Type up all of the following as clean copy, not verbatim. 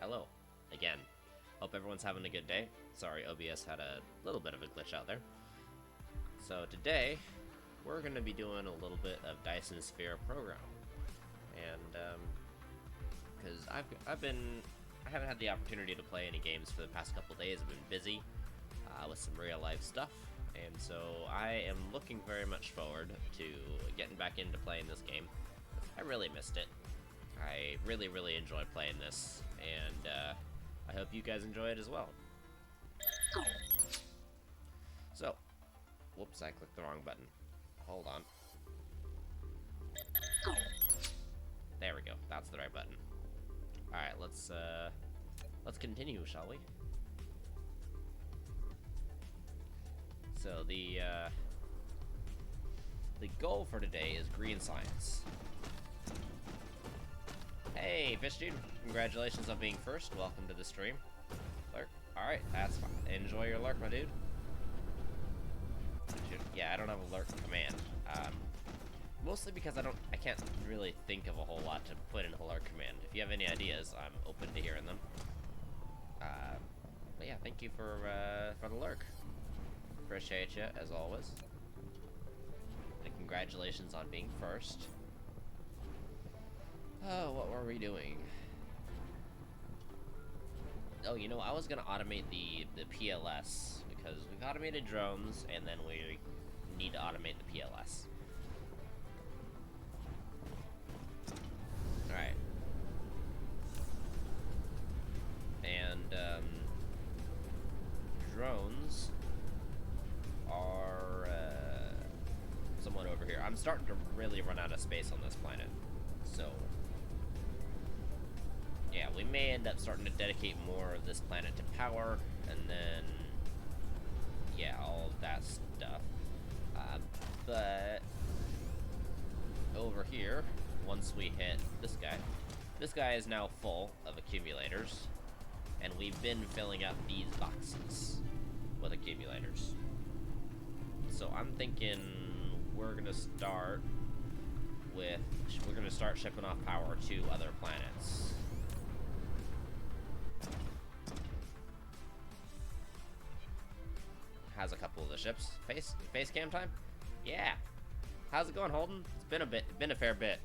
hello again. Hope everyone's having a good day. Sorry, OBS had a little bit of a glitch out there. So today, we're going to be doing a little bit of Dyson Sphere program. And, because I haven't had the opportunity to play any games for the past couple days. I've been busy with some real life stuff. And so I am looking very much forward to getting back into playing this game. I really missed it. I really enjoy playing this, and I hope you guys enjoy it as well. So, whoops, I clicked the wrong button. Hold on. There we go. That's the right button. All right, let's continue, shall we? So the goal for today is green science. Hey, Fish Dude. Congratulations on being first. Welcome to the stream. Lurk. Alright, that's fine. Enjoy your lurk, my dude. Yeah, I don't have a lurk command. Mostly because I can't really think of a whole lot to put in a lurk command. If you have any ideas, I'm open to hearing them. But yeah, thank you for the lurk. Appreciate you, as always. And congratulations on being first. Oh, what were we doing? Oh, you know, I was gonna automate the PLS, because we've automated drones, and then we need to automate the PLS. Alright. And, drones are, somewhat over here. I'm starting to really run out of space on this planet, so yeah, we may end up starting to dedicate more of this planet to power, and then, yeah, all of that stuff. But over here, once we hit this guy is now full of accumulators, and we've been filling up these boxes with accumulators. So I'm thinking we're gonna start shipping off power to other planets. Has a couple of the ships. Face cam time? Yeah. How's it going, Holden? It's been a fair bit.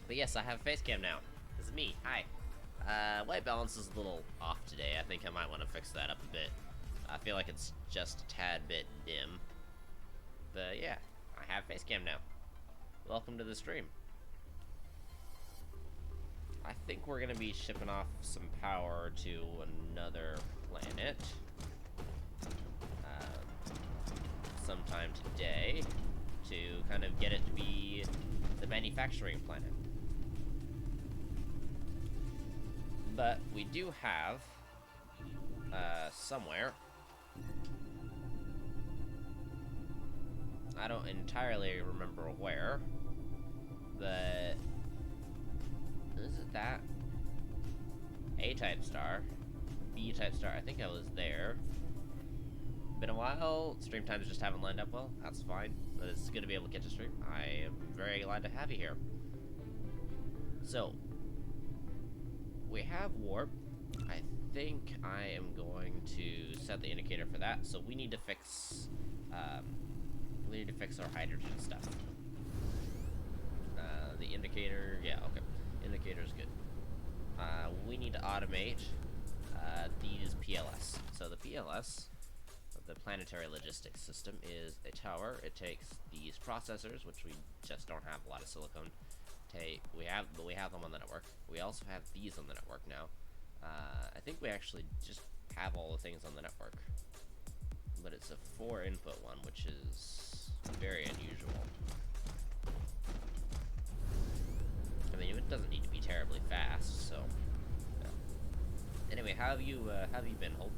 But yes, I have a face cam now. This is me. Hi. White balance is a little off today. I think I might want to fix that up a bit. I feel like it's just a tad bit dim. But yeah, I have face cam now. Welcome to the stream. I think we're gonna be shipping off some power to another planet sometime today to kind of get it to be the manufacturing planet. But we do have somewhere, I don't entirely remember where, but is it that? A-type star, B-type star, I think I was there. Been a while, stream times just haven't lined up well, that's fine, but it's good to be able to catch a stream. I am very glad to have you here. So, we have warp. I think I am going to set the indicator for that, so we need to fix, our hydrogen stuff. The indicator, yeah, okay. Indicator's good. We need to automate these PLS. So the PLS, the Planetary Logistics System, is a tower. It takes these processors, which we just don't have a lot of silicone. We have them on the network. We also have these on the network now. I think we actually just have all the things on the network, but it's a 4-input one, which is very unusual. I mean, it doesn't need to be terribly fast, so. Yeah. Anyway, how have you been, Holt?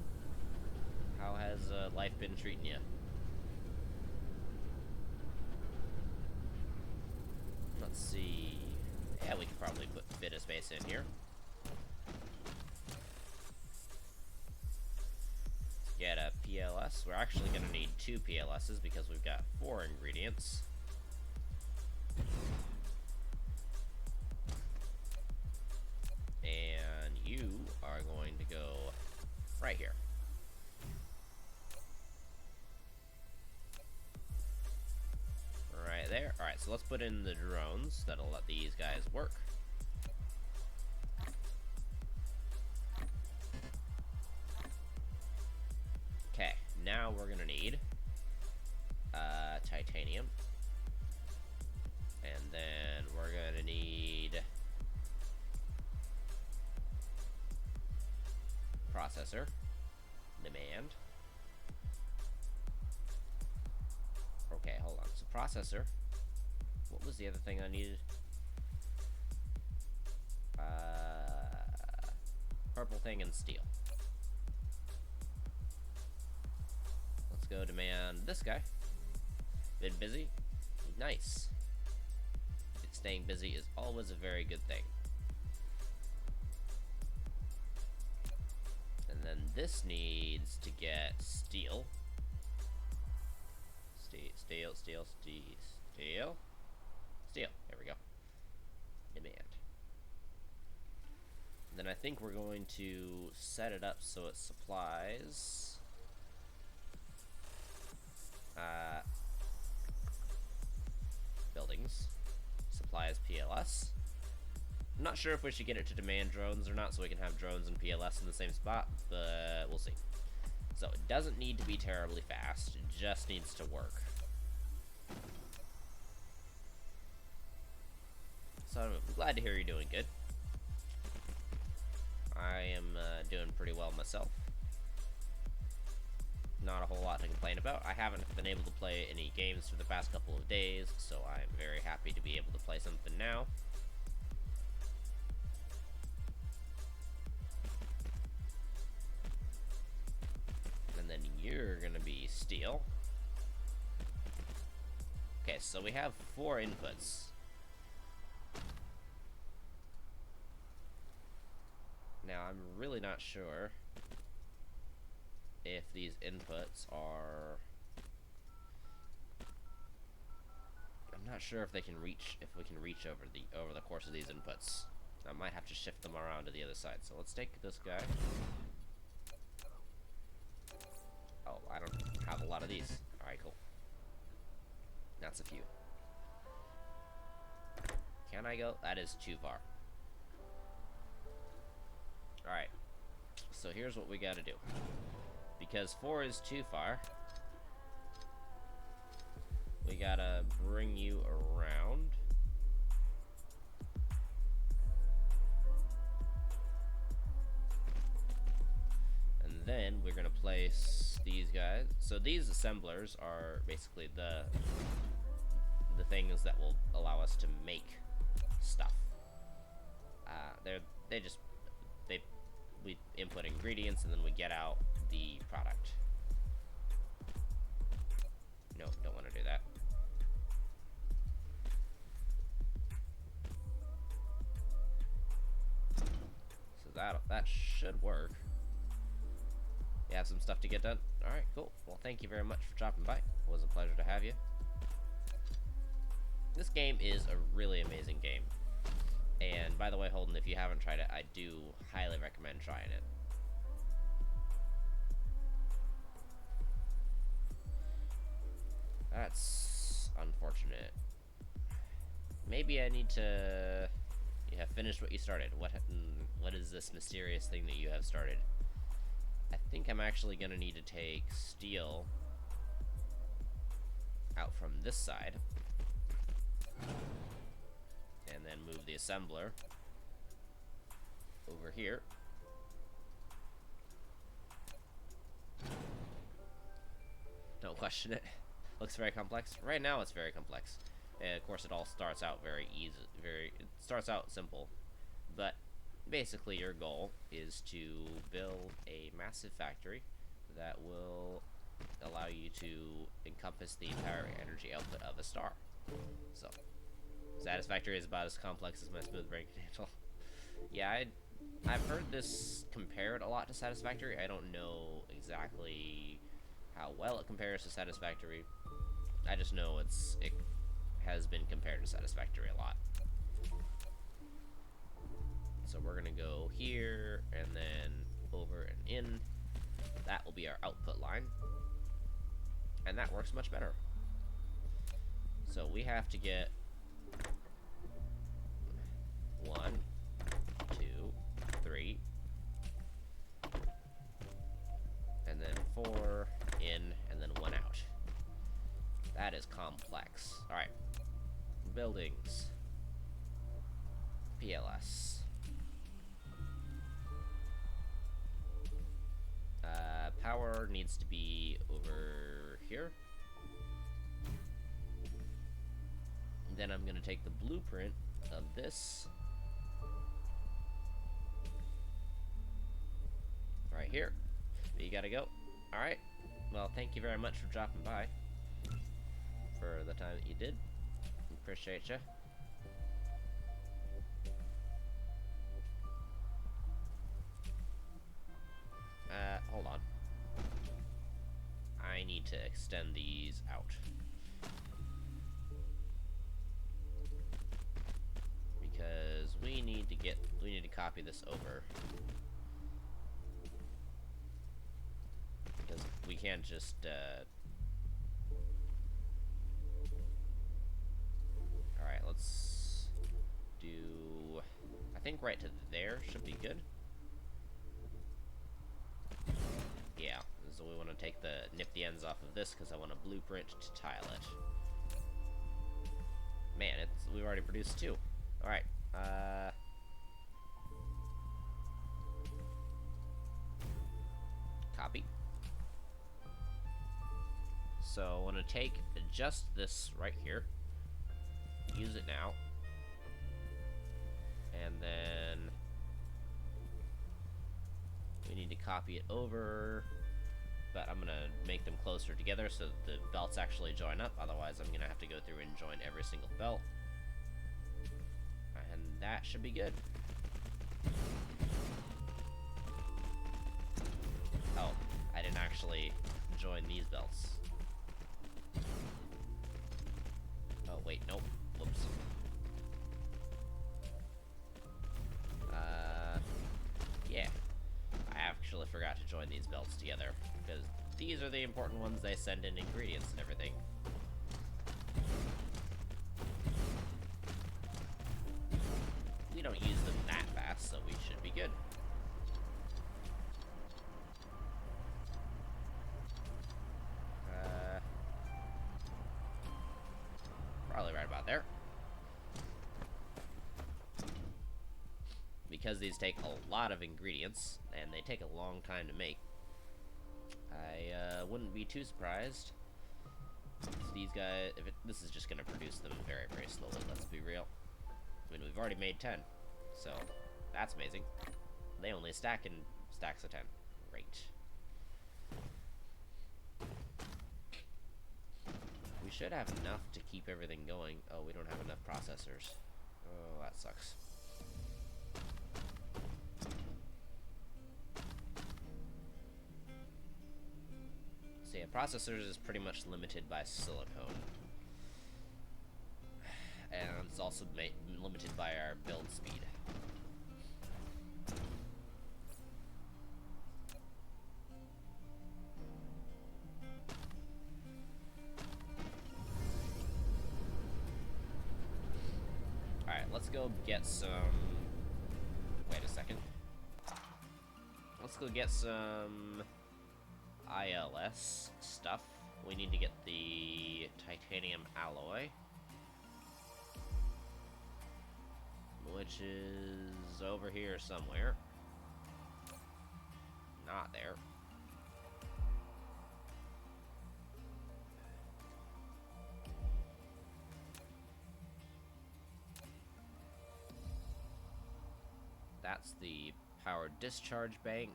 How has life been treating you? Let's see. Yeah, we could probably put a bit of space in here. Get a PLS. We're actually going to need 2 PLSs because we've got 4 ingredients. And you are go right here. Right there. Alright, so let's put in the drones. That'll let these guys work. Okay, now we're gonna need titanium. And then we're gonna need processor demand. Okay, hold on. So processor. What was the other thing I needed? Purple thing and steel. Let's go demand this guy. Been busy? Nice. Staying busy is always a very good thing. And then this needs to get steel. Steel. There we go. Demand. And then I think we're going to set it up so it supplies buildings. Supplies PLS. I'm not sure if we should get it to demand drones or not so we can have drones and PLS in the same spot, but we'll see. So it doesn't need to be terribly fast, it just needs to work. So I'm glad to hear you're doing good. I am doing pretty well myself. Not a whole lot to complain about. I haven't been able to play any games for the past couple of days, so I'm very happy to be able to play something now. And then you're gonna be steel. Okay, so we have 4 inputs. Now, I'm really not sure if these inputs are... I'm not sure if they can reach, if we can reach over the course of these inputs. I might have to shift them around to the other side. So let's take this guy. Oh, I don't have a lot of these. Alright, cool. That's a few. Can I go? That is too far. Alright. So here's what we gotta do. Because 4 is too far, we gotta bring you around. And then we're gonna place these guys. So these assemblers are basically the things that will allow us to make stuff. We input ingredients and then we get out the product. No, don't want to do that. So that should work. You have some stuff to get done? Alright, cool. Well, thank you very much for dropping by. It was a pleasure to have you. This game is a really amazing game. And by the way, Holden, if you haven't tried it, I do highly recommend trying it. That's unfortunate. Maybe I need to... You have finished what you started. What is this mysterious thing that you have started? I think I'm actually going to need to take steel out from this side. And then move the assembler over here. Don't question it. Looks very complex. Right now it's very complex. And of course it all starts out very easy, it starts out simple. But basically your goal is to build a massive factory that will allow you to encompass the entire energy output of a star. So Satisfactory is about as complex as my smooth brain can handle. Yeah, I've heard this compared a lot to Satisfactory. I don't know exactly how well it compares to Satisfactory. I just know it has been compared to Satisfactory a lot. So we're gonna go here and then over in. That will be our output line. And that works much better. So we have to get 1, 2, 3, and then 4 in, and then 1 out. That is complex. Alright. Buildings. PLS. Power needs to be over here. And then I'm gonna take the blueprint of this right here. But you gotta go. Alright. Well, thank you very much for dropping by. For the time that you did. Appreciate you. Hold on. I need to extend these out. Because we need to copy this over. Because we can't just, Alright, let's do, I think right to there should be good. Yeah, so we want to nip the ends off of this because I want a blueprint to tile it. Man, we've already produced 2. Alright, copy. So I want to take just this right here, use it now, and then we need to copy it over, but I'm gonna make them closer together so that the belts actually join up. Otherwise, I'm gonna have to go through and join every single belt. And that should be good. Oh, I didn't actually join these belts. Oh, wait, nope. Whoops. Yeah. I actually forgot to join these belts together, because these are the important ones. They send in ingredients and everything. We don't use them that fast, so we should be good. Probably right about there. Because these take a lot of ingredients, and they take a long time to make, I wouldn't be too surprised if these guys, this is just going to produce them very, very slowly, let's be real. I mean, we've already made 10, so that's amazing. They only stack in stacks of 10. Great. We should have enough to keep everything going. Oh, we don't have enough processors. Oh, that sucks. So yeah, processors is pretty much limited by silicone. And it's also limited by our build speed. Alright, let's go get some... Wait a second. Let's go get some ILS stuff. We need to get the titanium alloy, which is over here somewhere. Not there. That's the power discharge bank.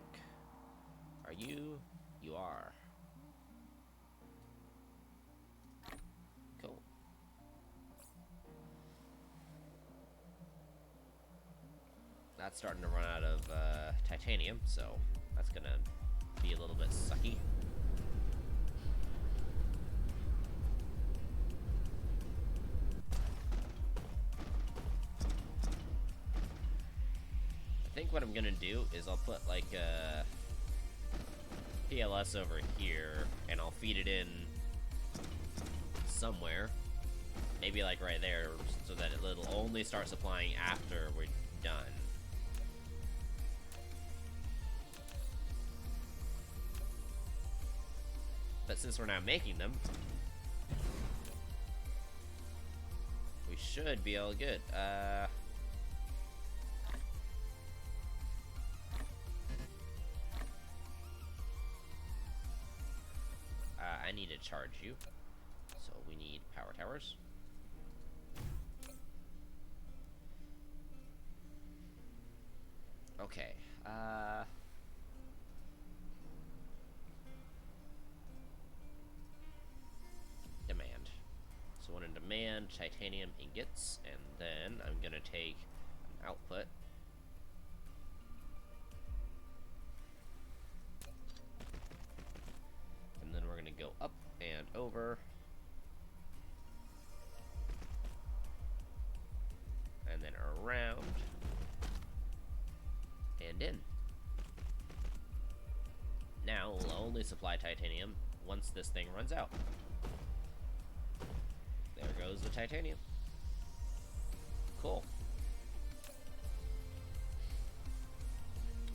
Are you? You are. Cool. That's starting to run out of titanium, so that's gonna be a little bit sucky. I think what I'm gonna do is I'll put like a PLS over here, and I'll feed it in somewhere. Maybe like right there, so that it'll only start supplying after we're done. But since we're now making them, we should be all good. I need to charge you, so we need power towers. Okay, demand. So one in demand, titanium ingots, and then I'm gonna take an output. And then we're gonna go up and over. And then around. And in. Now we'll only supply titanium once this thing runs out. There goes the titanium. Cool.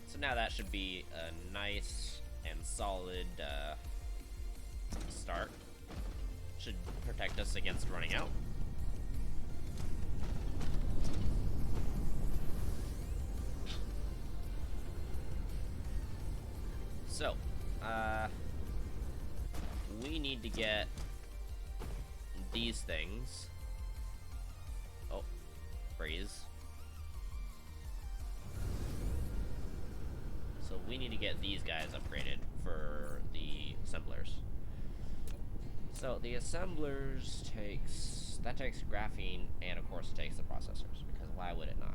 So now that should be a nice and solid start. Should protect us against running out. So, we need to get these things. Oh, freeze. So we need to get these guys upgraded for the assemblers. So the assemblers takes graphene, and of course it takes the processors, because why would it not?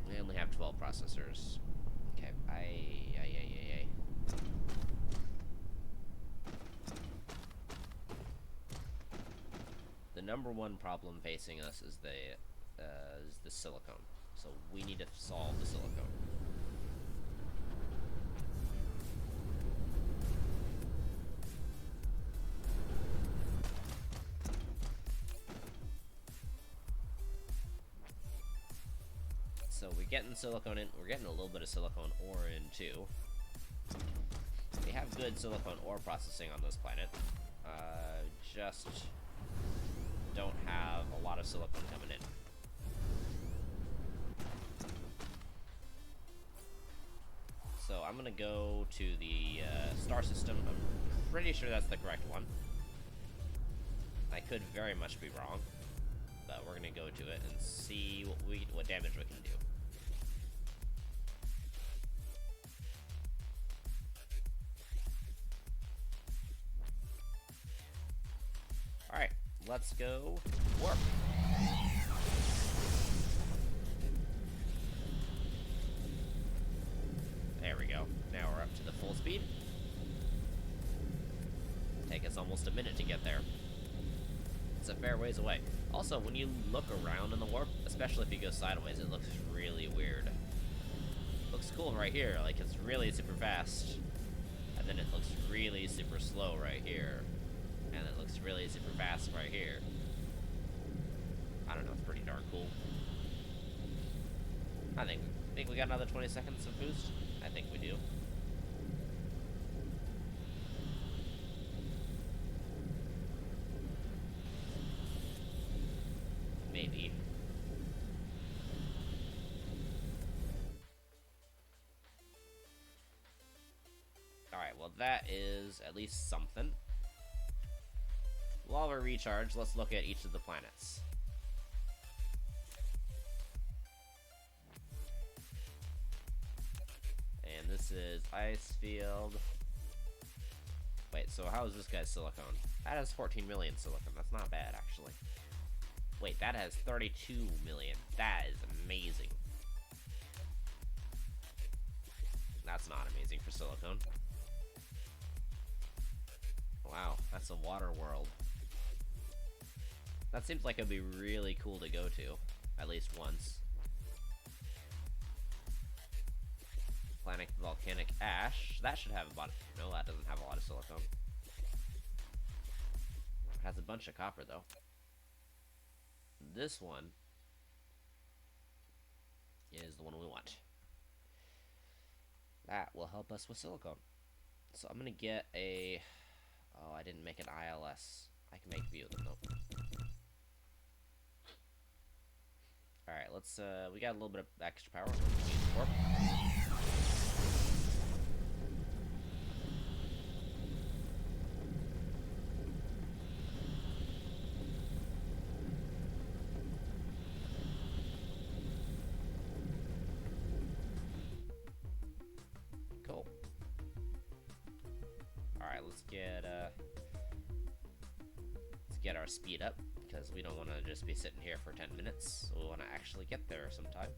We only have 12 processors. Okay, The number one problem facing us is the silicone. So we need to solve the silicone. So we're getting silicone in. We're getting a little bit of silicone ore in too. We have good silicone ore processing on this planet. Just don't have a lot of silicone coming in. So I'm gonna go to the star system. I'm pretty sure that's the correct one. I could very much be wrong, but we're gonna go to it and see what damage we can do. Alright, let's go warp. There we go. Now we're up to the full speed. Take us almost a minute to get there. It's a fair ways away. Also, when you look around in the warp, especially if you go sideways, it looks really weird. Looks cool right here, like it's really super fast. And then it looks really super slow right here. And it looks really super fast right here. I don't know, it's pretty darn cool. I think we got another 20 seconds of boost? I think we do. Maybe. Alright, well that is at least something. While we're recharged, let's look at each of the planets. And this is ice field. Wait, so how is this guy's silicone? That has 14 million silicone. That's not bad, actually. Wait, that has 32 million. That is amazing. That's not amazing for silicone. Wow, that's a water world. That seems like it'd be really cool to go to, at least once. ash. That should have a lot of... No, that doesn't have a lot of silicone. It has a bunch of copper, though. This one is the one we want. That will help us with silicone. So I'm gonna get a... Oh, I didn't make an ILS. I can make a few of them, though. Alright, let's, we got a little bit of extra power. Let's use warp. Cool. Alright, let's get our speed up, because we don't want to just be sitting here for 10 minutes. We want to actually get there sometime.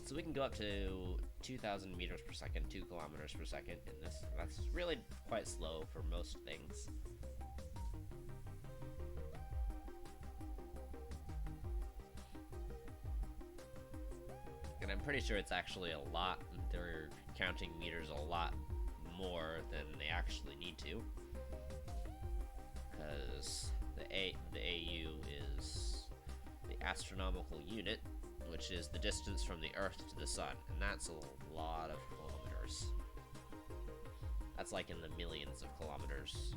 So we can go up to 2,000 meters per second, 2 kilometers per second in this. That's really quite slow for most things. And I'm pretty sure it's actually a lot. They're counting meters a lot more than they actually need to. Because the AU is the astronomical unit, which is the distance from the Earth to the Sun. And that's a lot of kilometers. That's like in the millions of kilometers.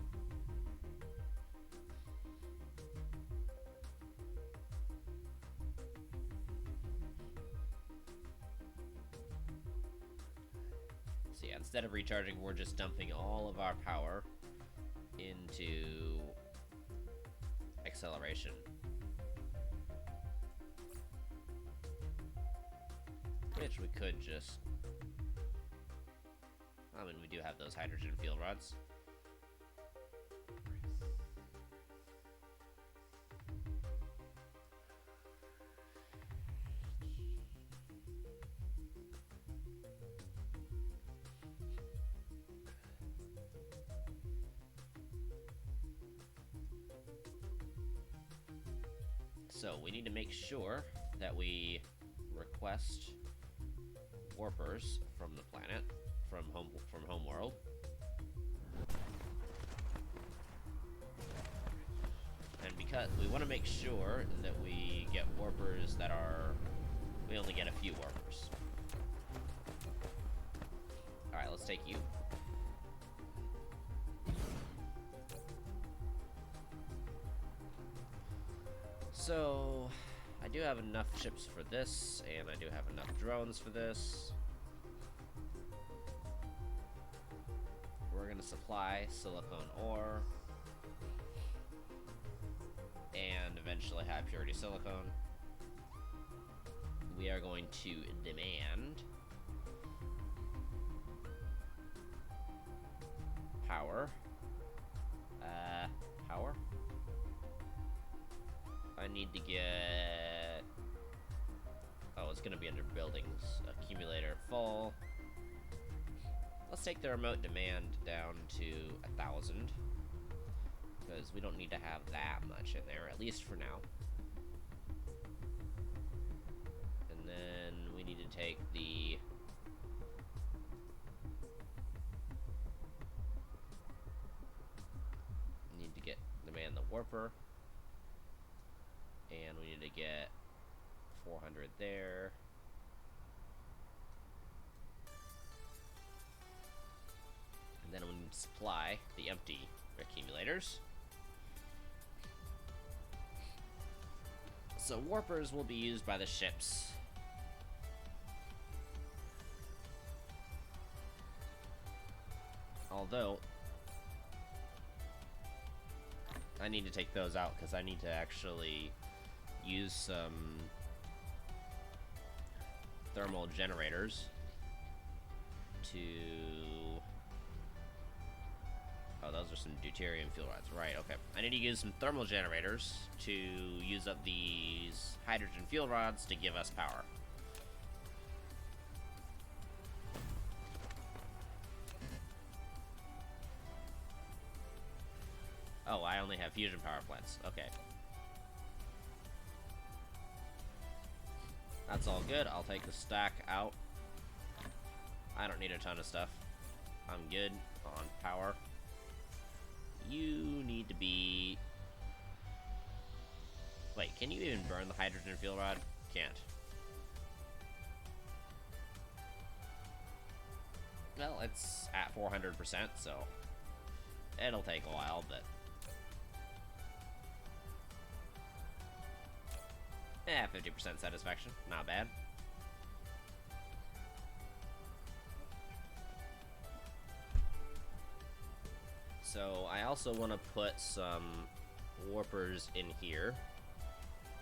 So yeah, instead of recharging, we're just dumping all of our power into acceleration. Which we could just... I mean, we do have those hydrogen field rods. So we need to make sure that we request warpers from the planet, from Homeworld. And because we want to make sure that we get warpers that are, we only get a few warpers. Alright, let's take you. So, I do have enough ships for this, and I do have enough drones for this. We're going to supply silicone ore, and eventually high purity silicone. We are going to demand power. Power? I need to get... Oh, it's gonna be under buildings. Accumulator full. Let's take the remote demand down to 1,000. Because we don't need to have that much in there, at least for now. And then we need to take the... Need to get demand the warper. And we need to get 400 there. And then we need to supply the empty accumulators. So warpers will be used by the ships. Although, I need to take those out because I need to actually use some thermal generators to... Oh, those are some deuterium fuel rods. Right, okay. I need to use some thermal generators to use up these hydrogen fuel rods to give us power. Oh, I only have fusion power plants. Okay. That's all good. I'll take the stack out. I don't need a ton of stuff. I'm good on power. You need to be... Wait, can you even burn the hydrogen fuel rod? Can't. Well, it's at 400%, so it'll take a while, but... 50% satisfaction. Not bad. So, I also want to put some warpers in here.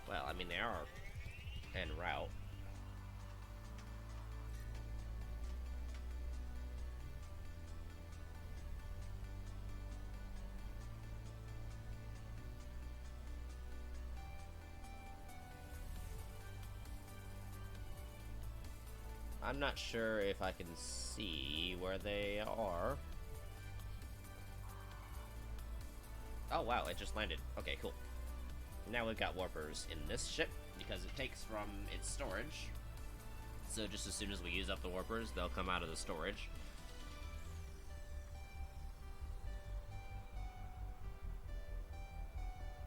Well, I mean, they are en route. I'm not sure if I can see where they are. Oh wow, it just landed. Okay, cool. Now we've got warpers in this ship, because it takes from its storage. So just as soon as we use up the warpers, they'll come out of the storage.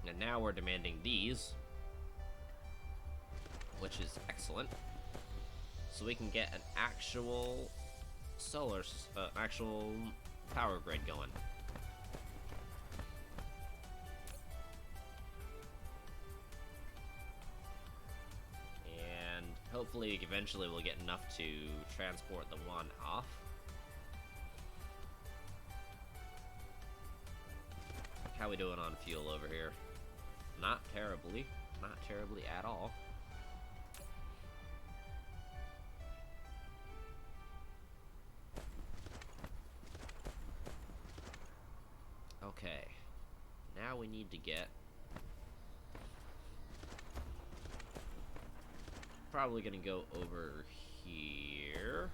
And now we're demanding these, which is excellent. So we can get an actual actual power grid going. And hopefully, eventually, we'll get enough to transport the one off. How we doing on fuel over here? Not terribly. Not terribly at all. Okay, now we need to get... Probably gonna go over here.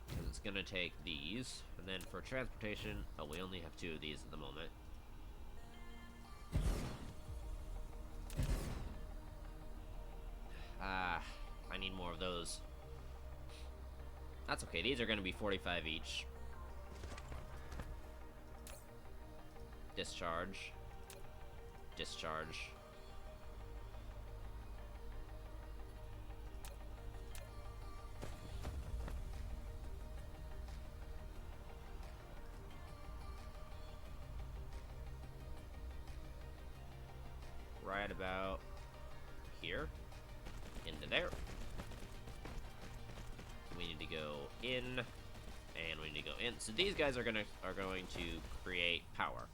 Because it's gonna take these. And then for transportation, oh, we only have 2 of these at the moment. I need more of those. That's okay, these are gonna be 45 each. Discharge. Discharge. Right about here. Into there. We need to go in, and we need to go in. So these guys are going to create power.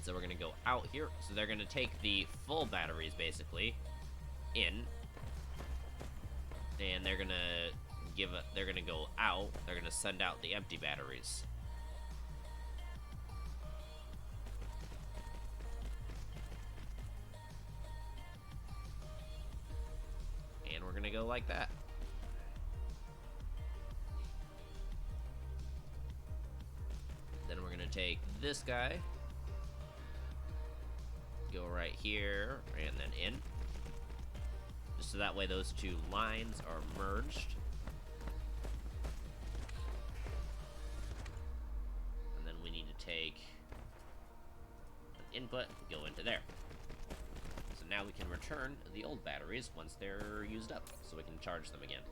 So we're gonna go out here. So they're gonna take the full batteries basically in, and they're gonna they're gonna go out. They're gonna send out the empty batteries. And we're gonna go like that. Then we're gonna take this guy, go right here, and then in. Just so that way those 2 lines are merged. And then we need to take an input, go into there. So now we can return the old batteries once they're used up, so we can charge them again.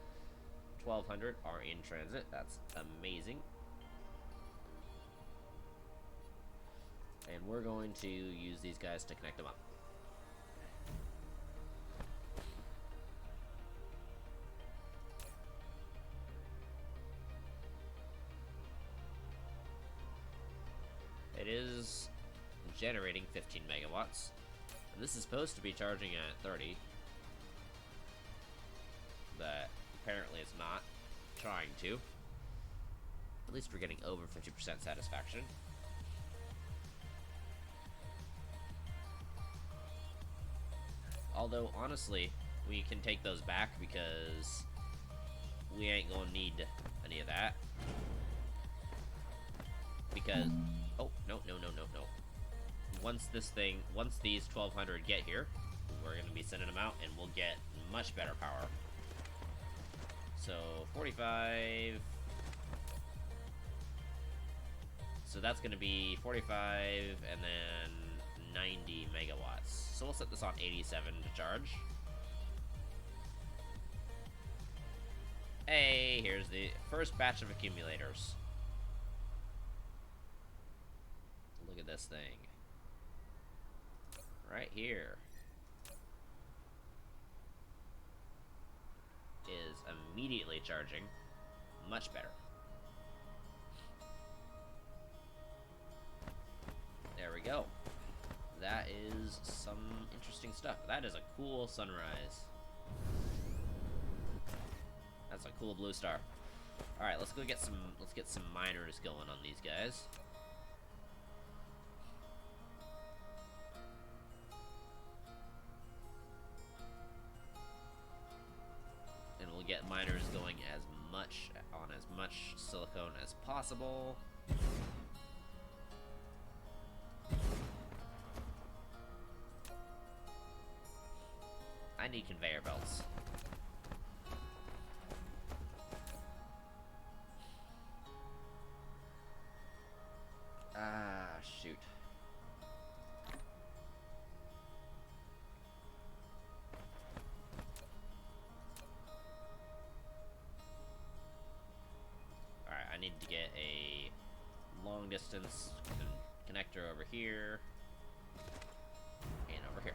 1,200 are in transit. That's amazing. And we're going to use these guys to connect them up. It is generating 15 megawatts. And this is supposed to be charging at 30. But apparently it's not trying to. At least we're getting over 50% satisfaction. Although, honestly, we can take those back because we ain't gonna need any of that. Because Oh, no, no, no, no, no. Once these 1200 get here, we're going to be sending them out, and we'll get much better power. So, 45... So that's going to be 45, and then 90 megawatts. So we'll set this on 87 to charge. Hey, here's the first batch of accumulators. Look at this thing. Right here. Is immediately charging. Much better. There we go. That is some interesting stuff. That is a cool sunrise. That's a cool blue star. Alright, let's get some miners going on these guys. And we'll get miners going as much silicone as possible. I need conveyor belts. Ah, shoot. Alright, I need to get a long distance connector over here and over here.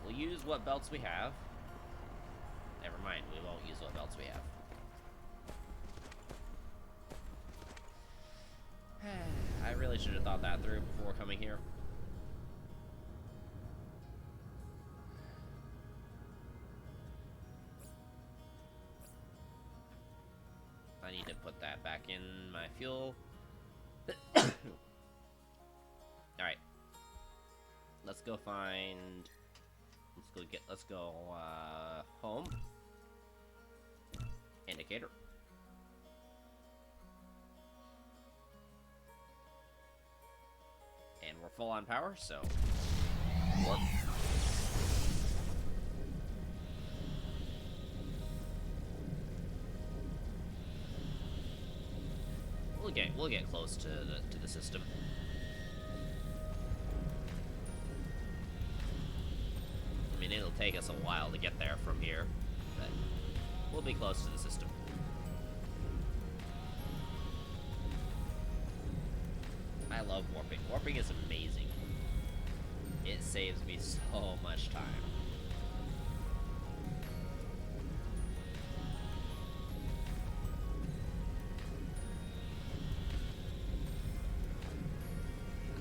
We'll use what belts we have. Never mind, we won't use what belts we have. I really should have thought that through before coming here. I need to put that back in my fuel. Alright. Let's go find... Let's go home. Indicator. And we're full on power, so work. We'll get close to the system. I mean, it'll take us a while to get there from here, but we'll be close to the system. I love warping. Warping is amazing. It saves me so much time.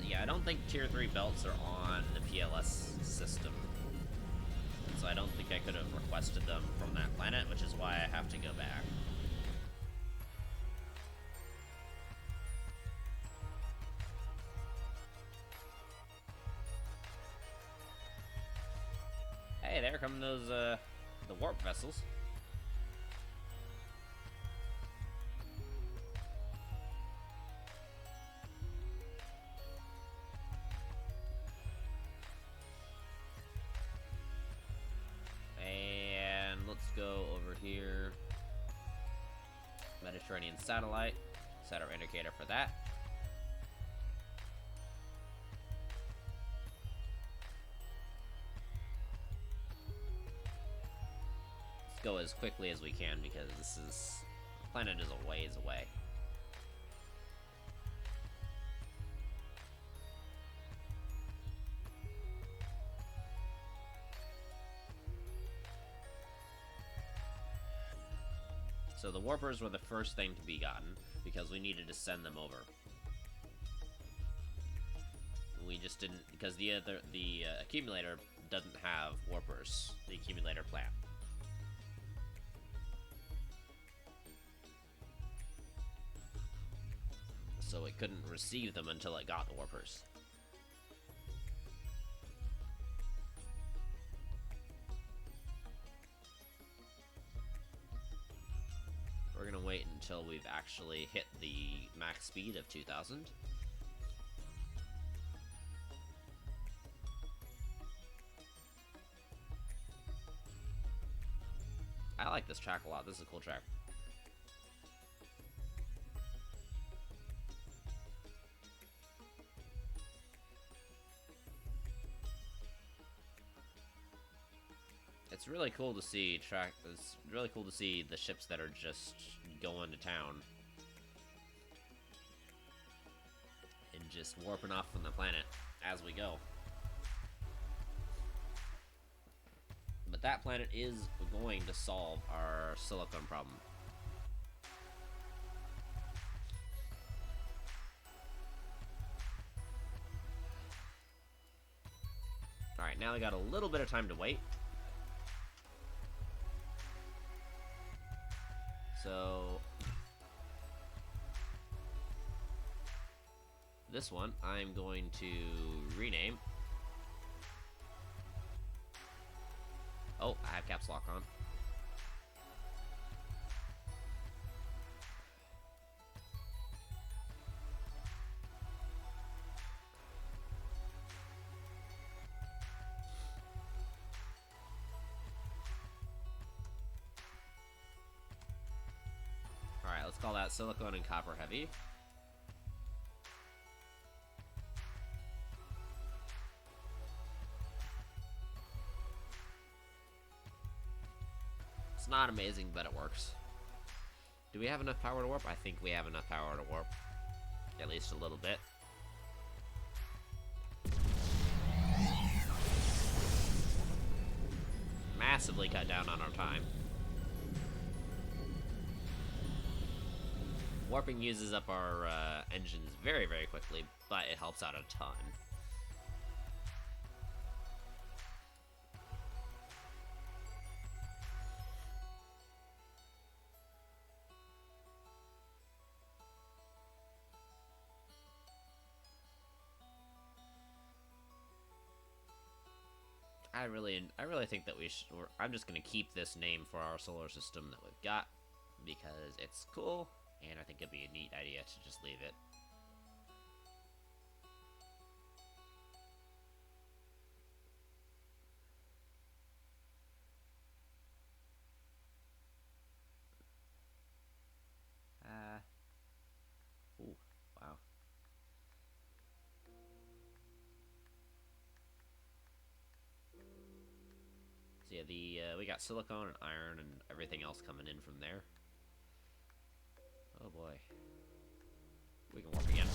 Yeah, I don't think Tier 3 belts are on the PLS system. So I don't think I could have requested them from that planet, which is why I have to go back. Hey, there come those, the warp vessels. And let's go over here. Mediterranean satellite. Set our indicator for that. Go as quickly as we can because the planet is a ways away. So the warpers were the first thing to be gotten because we needed to send them over. We just didn't, because the accumulator doesn't have warpers, the accumulator plant. So it couldn't receive them until it got the warpers. We're gonna wait until we've actually hit the max speed of 2000. I like this track a lot. This is a cool track. It's really cool to see It's really cool to see the ships that are just going to town and just warping off from the planet as we go. But that planet is going to solve our silicon problem. Alright, now we got a little bit of time to wait. So this one I'm going to rename. Oh, I have caps lock on. Alright, let's call that silicone and copper heavy. It's not amazing, but it works. Do we have enough power to warp? I think we have enough power to warp. At least a little bit. Massively cut down on our time. Warping uses up our engines very, very quickly, but it helps out a ton. I really think that we should. I'm just gonna keep this name for our solar system that we've got because it's cool, and I think it'd be a neat idea to just leave it. Ooh, wow. So yeah, we got silicone and iron and everything else coming in from there. Oh boy. We can warp again.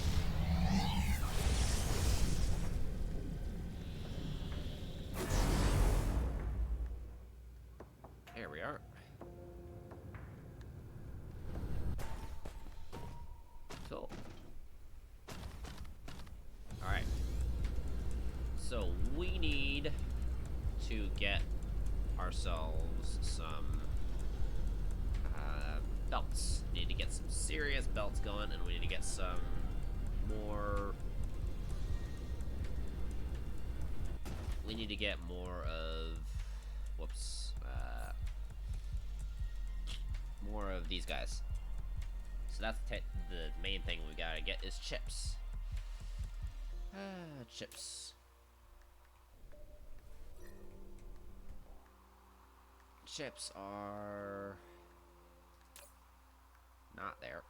There we are. Cool. Alright. So we need to get ourselves some belts. We need to get some serious belts going, and we need to get some more. We need to get more of. Whoops. More of these guys. So that's the main thing we gotta get is chips. Chips. Chips are not there.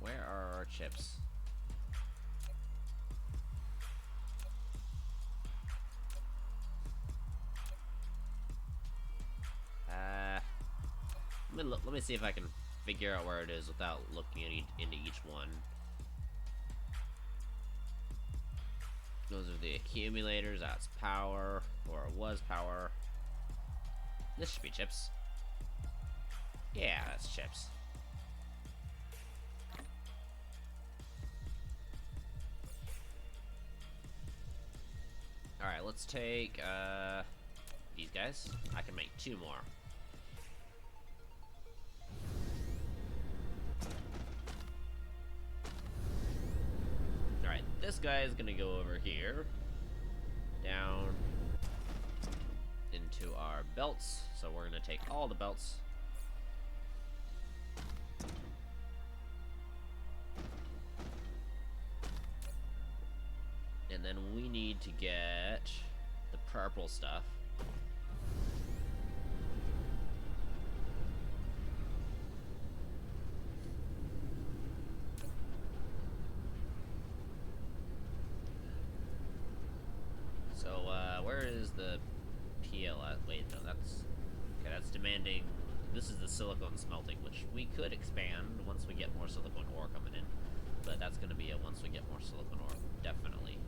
Where are our chips? Let me see if I can figure out where it is without looking into each one. Those are the accumulators. That's power, or it was power. This should be chips. Yeah, that's chips. Alright, let's take, these guys. I can make 2 more. Alright, this guy is gonna go over here. Down into our belts. So we're gonna take all the belts. And then we need to get the purple stuff. So, where is the PL at? Wait, no, that's... Okay, that's demanding... This is the silicone smelting, which we could expand once we get more silicone ore coming in. But that's going to be a once we get more silicone ore, definitely.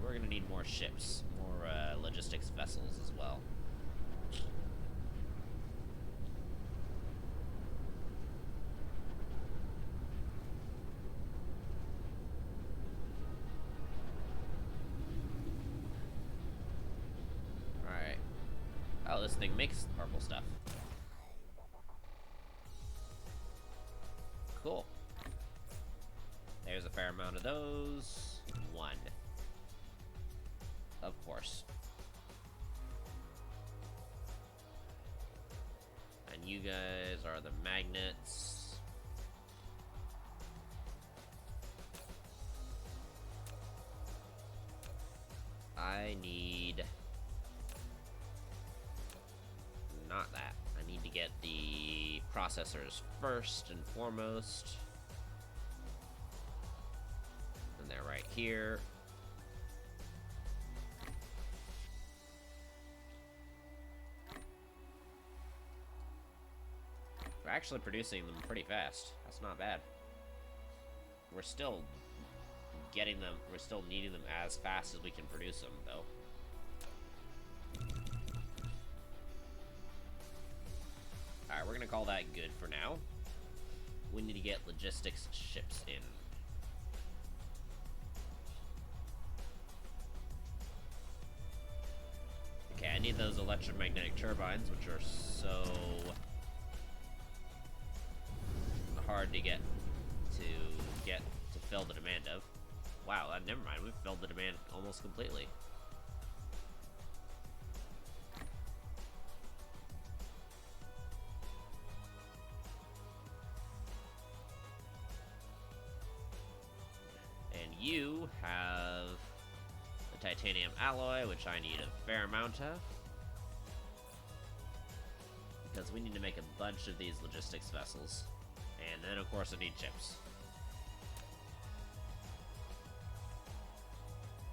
We're going to need more ships, more logistics vessels as well. Alright. Oh, this thing makes purple stuff. Cool. There's a fair amount of those. 1. Of course. And you guys are the magnets. I need... Not that. I need to get the processors first and foremost. And they're right here. We're actually producing them pretty fast. That's not bad. We're still getting them, we're still needing them as fast as we can produce them, though. Alright, we're gonna call that good for now. We need to get logistics ships in. Okay, I need those electromagnetic turbines, which are so hard to get to fill the demand of. Wow, never mind, we've filled the demand almost completely. And you have the titanium alloy, which I need a fair amount of. Because we need to make a bunch of these logistics vessels. And then, of course, I need chips.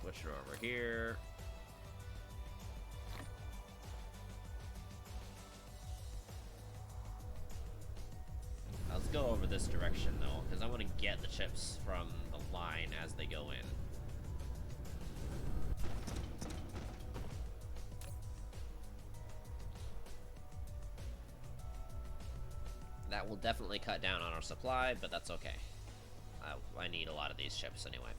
Which are over here. Let's go over this direction, though, because I want to get the chips from the line as they go in. That will definitely cut down on our supply, but that's okay. I need a lot of these chips anyway.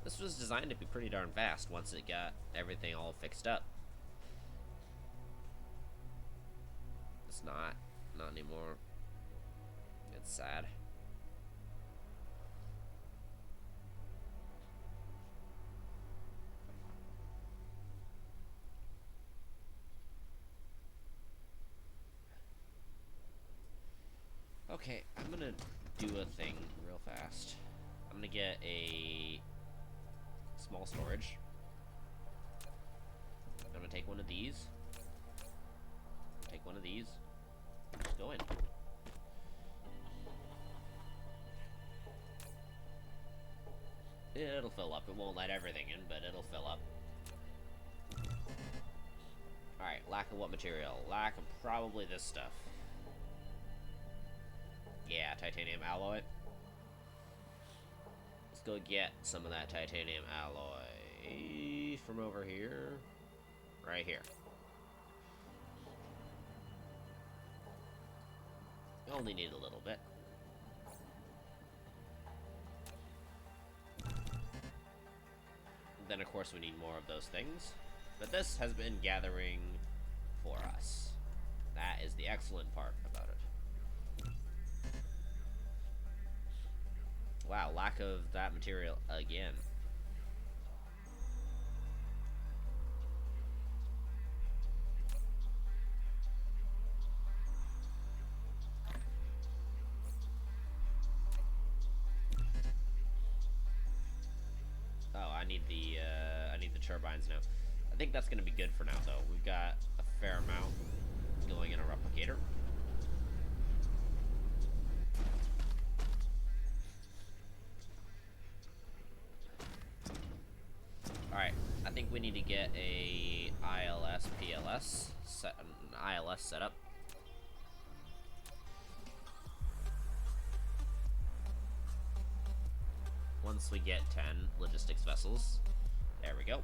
This was designed to be pretty darn fast once it got everything all fixed up. It's not anymore. It's sad. Okay, I'm gonna do a thing real fast. I'm gonna get a small storage. I'm gonna take one of these. Take one of these. Just go in. It'll fill up. It won't let everything in, but it'll fill up. Alright, lack of what material? Lack of probably this stuff. Yeah, titanium alloy. Let's go get some of that titanium alloy from over here. Right here. Only need a little bit. Then, of course, we need more of those things. But this has been gathering for us. That is the excellent part about it. Wow, lack of that material again. Oh, I need the turbines now. I think that's gonna be good for now, though. We've got a fair amount going in a replicator. Alright, I think we need to get a ILS set up. Once we get 10 logistics vessels. There we go.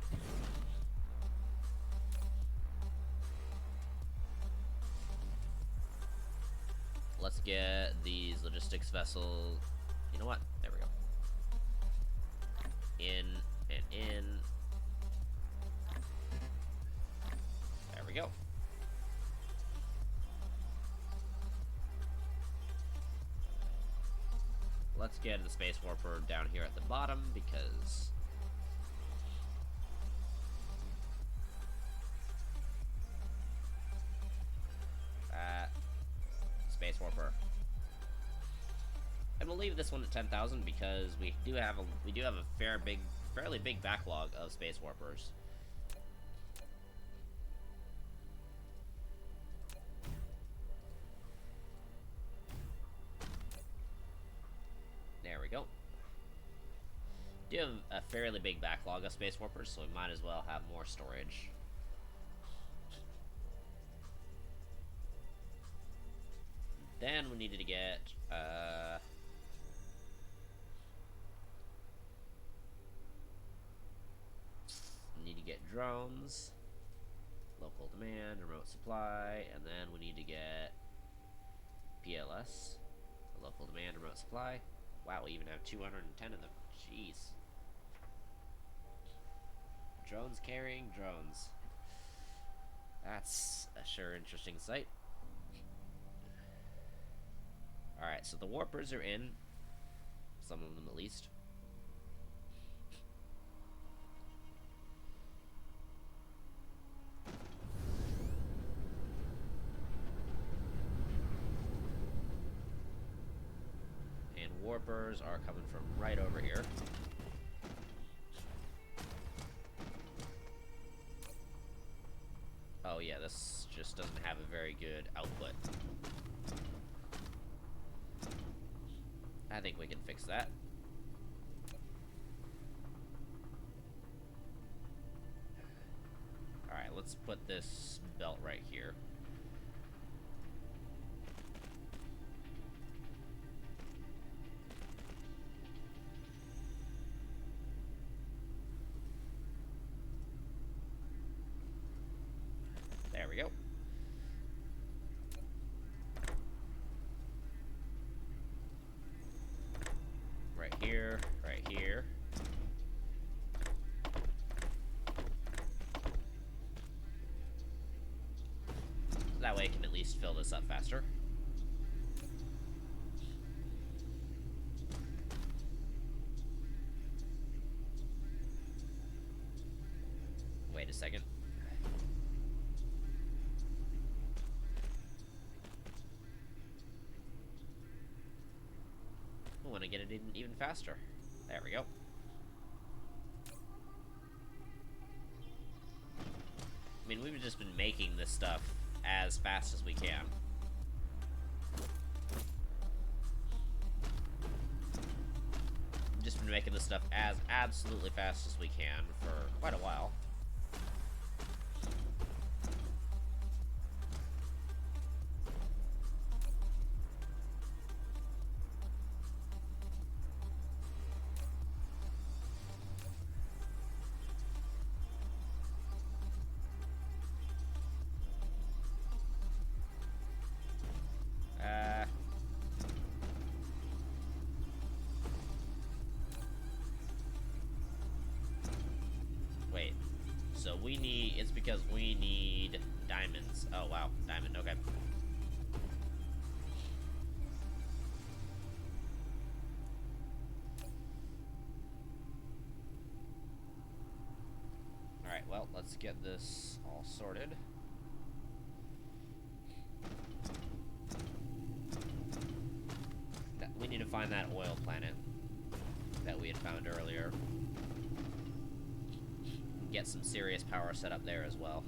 Let's get these logistics vessels. You know what? There we go. In and in. There we go. Let's get the space warper down here at the bottom because space warper. And we'll leave this one at 10,000 because we do have a fairly big backlog of space warpers. There we go. We do have a fairly big backlog of space warpers, so we might as well have more storage. Then we needed to get drones, local demand, remote supply, and then we need to get PLS, local demand, remote supply. Wow, we even have 210 of them. Jeez. Drones carrying drones. That's a sure interesting sight. Alright, so the warpers are in. Some of them at least. And warpers are coming from right over here. Oh yeah, this just doesn't have a very good output. I think we can fix that. Alright, let's put this belt right here. There we go. Right here, right here. So that way I can at least fill this up faster. Wait a second. I want to get it even faster. There we go. I mean, we've just been making this stuff as fast as we can. We've just been making this stuff as absolutely fast as we can for quite a while. So we need, it's because we need diamonds. Oh wow, diamond, okay. Alright, well, let's get this all sorted. We need to find that oil planet that we had found earlier. Get some serious power set up there as well.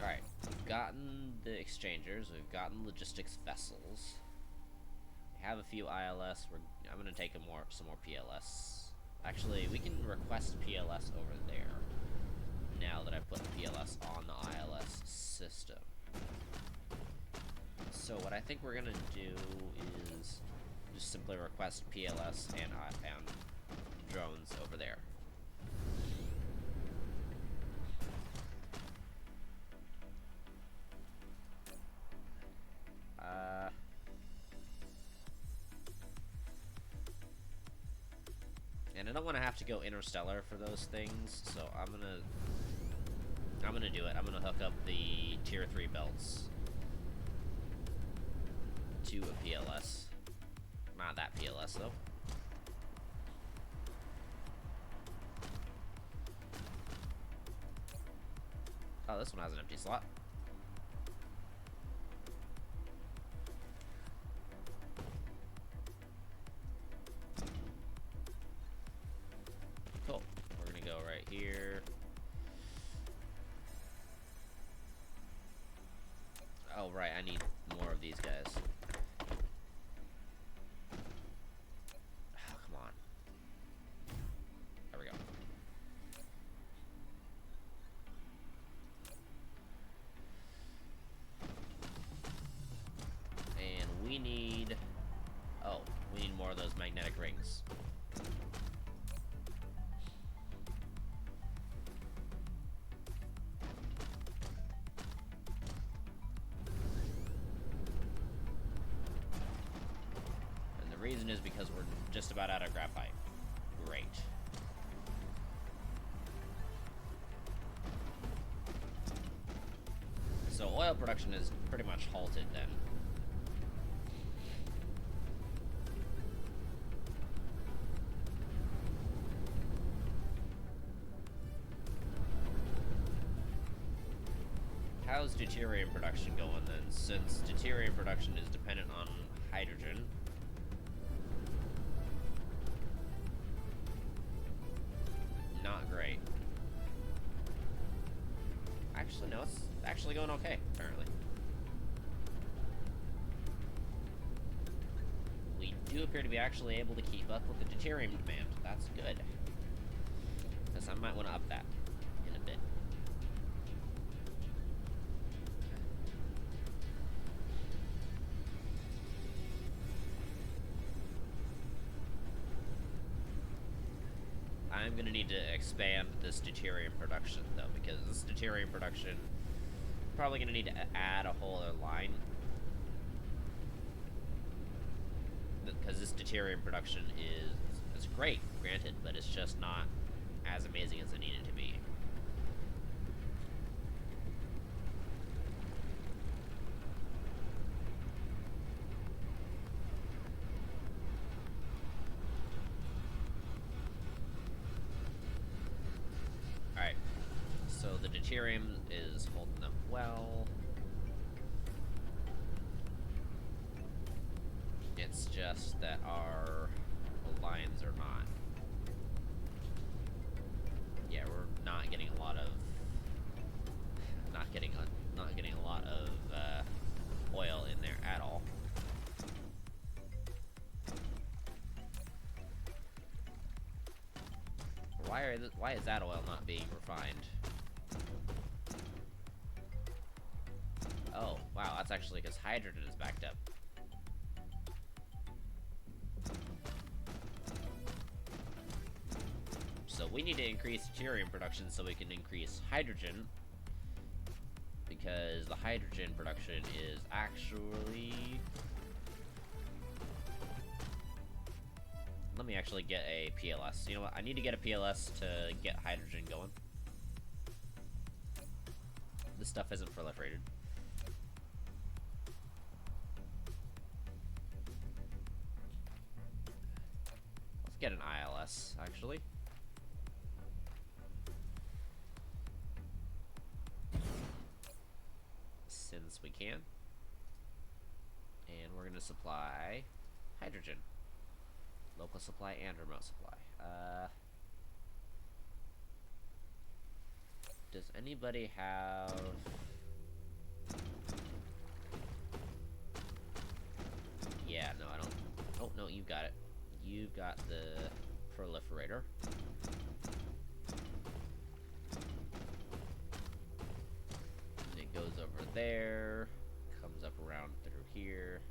Alright, we've gotten the exchangers, we've gotten logistics vessels. We have a few ILS, I'm gonna take some more PLS. Actually, we can request PLS over there, now that I've put the PLS on the ILS system. So what I think we're gonna do is just simply request PLS and drones over there. And I don't want to have to go interstellar for those things, so I'm gonna do it. I'm gonna hook up the tier 3 belts to a PLS. Not that PLS though. Oh, this one has an empty slot. Cool. We're gonna go right here. Oh, right, I need more of these guys. Oh, come on. There we go. And we need... Oh, we need more of those magnetic rings. The reason is because we're just about out of graphite. Great. So oil production is pretty much halted then. How's deuterium production going then? Since deuterium production is dependent on hydrogen. Not great. Actually, no, it's actually going okay, apparently. We do appear to be actually able to keep up with the deuterium demand. That's good. Because I might want to up that in a bit. I'm going to need to expand this deuterium production, though, because this deuterium production, probably going to need to add a whole other line. Because this deuterium production is great, granted, but it's just not as amazing as it needed to be. Alright, so the deuterium is holding up well. It's just that our lines are not. Yeah, we're not getting a lot of oil in there at all. Why is that oil not being refined? Oh, wow, that's actually because hydrogen is backed up. we need to increase deuterium production so we can increase hydrogen, because the hydrogen production is actually... Let me actually get a PLS. You know what? I need to get a PLS to get hydrogen going. This stuff isn't proliferated. Let's get an ILS, actually. Since we can. And we're going to supply hydrogen. Local supply and remote supply. Does anybody have... Yeah, no, I don't... Oh, no, you've got it. You've got the proliferator. And it goes over there, comes up around through here.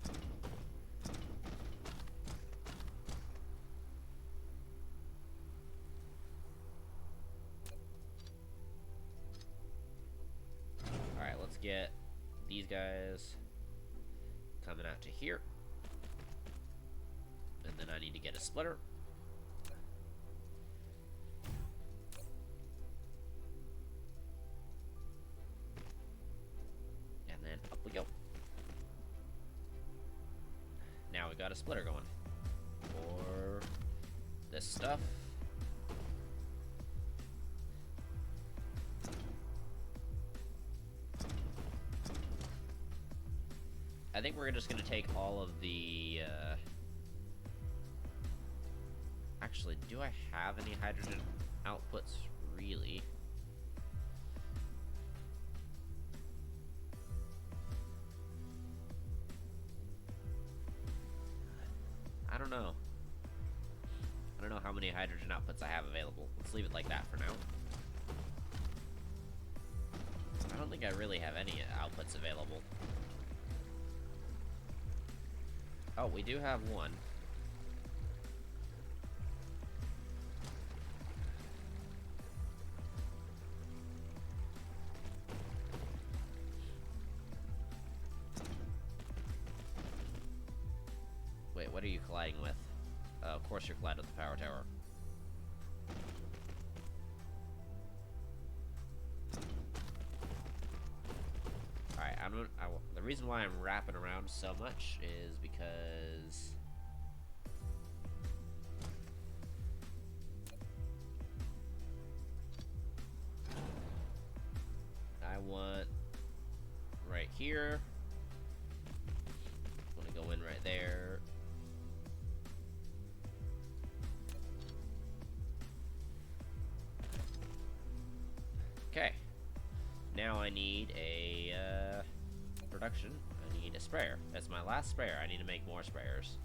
Alright, let's get these guys coming out to here. And then I need to get a splitter. And then up we go. Now we got a splitter going for this stuff. I think we're just going to take all of the... Actually, do I have any hydrogen outputs, really? I don't know. I don't know how many hydrogen outputs I have available. Let's leave it like that for now. I don't think I really have any outputs available. Oh, we do have one. Wait, what are you colliding with? Of course you're colliding with the power tower. Alright, the reason why I'm wrapping around so much is because... I want right here. I want to go in right there. Okay. Now I need a production. I need a sprayer. That's my last sprayer. I need to make more sprayers.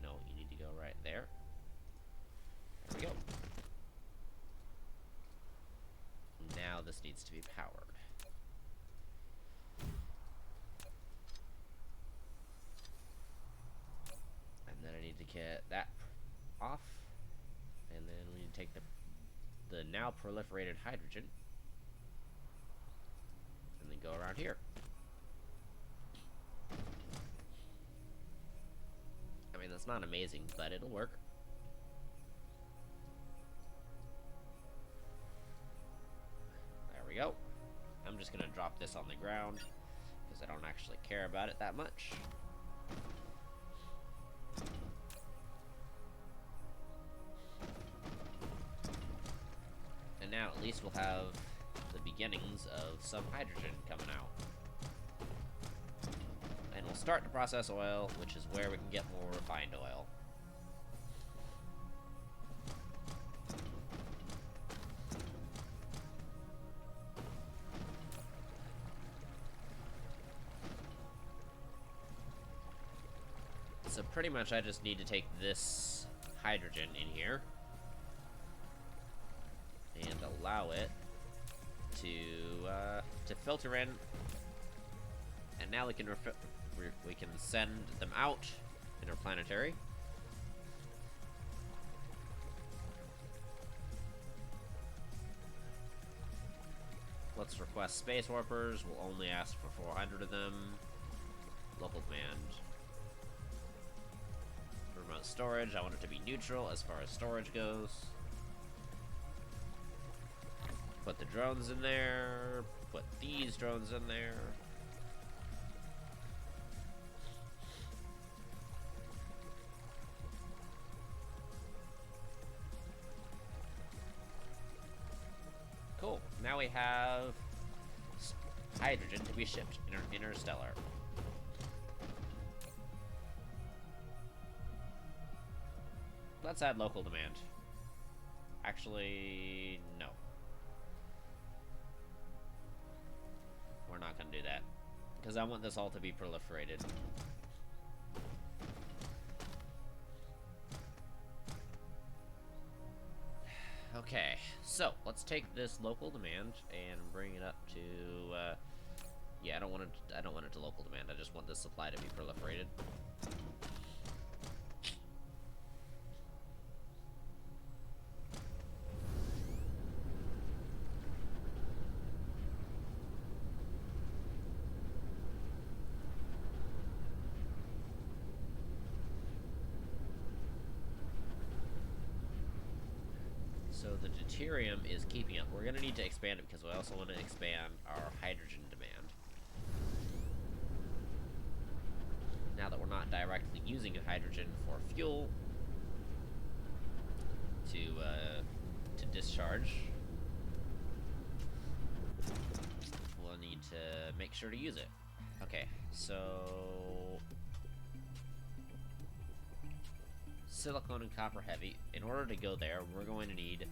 No, you need to go right there. There we go. Now this needs to be powered. And then I need to get that off. And then we need to take the now proliferated hydrogen. And then go around here. I mean, that's not amazing, but it'll work. There we go. I'm just gonna drop this on the ground because I don't actually care about it that much. And now at least we'll have the beginnings of some hydrogen coming out. And we'll start to process oil, which is where we can get more refined oil. So pretty much I just need to take this hydrogen in here and allow it to filter in, and now we can send them out interplanetary. Let's request space warpers. We'll only ask for 400 of them. Local command. Remote storage. I want it to be neutral as far as storage goes. Put the drones in there. Put these drones in there. Cool. Now we have hydrogen to be shipped interstellar. Let's add local demand. Actually, no. We're not going to do that, because I want this all to be proliferated. Okay, so let's take this local demand and bring it up to. Yeah, I don't want it to local demand. I just want this supply to be proliferated. So the deuterium is keeping up. We're going to need to expand it because we also want to expand our hydrogen demand. Now that we're not directly using hydrogen for fuel to discharge, we'll need to make sure to use it. Okay, so silicone and copper heavy. In order to go there, we're going to need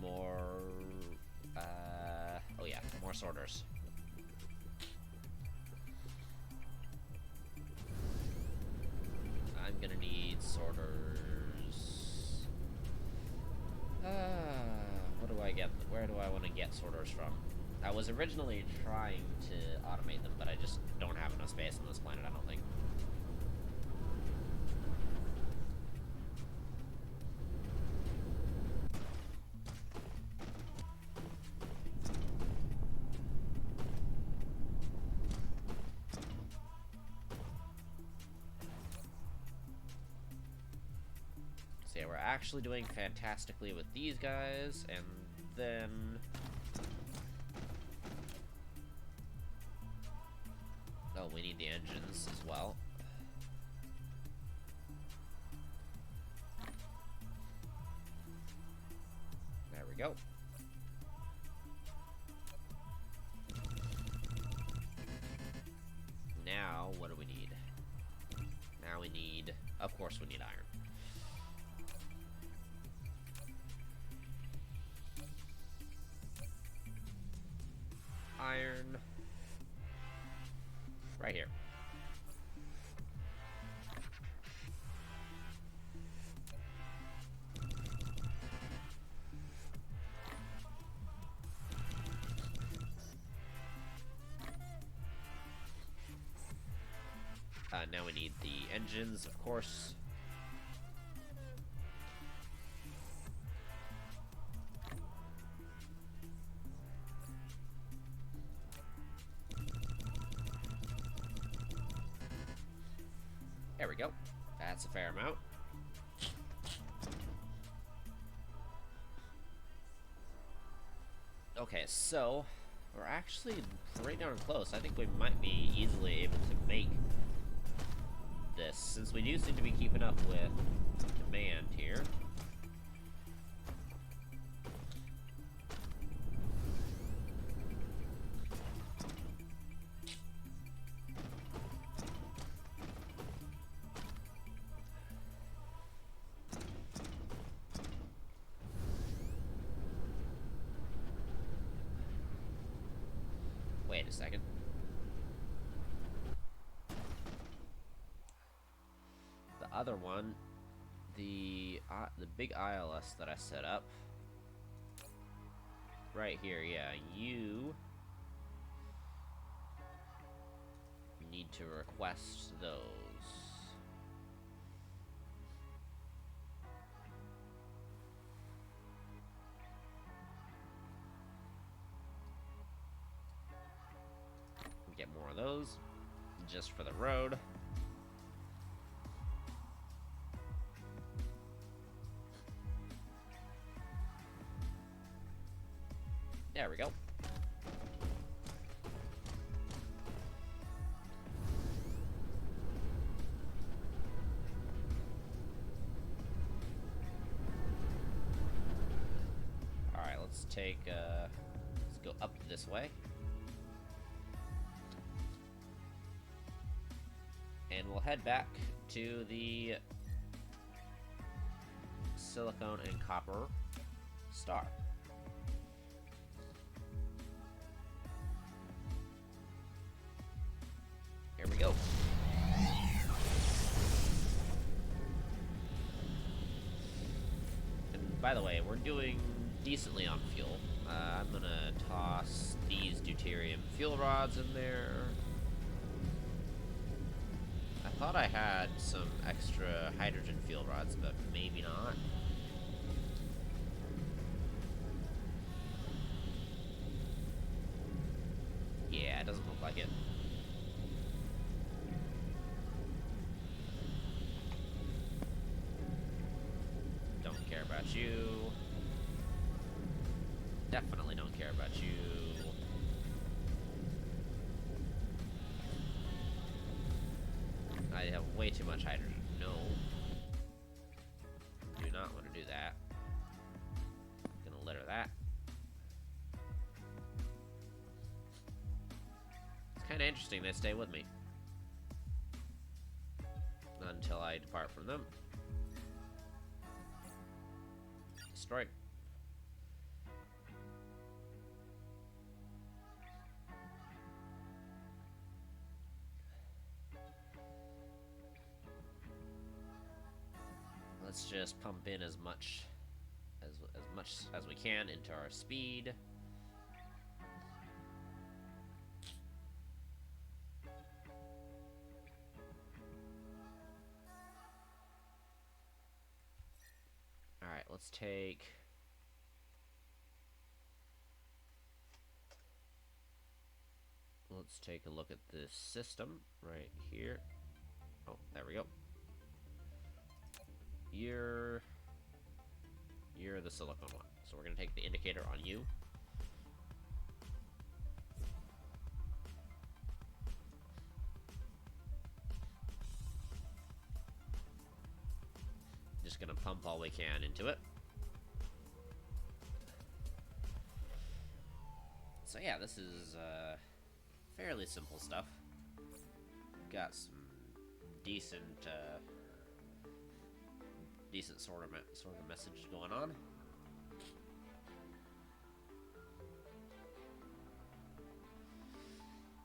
more. Oh yeah, more sorters. I'm gonna need sorters. What do I get? Where do I want to get sorters from? I was originally trying to automate them, but I just don't have enough space on this planet, I don't think. So yeah, we're actually doing fantastically with these guys, and then oh, we need the engines as well. There we go. Now, what do we need? Now we need, of course we need iron. Iron. Right here. Now we need the engines, of course. There we go. That's a fair amount. Okay, so we're actually pretty darn close. I think we might be easily able to make this, since we do seem to be keeping up with demand here. Wait a second. other one, the big ILS that I set up right here, yeah, you need to request those. Get more of those just for the road. There we go. Alright, let's take, let's go up this way. And we'll head back to the silicone and copper star. Here we go. And by the way, we're doing decently on fuel. I'm gonna toss these deuterium fuel rods in there. I thought I had some extra hydrogen fuel rods, but maybe not. Yeah, it doesn't look like it. Don't care about you. Definitely don't care about you. I have way too much hydrogen. No. Do not want to do that. Gonna litter that. It's kind of interesting they stay with me. Until I depart from them. Destroy. Let's just pump in as much as we can into our speed. All right, let's take a look at this system right here. Oh, there we go. You're the silicone one. So we're gonna take the indicator on you. Just gonna pump all we can into it. So yeah, this is fairly simple stuff. Got some decent sort of message going on.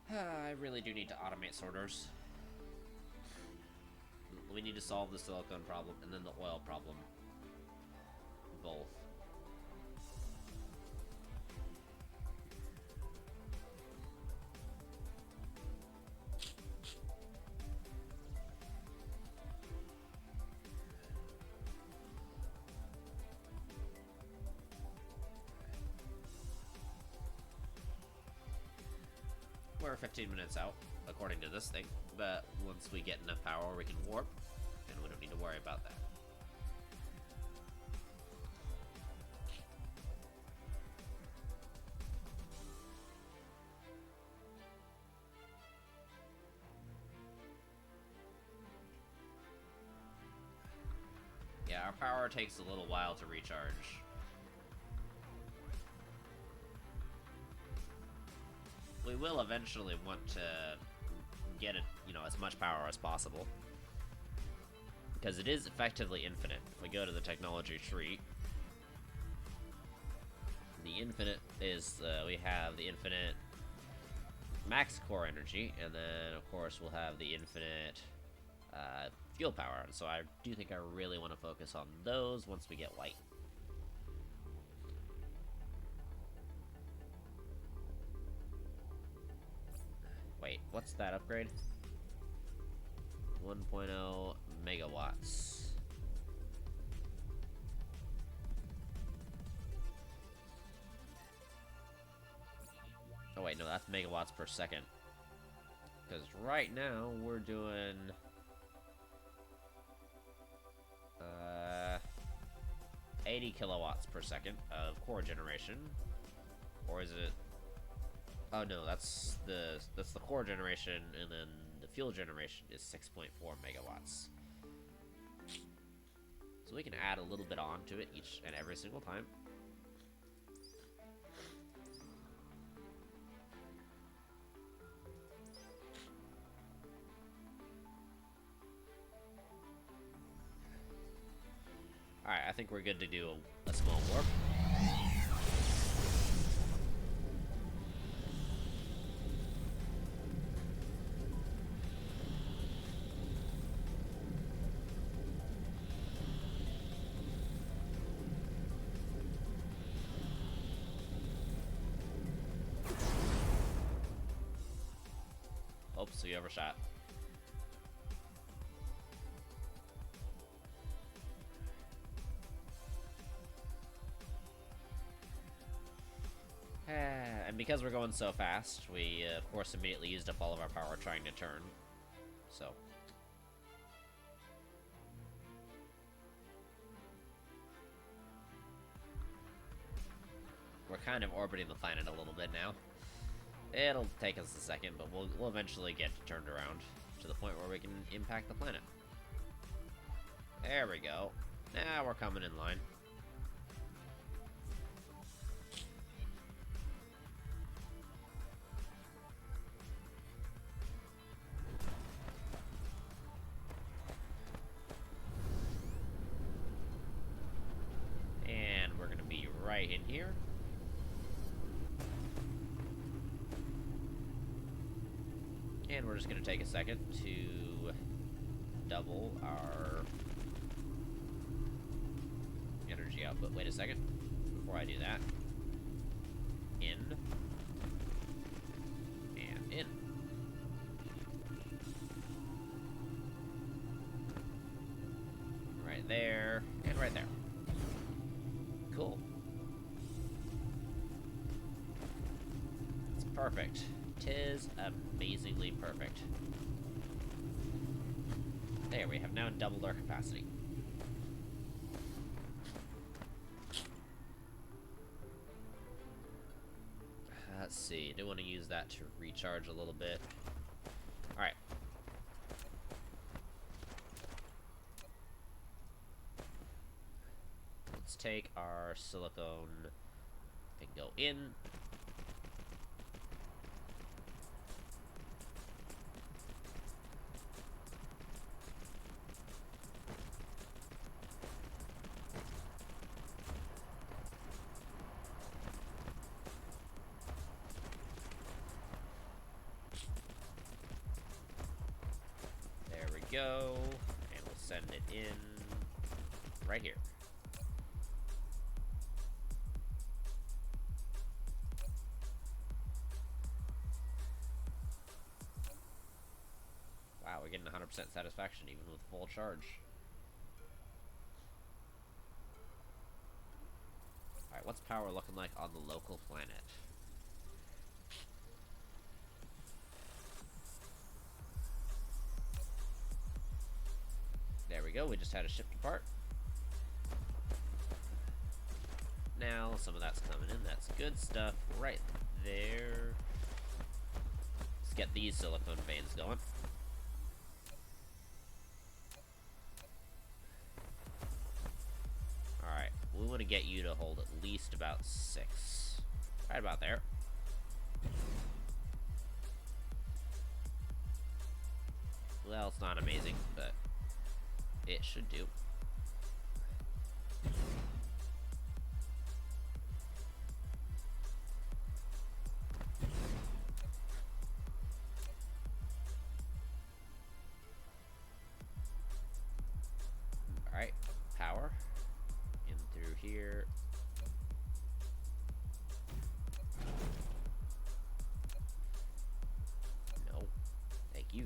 I really do need to automate sorters. We need to solve the silicone problem and then the oil problem. Both. We're 15 minutes out, according to this thing, but once we get enough power, we can warp, and we don't need to worry about that. Yeah, our power takes a little while to recharge. We will eventually want to get it, as much power as possible. Because it is effectively infinite. If we go to the technology tree, the infinite is, we have the infinite max core energy, and then, of course, we'll have the infinite fuel power, so I do think I really want to focus on those once we get white. Wait, what's that upgrade? 1.0 megawatts. Oh wait, no, that's megawatts per second. Because right now, we're doing... 80 kilowatts per second of core generation. Or is it... Oh no, that's the core generation, and then the fuel generation is 6.4 megawatts. So we can add a little bit on to it each and every single time. Alright, I think we're good to do a small warp. Oops, we overshot. And because we're going so fast, we, of course, immediately used up all of our power trying to turn. So. We're kind of orbiting the planet a little bit now. It'll take us a second, but we'll eventually get turned around to the point where we can impact the planet. There we go. Now we're coming in line. And we're gonna be right in here. And we're just going to take a second to double our energy output. Wait a second. Before I do that. In. And in. Right there. And right there. Cool. It's perfect. 'Tis amazingly perfect. There, we have now doubled our capacity. Let's see, I do want to use that to recharge a little bit. Alright. Let's take our silicone and go in. Go, and we'll send it in right here. Wow, we're getting 100% satisfaction even with full charge. Alright, what's power looking like on the local planet? There we go, we just had a shift apart. Now, some of that's coming in, that's good stuff right there. Let's get these silicone veins going. Alright, we want to get you to hold at least about 6. Right about there. Well, it's not amazing, but it should do.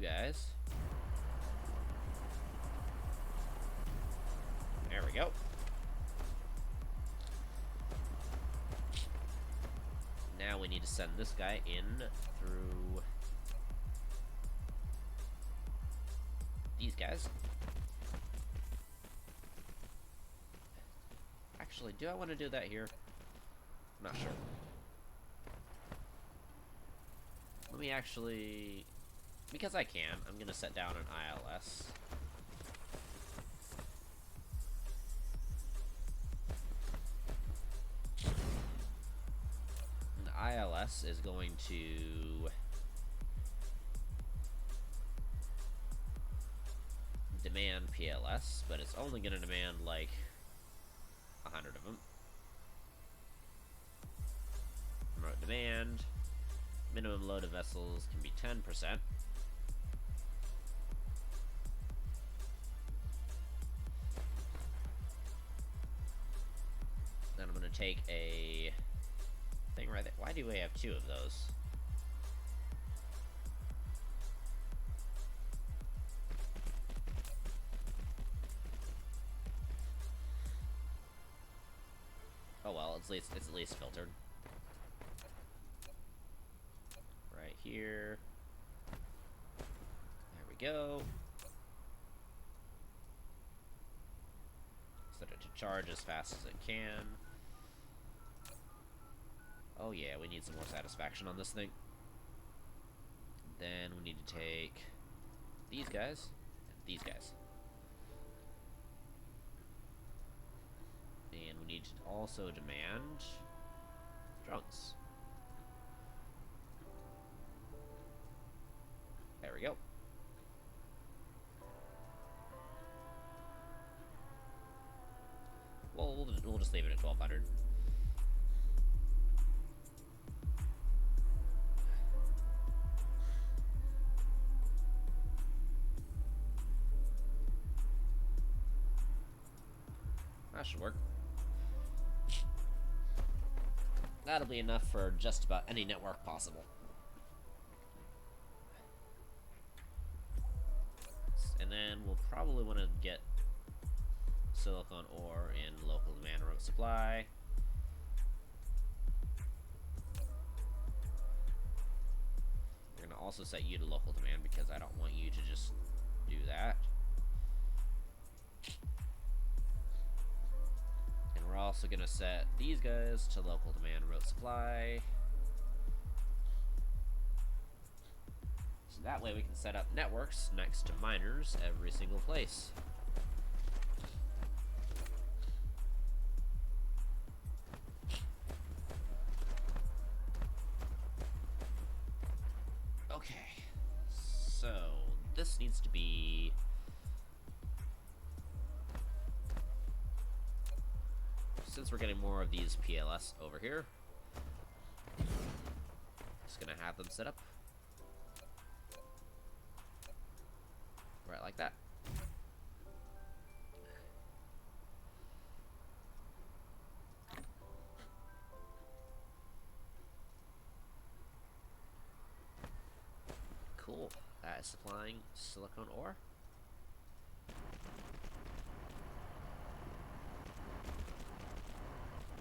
guys. There we go. Now we need to send this guy in through these guys. Actually, do I want to do that here? I'm not sure. Let me actually... Because I can, I'm going to set down an ILS. And the ILS is going to... demand PLS, but it's only going to demand, like, 100 of them. Remote demand. Minimum load of vessels can be 10%. Then I'm going to take a thing right there. Why do we have 2 of those? Oh well, it's at least filtered. Right here. There we go. Set it to charge as fast as it can. Oh yeah, we need some more satisfaction on this thing. Then we need to take these guys and these guys. And we need to also demand drones. There we go. Well, we'll just leave it at 1200. That should work. That'll be enough for just about any network possible. And then we'll probably want to get silicon ore in local demand remote supply. We're going to also set you to local demand because I don't want you to just do that. And we're also going to set these guys to local demand remote supply. So that way we can set up networks next to miners every single place. Okay, so this needs to be since we're getting more of these PLS over here, just gonna have them set up right like that. Cool. That is supplying silicone ore.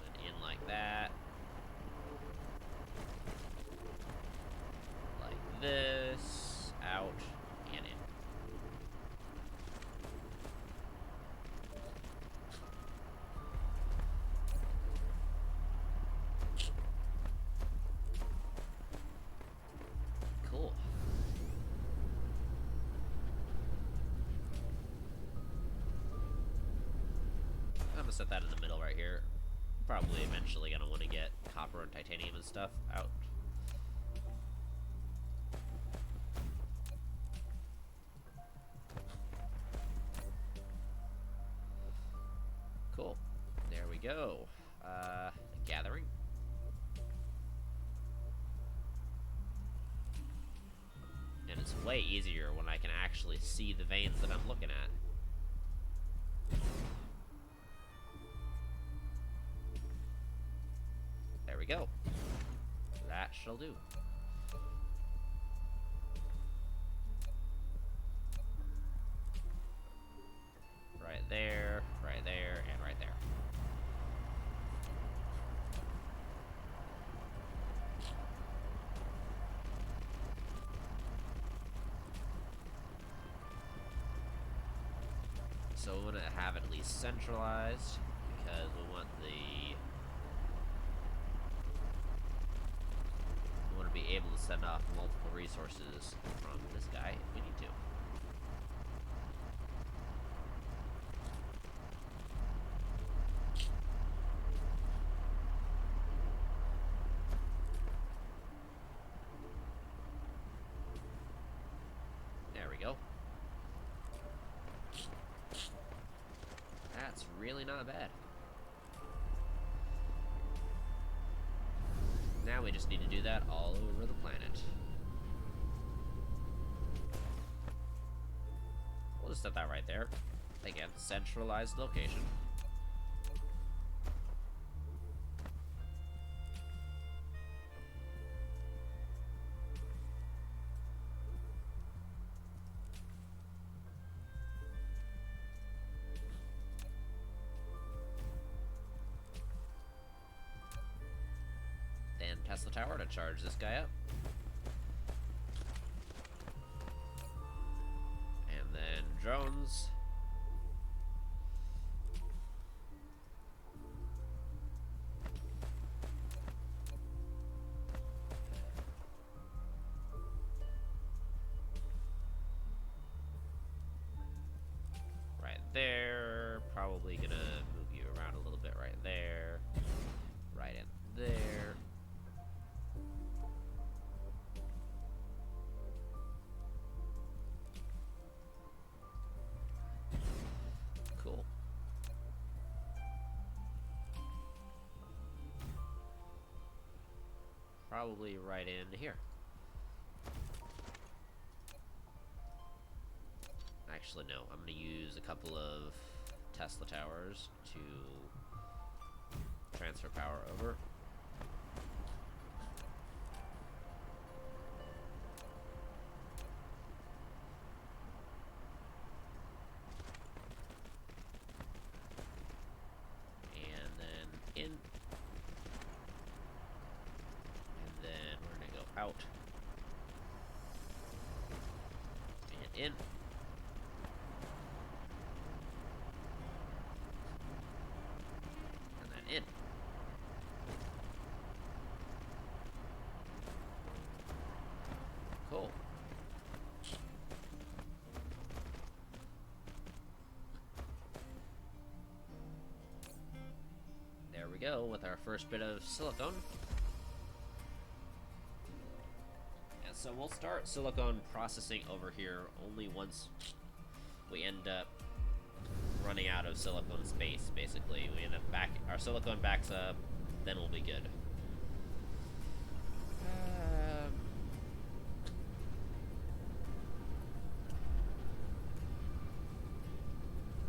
And in like that. Like this. Out. And in. Cool. I'm gonna set that in the middle right here. Probably eventually gonna want to get copper and titanium and stuff out. Cool. There we go. Gathering. And it's way easier when I can actually see the veins that I'm looking at. There we go. That shall do. So we want to have it at least centralized, because we want to be able to send off multiple resources from this guy if we need to. There we go. That's really not bad. Now we just need to do that all over the planet. We'll just set that right there. Again, centralized location. Then Tesla Tower to charge this guy up. And then drones. Right there. Probably gonna move you around a little bit right there. Right in there. Cool. Probably right in here. Actually, no. I'm going to use a couple of Tesla towers to transfer power over. And then in. And then we're going to go out. And in. In. Cool. There we go with our first bit of silicone. And so we'll start silicone processing over here only once we end up running out of silicone space, basically. We end up our silicone backs up, then we'll be good.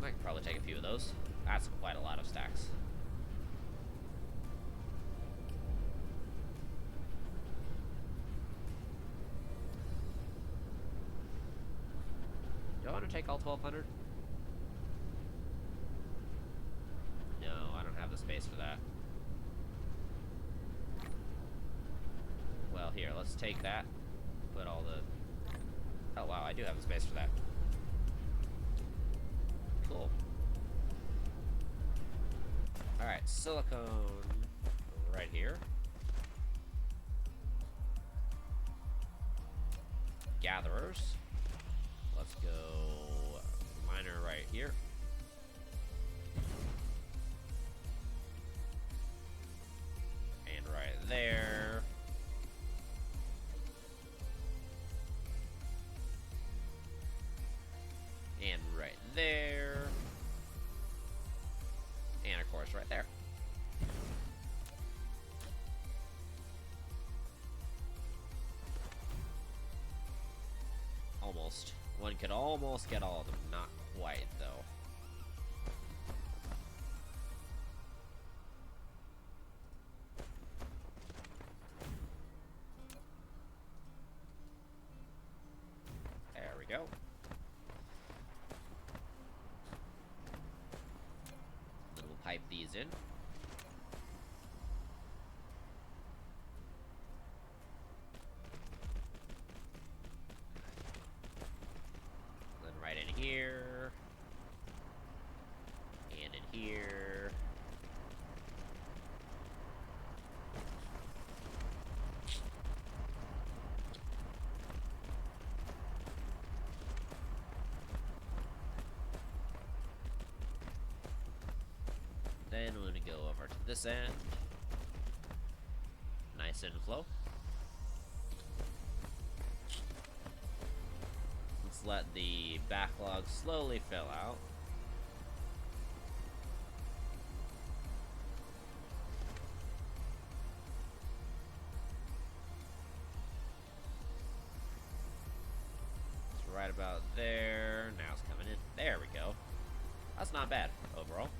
I could probably take a few of those. That's quite a lot of stacks. Do I want to take all 1,200? The space for that. Well, here, let's take that. Put all the... Oh, wow, I do have the space for that. Cool. Alright, silicone right here. Gatherers. Let's go miner right here. There. And right there. And of course right there. Almost. One could almost get all of them. Not quite, though. Go. Then we'll pipe these in. Then right in here. here. Then we're gonna go over to this end. Nice inflow. Let's let the backlog slowly fill out. It's right about there. Now it's coming in. There we go. That's not bad overall.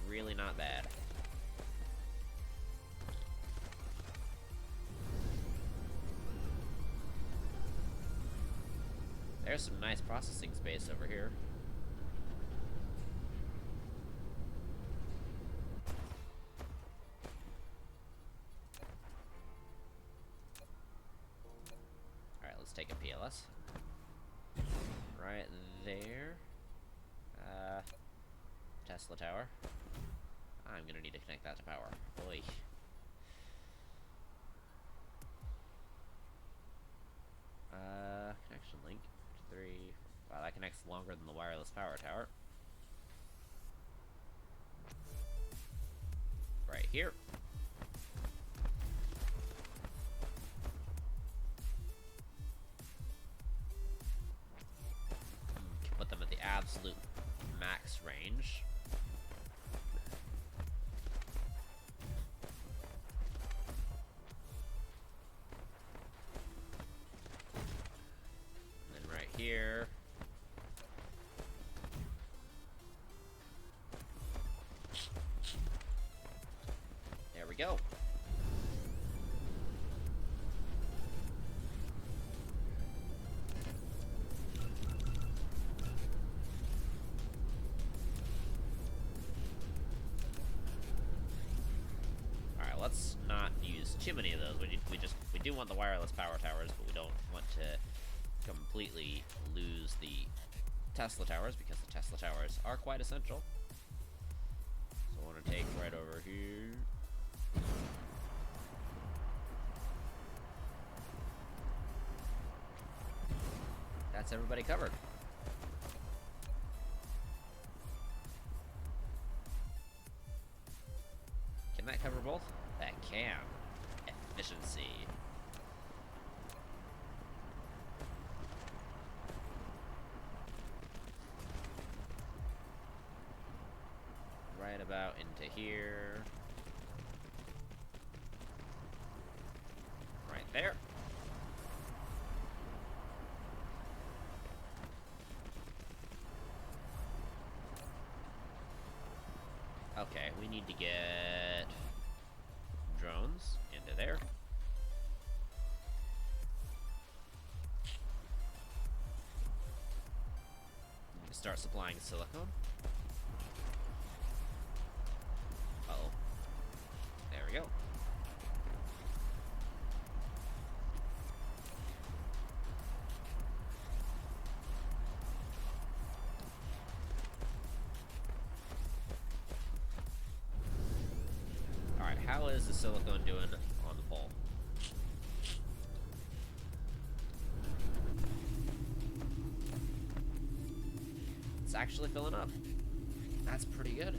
Really not bad. There's some nice processing space over here. Alright, let's take a PLS. Right there. Tesla tower. I'm gonna need to connect that to power. Oy. Connection link. 3. Wow, that connects longer than the wireless power tower. Right here. Put them at the absolute max range. And then right here. There we go. Let's not use too many of those. We do want the wireless power towers, but we don't want to completely lose the Tesla towers because the Tesla towers are quite essential. So I want to take right over here. That's everybody covered. Can that cover both? That can. Efficiency. Right about into here. Right there. Okay, we need to get drones into there. Start supplying silicone. Uh-oh. There we go. Alright, how is the silicone doing on the pole? It's actually filling up. That's pretty good.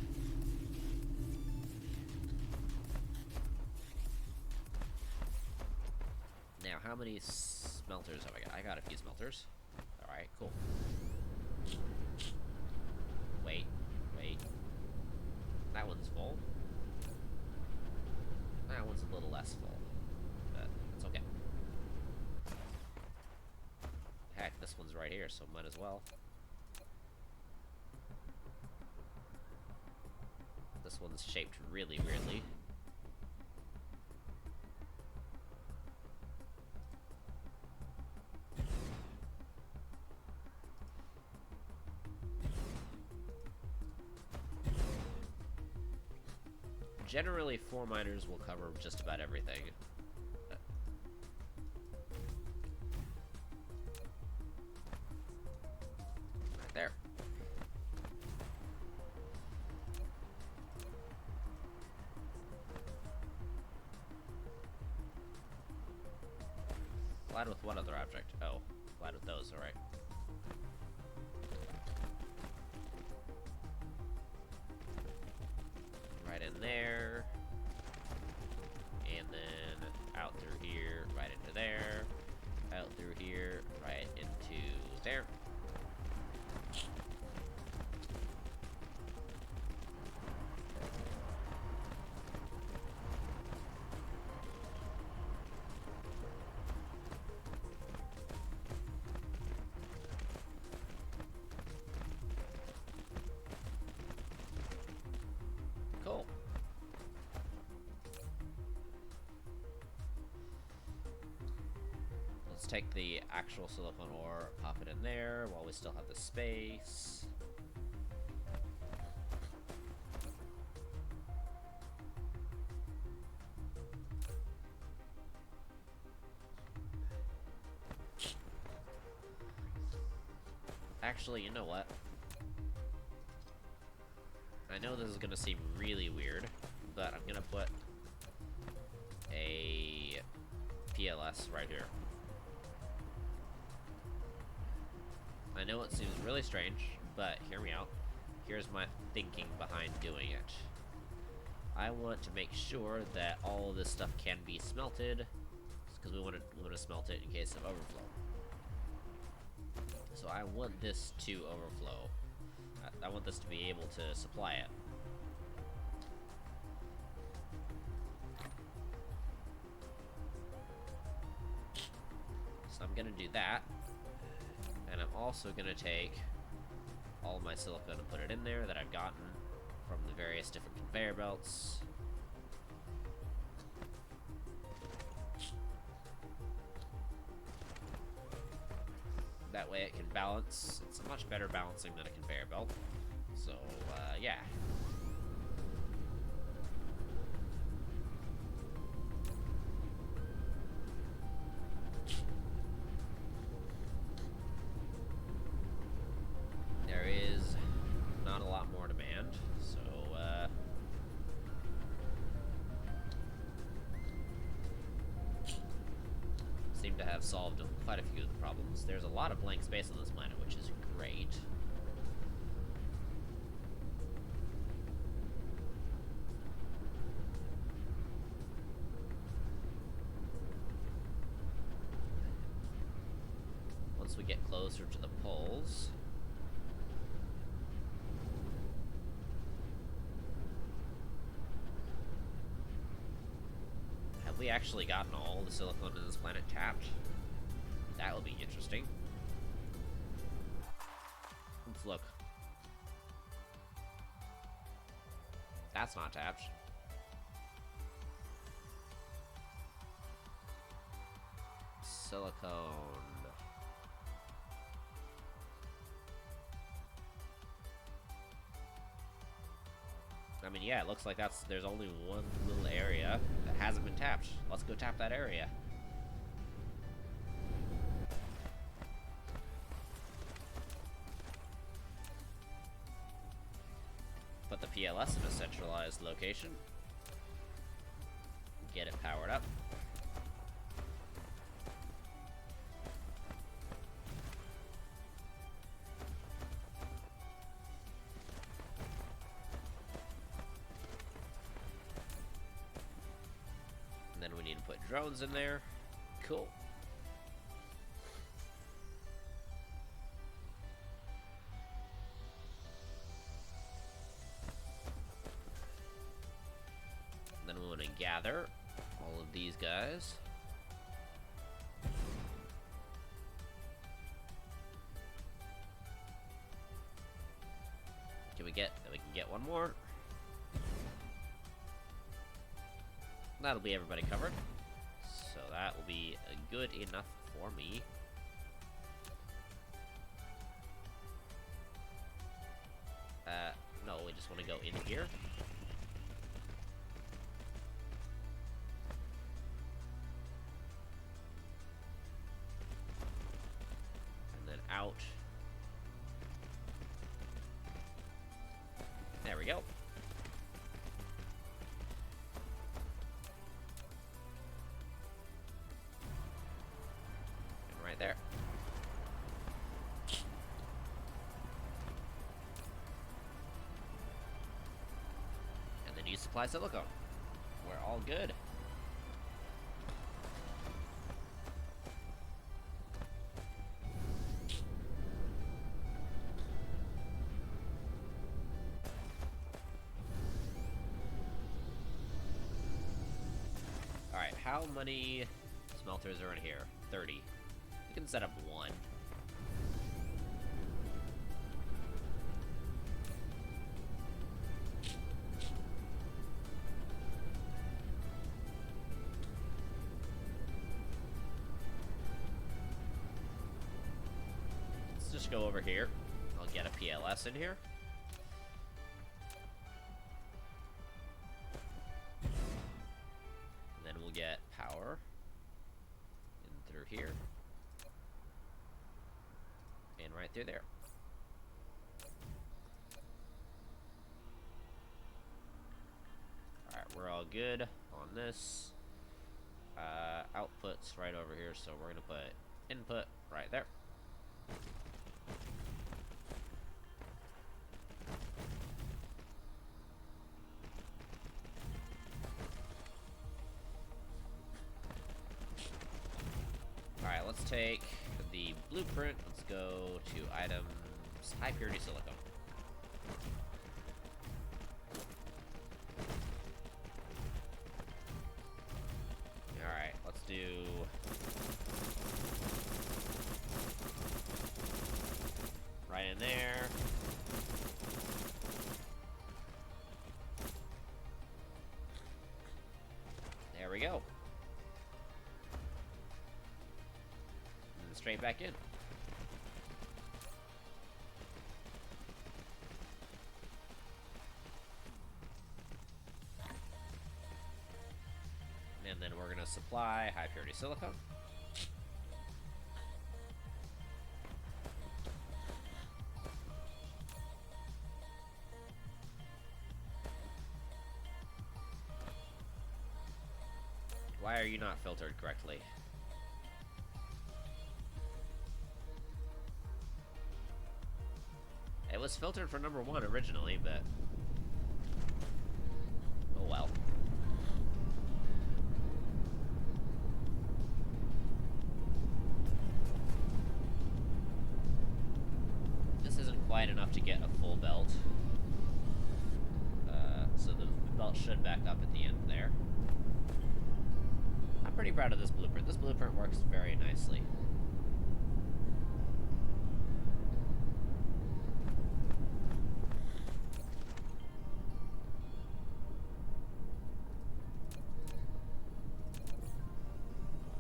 Now, how many smelters have I got? I got a few smelters. Alright, cool. Wait. That one's full. That one's a little less full. But it's okay. Heck, this one's right here, so might as well. This one's shaped really weirdly. Generally, 4 miners will cover just about everything. Right there. Collide with what other object? Oh, collide with those, alright. Right in there. And then out through here, right into there. Out through here, right into there. Cool. Let's take the actual silicone ore, pop it in there while we still have the space. Actually, you know what? I know this is gonna seem really weird, but I'm gonna put a PLS right here. I know it seems really strange, but hear me out. Here's my thinking behind doing it. I want to make sure that all of this stuff can be smelted, because we want to smelt it in case of overflow. So I want this to overflow. I want this to be able to supply it. So I'm gonna do that. And I'm also gonna take all of my silicone and put it in there that I've gotten from the various different conveyor belts. That way it can balance. It's much better balancing than a conveyor belt. So, yeah. There is not a lot more demand, so, seem to have solved quite a few of the problems. There's a lot of blank space on this planet, which is great. Once we get closer to the poles, have we actually gotten all the silicone in this planet tapped? That will be interesting. Let's look. That's not tapped. Silicone. I mean, yeah, it looks like there's only one little area that hasn't been tapped. Let's go tap that area. Put the PLS in a centralized location. Get it powered up. And then we need to put drones in there. Cool. Then we want to gather all of these guys. We can get one more. That'll be everybody covered. So that will be good enough for me. No, we just want to go in here. And then out. There we go. resupply silicone. We're all good. Alright, how many smelters are in here? 30. We can set up one. Let's just go over here. I'll get a PLS in here. We'll get power in through here and right through there. Alright, we're all good on this. Output's right over here, so we're gonna put input right there. Alright, let's take the blueprint. Let's go to items, high purity silicone. Alright, let's do right in there. There we go. Straight back in. And then we're gonna supply high purity silicone. Why are you not filtered correctly? It was filtered for number 1 originally, but oh well. This isn't quite enough to get a full belt, so the belt should back up at the end there. I'm pretty proud of this blueprint. This blueprint works very nicely.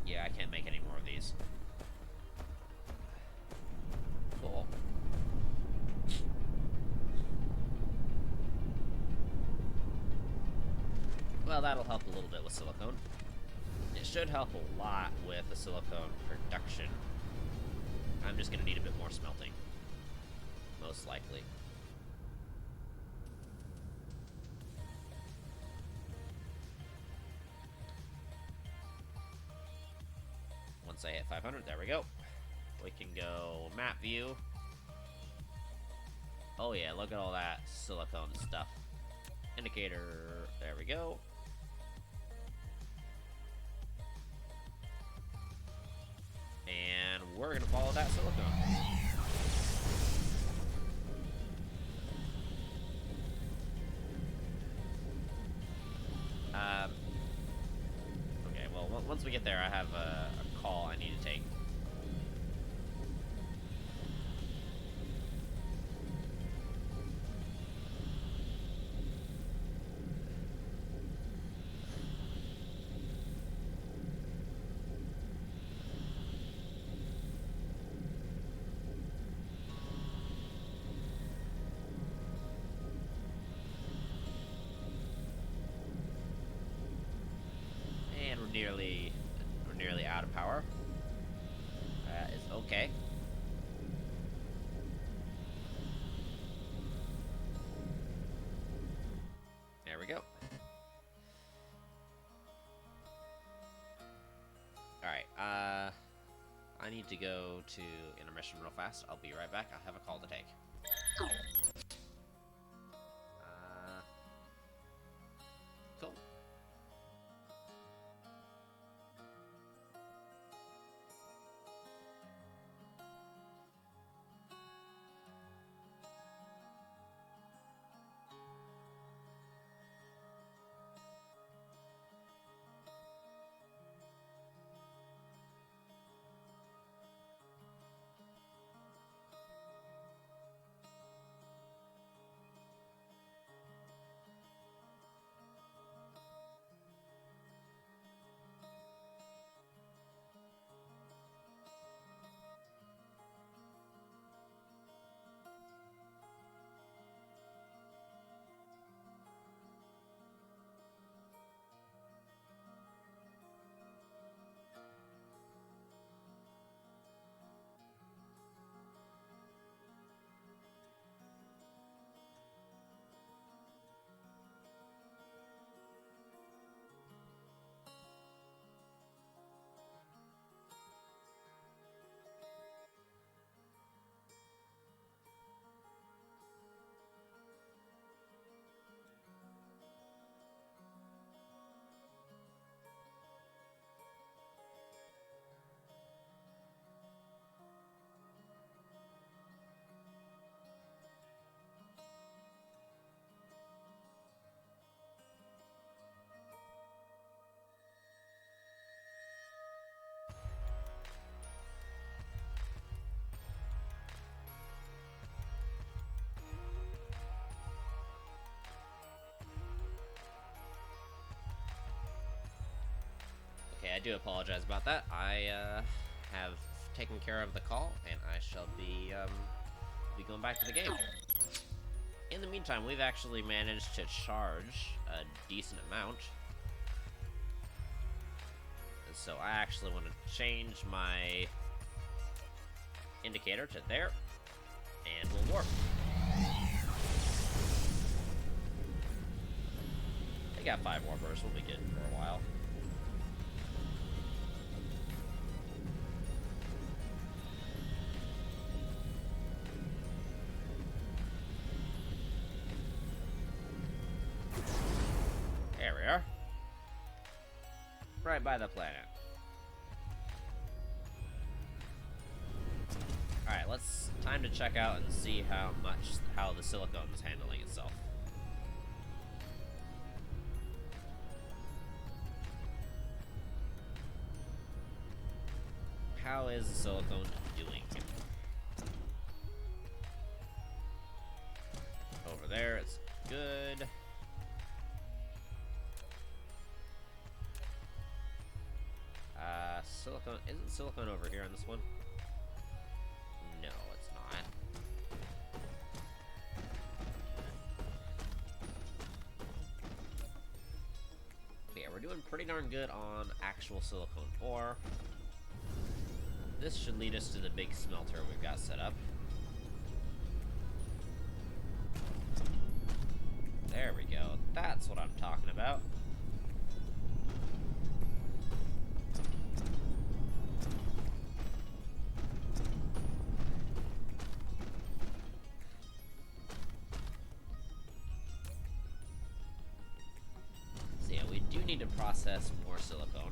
Yeah, I can't make any more of these. Cool. Well, that'll help a little bit with silicone. It should help a lot with the silicone production. I'm just gonna need a bit more smelting. Most likely. Once I hit 500, there we go. We can go map view. Oh yeah, look at all that silicone stuff. Indicator, there we go. And we're gonna follow that silicone. Okay, well, once we get there, I have a call I need to take. And we're nearly out of power. That is okay. There we go. Alright, I need to go to intermission real fast. I'll be right back. I'll have a call to take. I do apologize about that. I have taken care of the call, and I shall be going back to the game. In the meantime, we've actually managed to charge a decent amount. And so I actually want to change my indicator to there, and we'll warp. They got 5 warpers, we'll be good for a while. There we are. Right by the planet. Alright, time to check out and see how the silicone is handling itself. How is the silicone doing? Over there, it's good. Silicone, isn't silicone over here on this one? No, it's not. But yeah, we're doing pretty darn good on actual silicone ore. This should lead us to the big smelter we've got set up. There we go. That's what I'm talking about. So yeah, we do need to process more silicone.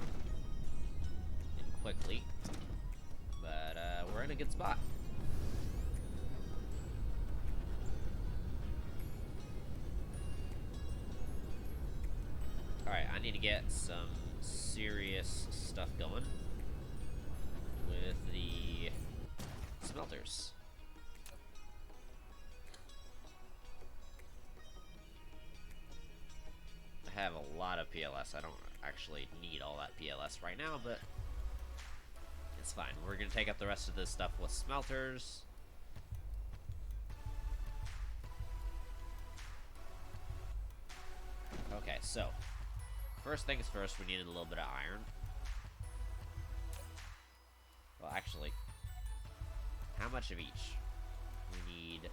And quickly. But we're in a good spot. Alright, I need to get some serious stuff going with the smelters. I have a lot of PLS. I don't actually need all that PLS right now, but it's fine. We're going to take up the rest of this stuff with smelters. Okay, so first things first, we needed a little bit of iron. Well, actually, how much of each? We need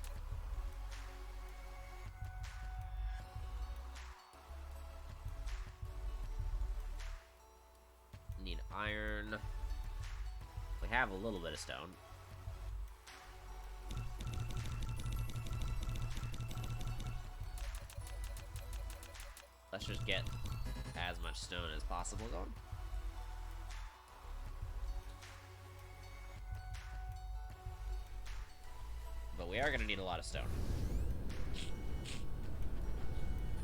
iron. We have a little bit of stone. Let's just get as much stone as possible going. But we are going to need a lot of stone.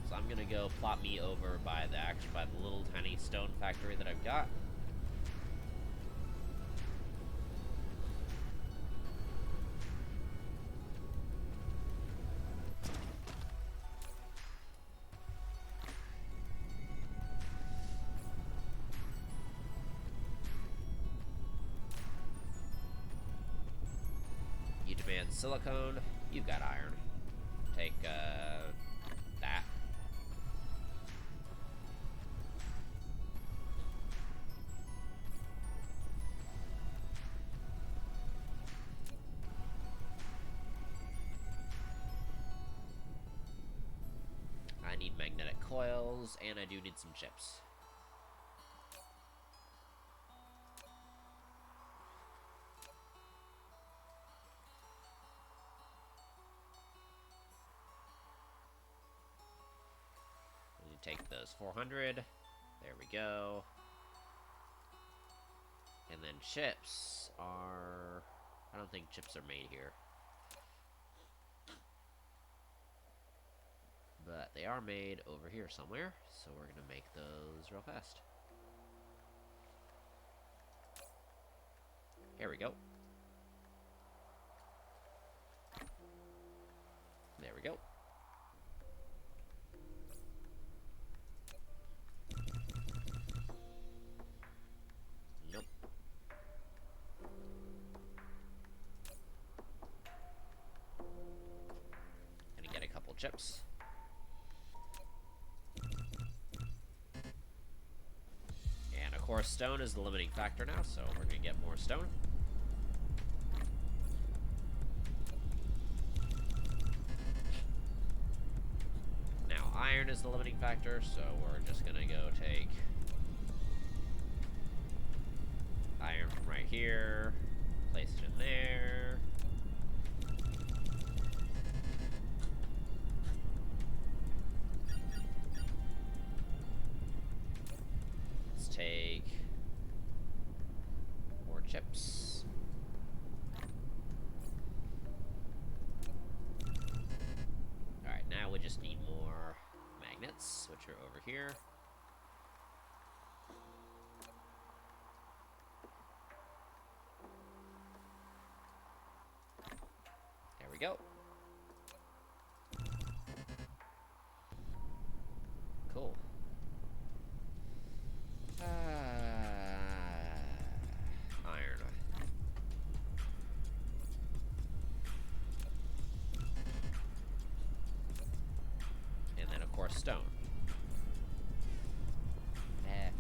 So I'm going to go plop me over by the little tiny stone factory that I've got. You demand silicone, you've got iron. Take, that. I need magnetic coils, and I do need some chips. Take those 400. There we go. And then chips are... I don't think chips are made here. But they are made over here somewhere, so we're gonna make those real fast. Here we go. There we go. chips. And of course, stone is the limiting factor now, so we're gonna get more stone. Now iron is the limiting factor, so we're just gonna go take iron from right here, place it in there. Let's take more chips. Alright, now we just need more magnets, which are over here. There we go. Cool. Iron. And then, of course, stone.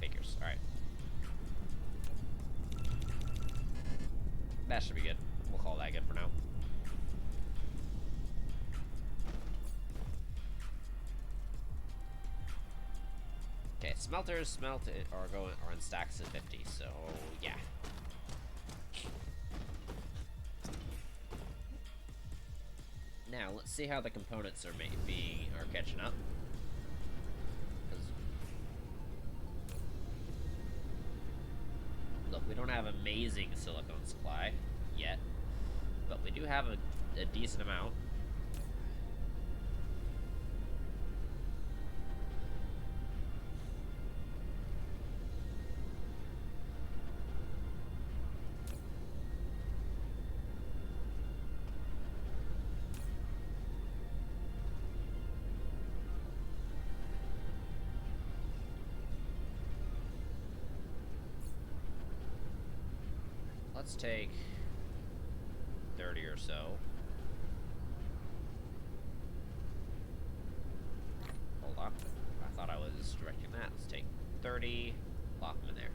Figures. Alright. That should be good. We'll call that good for now. Okay, smelters are in stacks of 50, so yeah. Now let's see how the components are catching up. Look, we don't have amazing silicone supply yet, but we do have a decent amount. Let's take 30 or so. Hold on. I thought I was directing that. Let's take 30, lock them in there.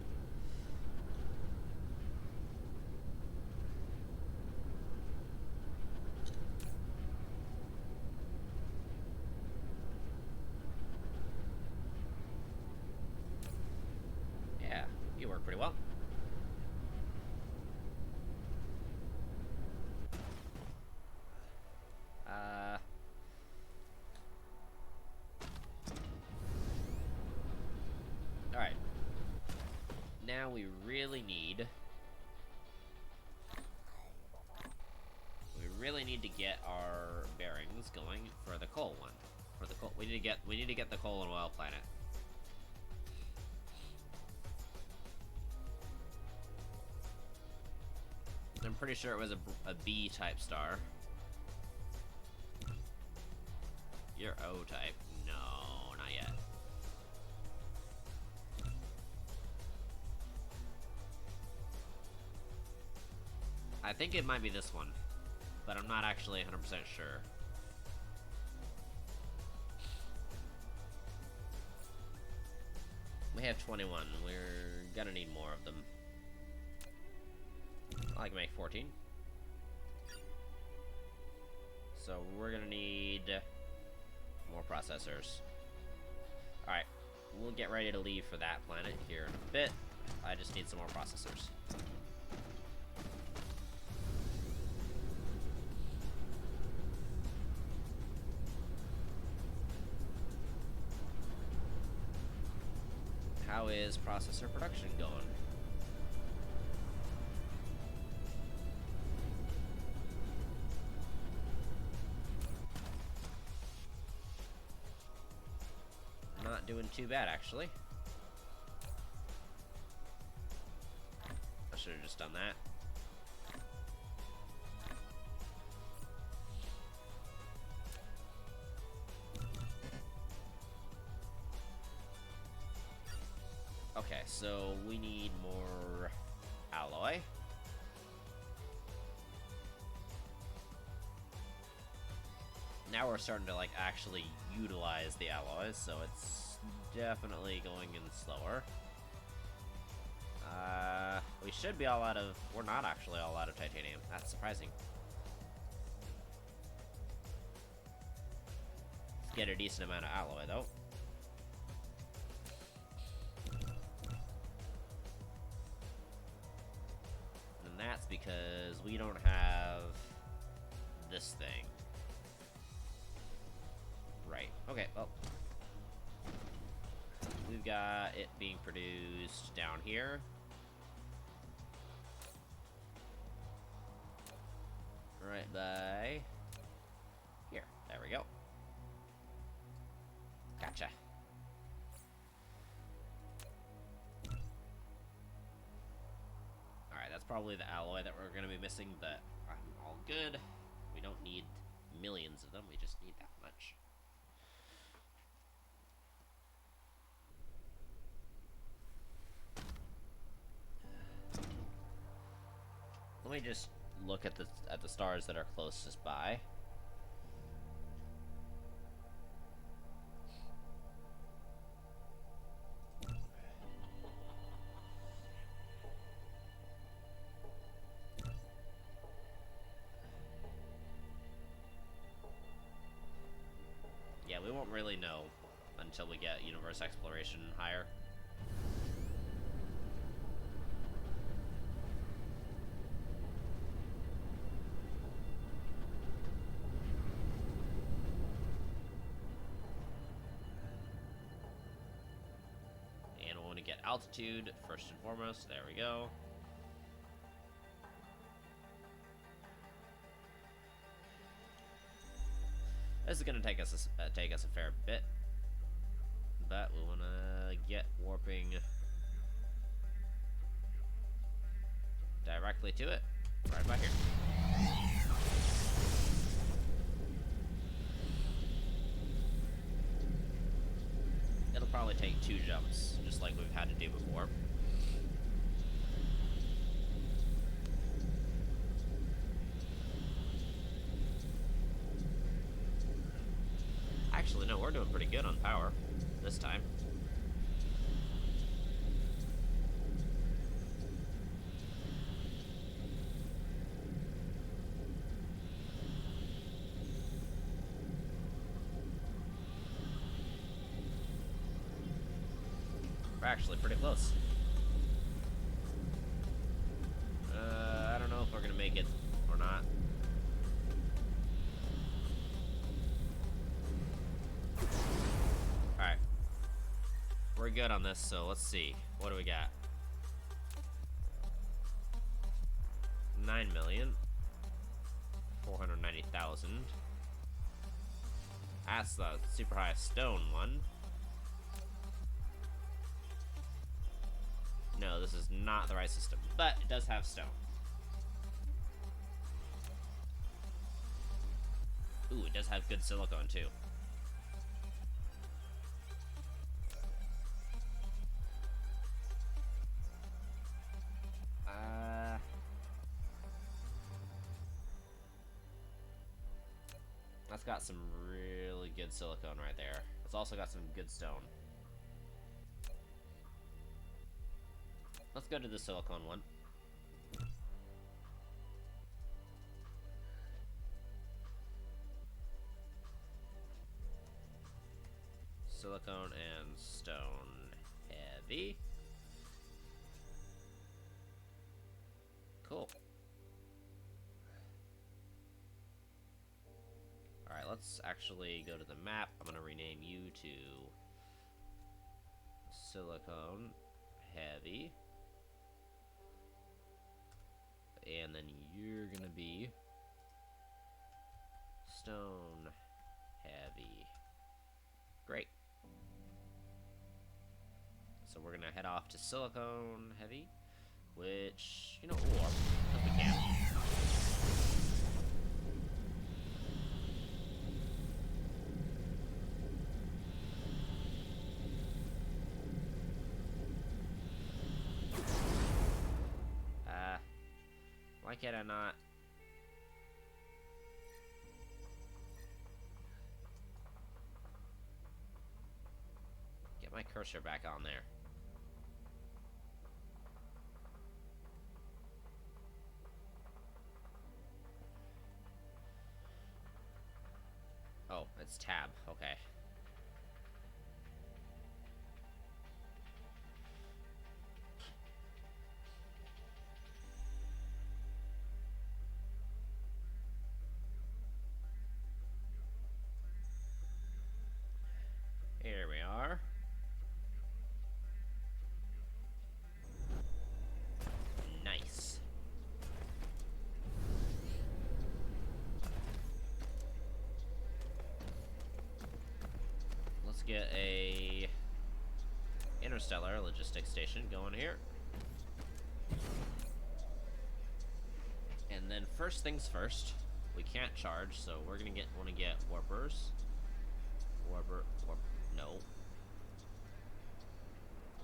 Yeah, you work pretty well. Alright. Now we really need to get our bearings going for the coal one. For the coal, we need to get the coal and oil planet. I'm pretty sure it was a B type star. You're O type. No, not yet. I think it might be this one, but I'm not actually 100% sure. We have 21. We're gonna need more of them. I can make 14. So we're gonna need more processors. Alright, we'll get ready to leave for that planet here in a bit. I just need some more processors. How is processor production going? Not doing too bad, actually. I should have just done that. Okay, so we need more alloy. Now we're starting to like actually utilize the alloys, so it's definitely going in slower. We should be all out of... We're not actually all out of titanium. That's surprising. Let's get a decent amount of alloy, though. And that's because we don't have this thing. Right. Okay, well. We've got it being produced down here. Right by here. There we go. Gotcha. Alright, that's probably the alloy that we're going to be missing, but I'm all good. We don't need millions of them, we just need that much. Let me just look at the stars that are closest by. Yeah, we won't really know until we get universe exploration higher. And we'll want to get altitude first and foremost. There we go. This is going to take us a fair bit, but we want to get warping directly to it, right about here. It'll probably take 2 jumps, just like we've had to do before. Actually, no, we're doing pretty good on power this time. We're actually pretty close. I don't know if we're gonna make it or not. Alright. We're good on this, so let's see. What do we got? 9,490,000. That's the super high stone one. No, this is not the right system, but it does have stone. Ooh, it does have good silicone too. That's got some really good silicone right there. It's also got some good stone. Let's go to the silicone one. Silicone and stone heavy. Cool. Alright, let's actually go to the map. I'm going to rename you to Silicone Heavy. And then you're going to be Stone Heavy. Great. So we're going to head off to Silicone Heavy, which, you know, or if we can. Why can't I not? my cursor back on there? Oh, it's tab. Okay. Here we are. Nice. Let's get a interstellar logistics station going here. And then first things first, we can't charge, so we're gonna want to get warpers. No.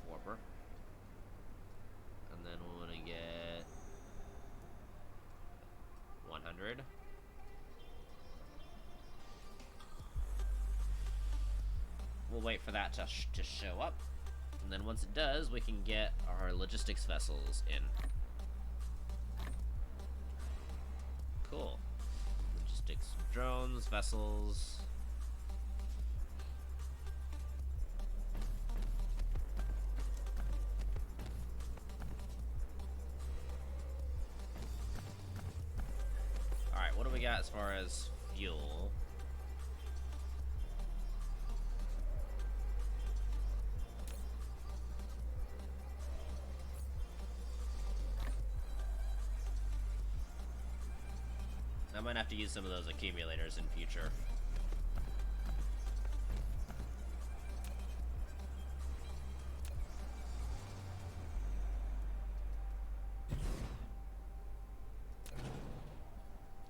Warper. And then we want to get 100. We'll wait for that to show up. And then once it does, we can get our logistics vessels in. Cool. Logistics drones, vessels. Alright, what do we got as far as fuel? I might have to use some of those accumulators in future.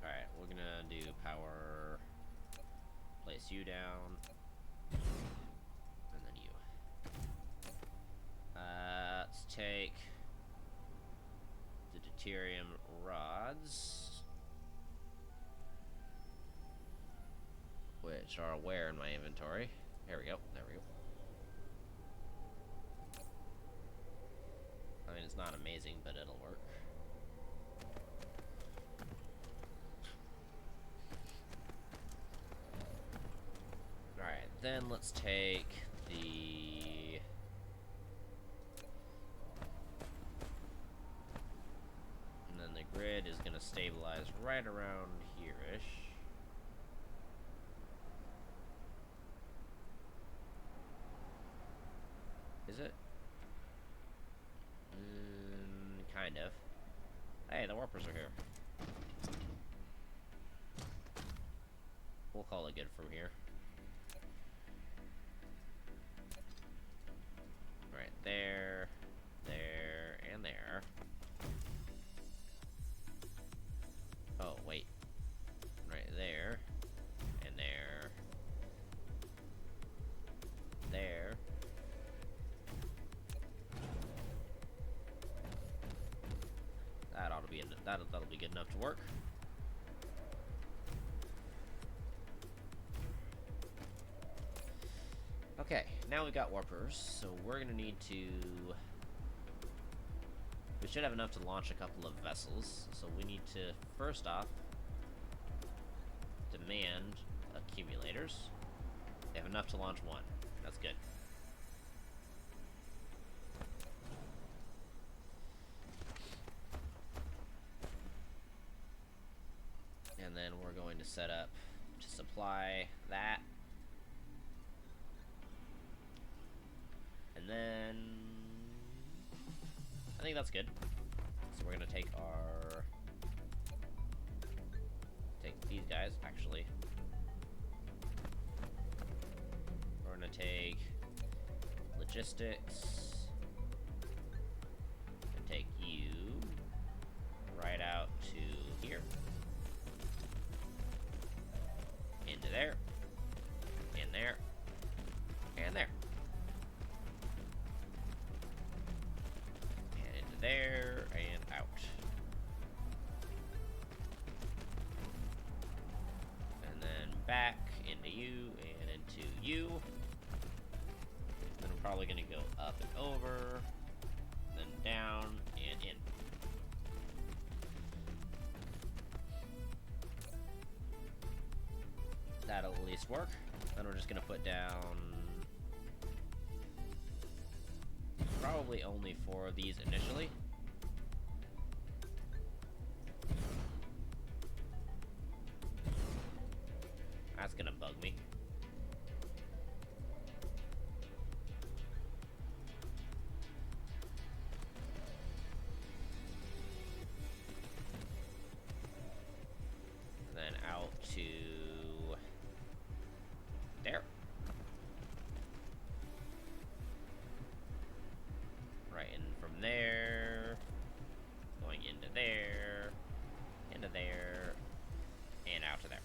Alright, we're gonna do power, place you down, and then you. Let's take the deuterium rods, which are where in my inventory? Here we go. There we go. I mean, it's not amazing, but it'll work. Alright, then let's take the... And then the grid is going to stabilize right around here-ish. Is it? Kind of. Hey, the warpers are here. We'll call it good from here. Right there, there, and there. Oh, wait. Right there, and there. There. That ought to be that'll be good enough to work. Okay, now we got warpers, so we're gonna need to. We should have enough to launch a couple of vessels, so we need to first off demand accumulators. They have enough to launch one. That's good. And then we're going to set up to supply that. And then I think that's good. So we're gonna take these guys, actually. We're gonna take logistics and take you right out to here. Into there, in there, and there. And into there, and out. And then back into you, and into you. Then probably gonna go up and over, then down and in. That'll at least work. Then we're just gonna put down probably only 4 of these initially. That's gonna bug me. Then out to there. Right, and from there, going into there, and out to there.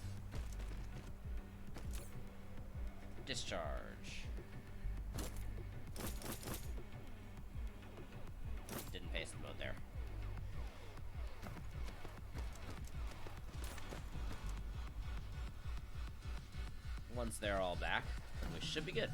Discharge. Didn't paste the mode there. Once they're all back, we should be good.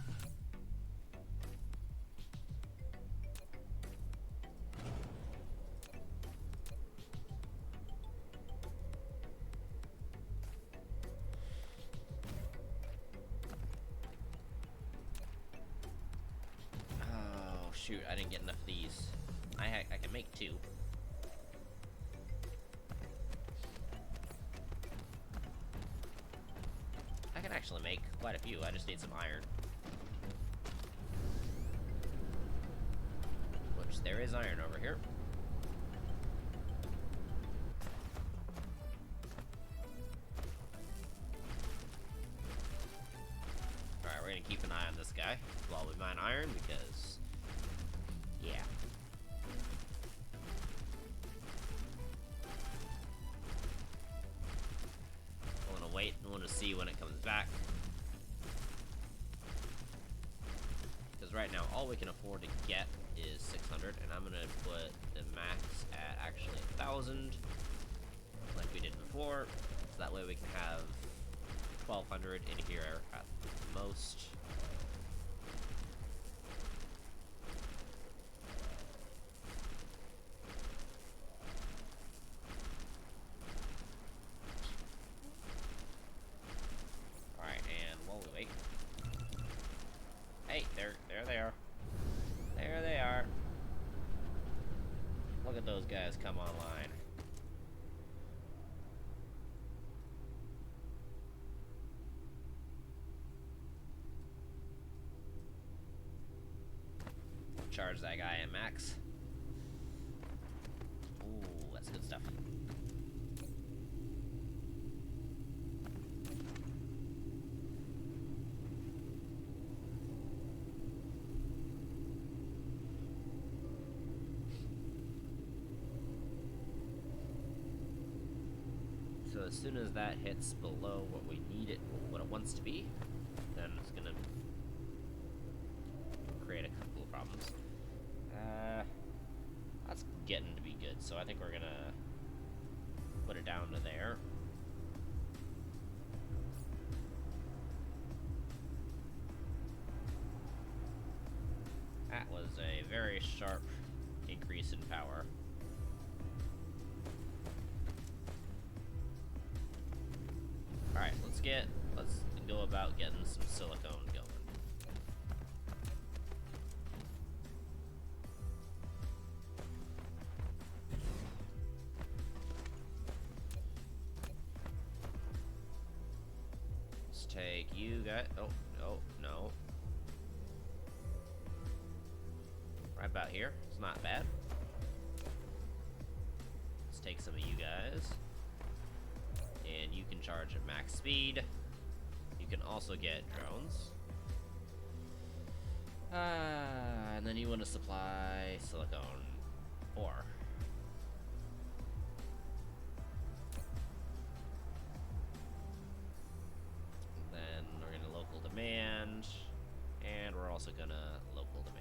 Oh, shoot, I didn't get enough of these. I can make 2. I can actually make quite a few, I just need some iron. Which, there is iron over here. Alright, we're gonna keep an eye on this guy while we mine iron, because, yeah. I wanna wait, I wanna see when it comes back. Because right now, all we can afford to get is 600, and I'm gonna put the max at actually 1,000, like we did before, so that way we can have 1,200 in here at the most. Alright, and while we wait. Hey, there they are. There they are. Look at those guys come online. Charge that guy at max. Ooh, that's good stuff. So as soon as that hits below what we need it, what it wants to be, then it's gonna create a couple of problems. That's getting to be good, so I think we're gonna put it down to there. That was a very sharp increase in power. Alright, let's go about getting some silicone going. Let's take you guys. Oh, no. Right about here. It's not bad. Let's take some of you guys. And you can charge at max speed. You can also get drones. And then you want to supply silicone ore. Then we're gonna local demand, and we're also gonna local demand.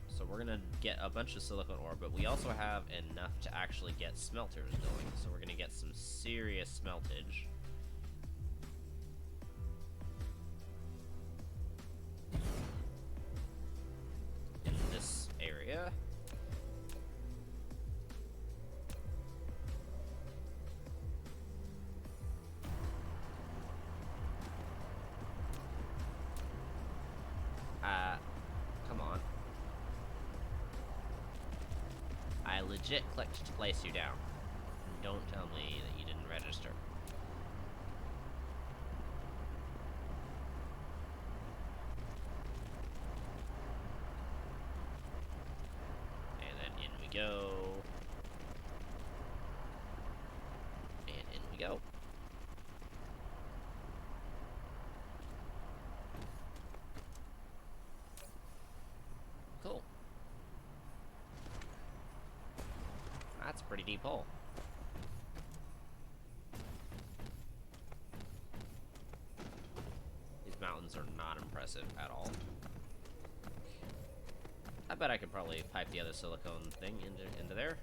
So we're gonna get a bunch of silicone ore, but we also have enough to actually get smelters going. So we're gonna get some serious smeltage. In this area. Come on. I legit clicked to place you down. Don't tell me that you didn't register. And then in we go. And in we go. Cool. That's a pretty deep hole. These mountains are not impressive at all. I bet I could probably pipe the other silicone thing into there.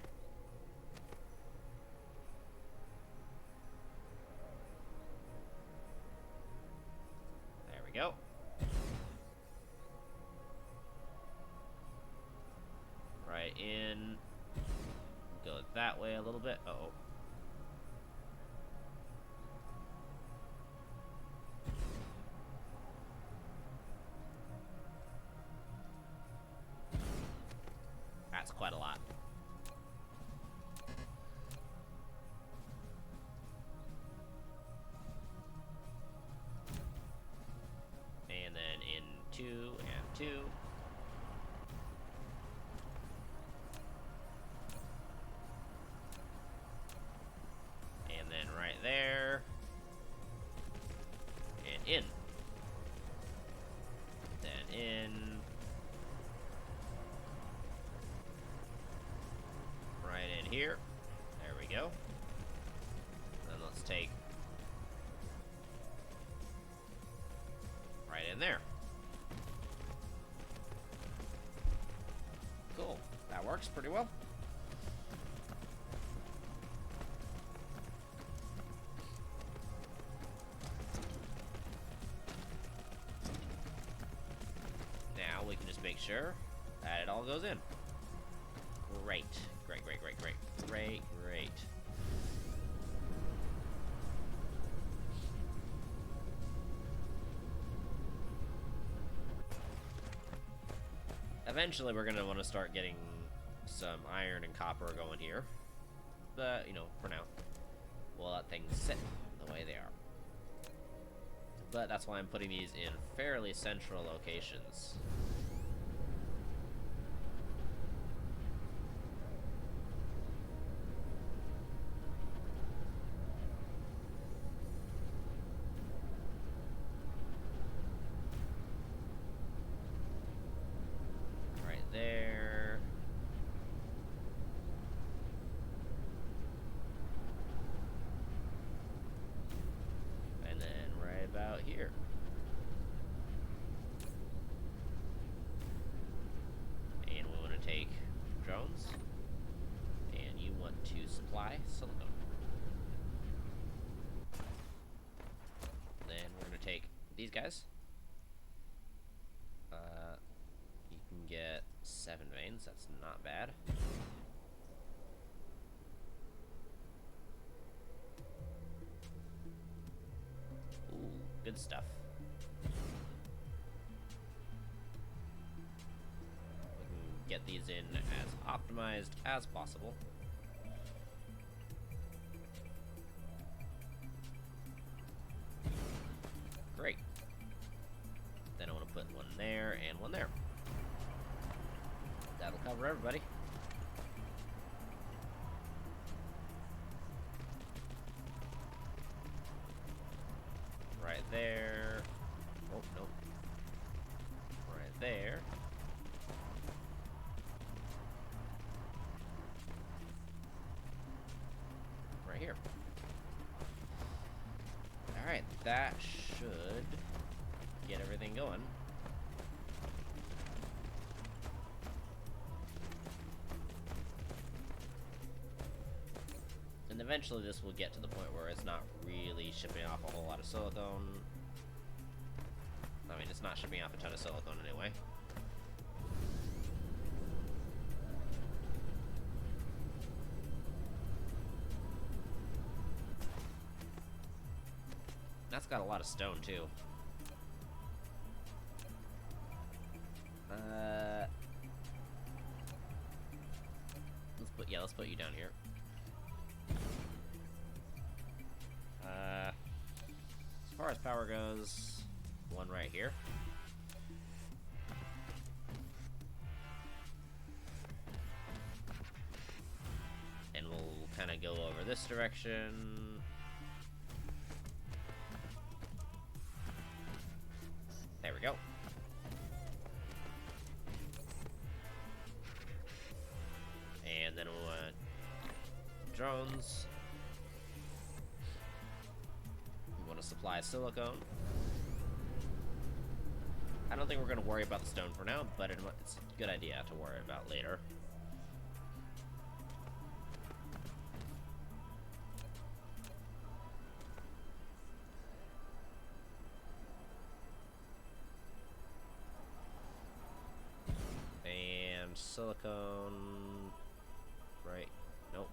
There we go. Right in. Go that way a little bit. Uh-oh. That's quite a lot. And then in 2 and 2. And then right there. And in. Then in. Right in here. There we go. Then let's take right in there. Cool. That works pretty well. Now we can just make sure that it all goes in. Great. Great, great, great, great. Great, great. Eventually we're gonna want to start getting some iron and copper going here. But, you know, for now, we'll let things sit the way they are. But that's why I'm putting these in fairly central locations. There. And then right about here. And we want to take drones. And you want to supply silicone. Then we're going to take these guys. You can get 7 veins, that's not bad. Ooh, good stuff. We can get these in as optimized as possible. Great. Then I want to put one there and one there. That'll cover everybody. Right there. Oh, nope. Right there. Right here. Alright, that should get everything going. eventually this will get to the point where it's not really shipping off a whole lot of silicone. I mean, it's not shipping off a ton of silicone anyway. That's got a lot of stone, too. Let's put you down here. As far as power goes, one right here. And we'll kind of go over this direction. There we go. And then we'll want drones. We want to supply silicone. I don't think we're going to worry about the stone for now, but it's a good idea to worry about later. And silicone, right? Nope.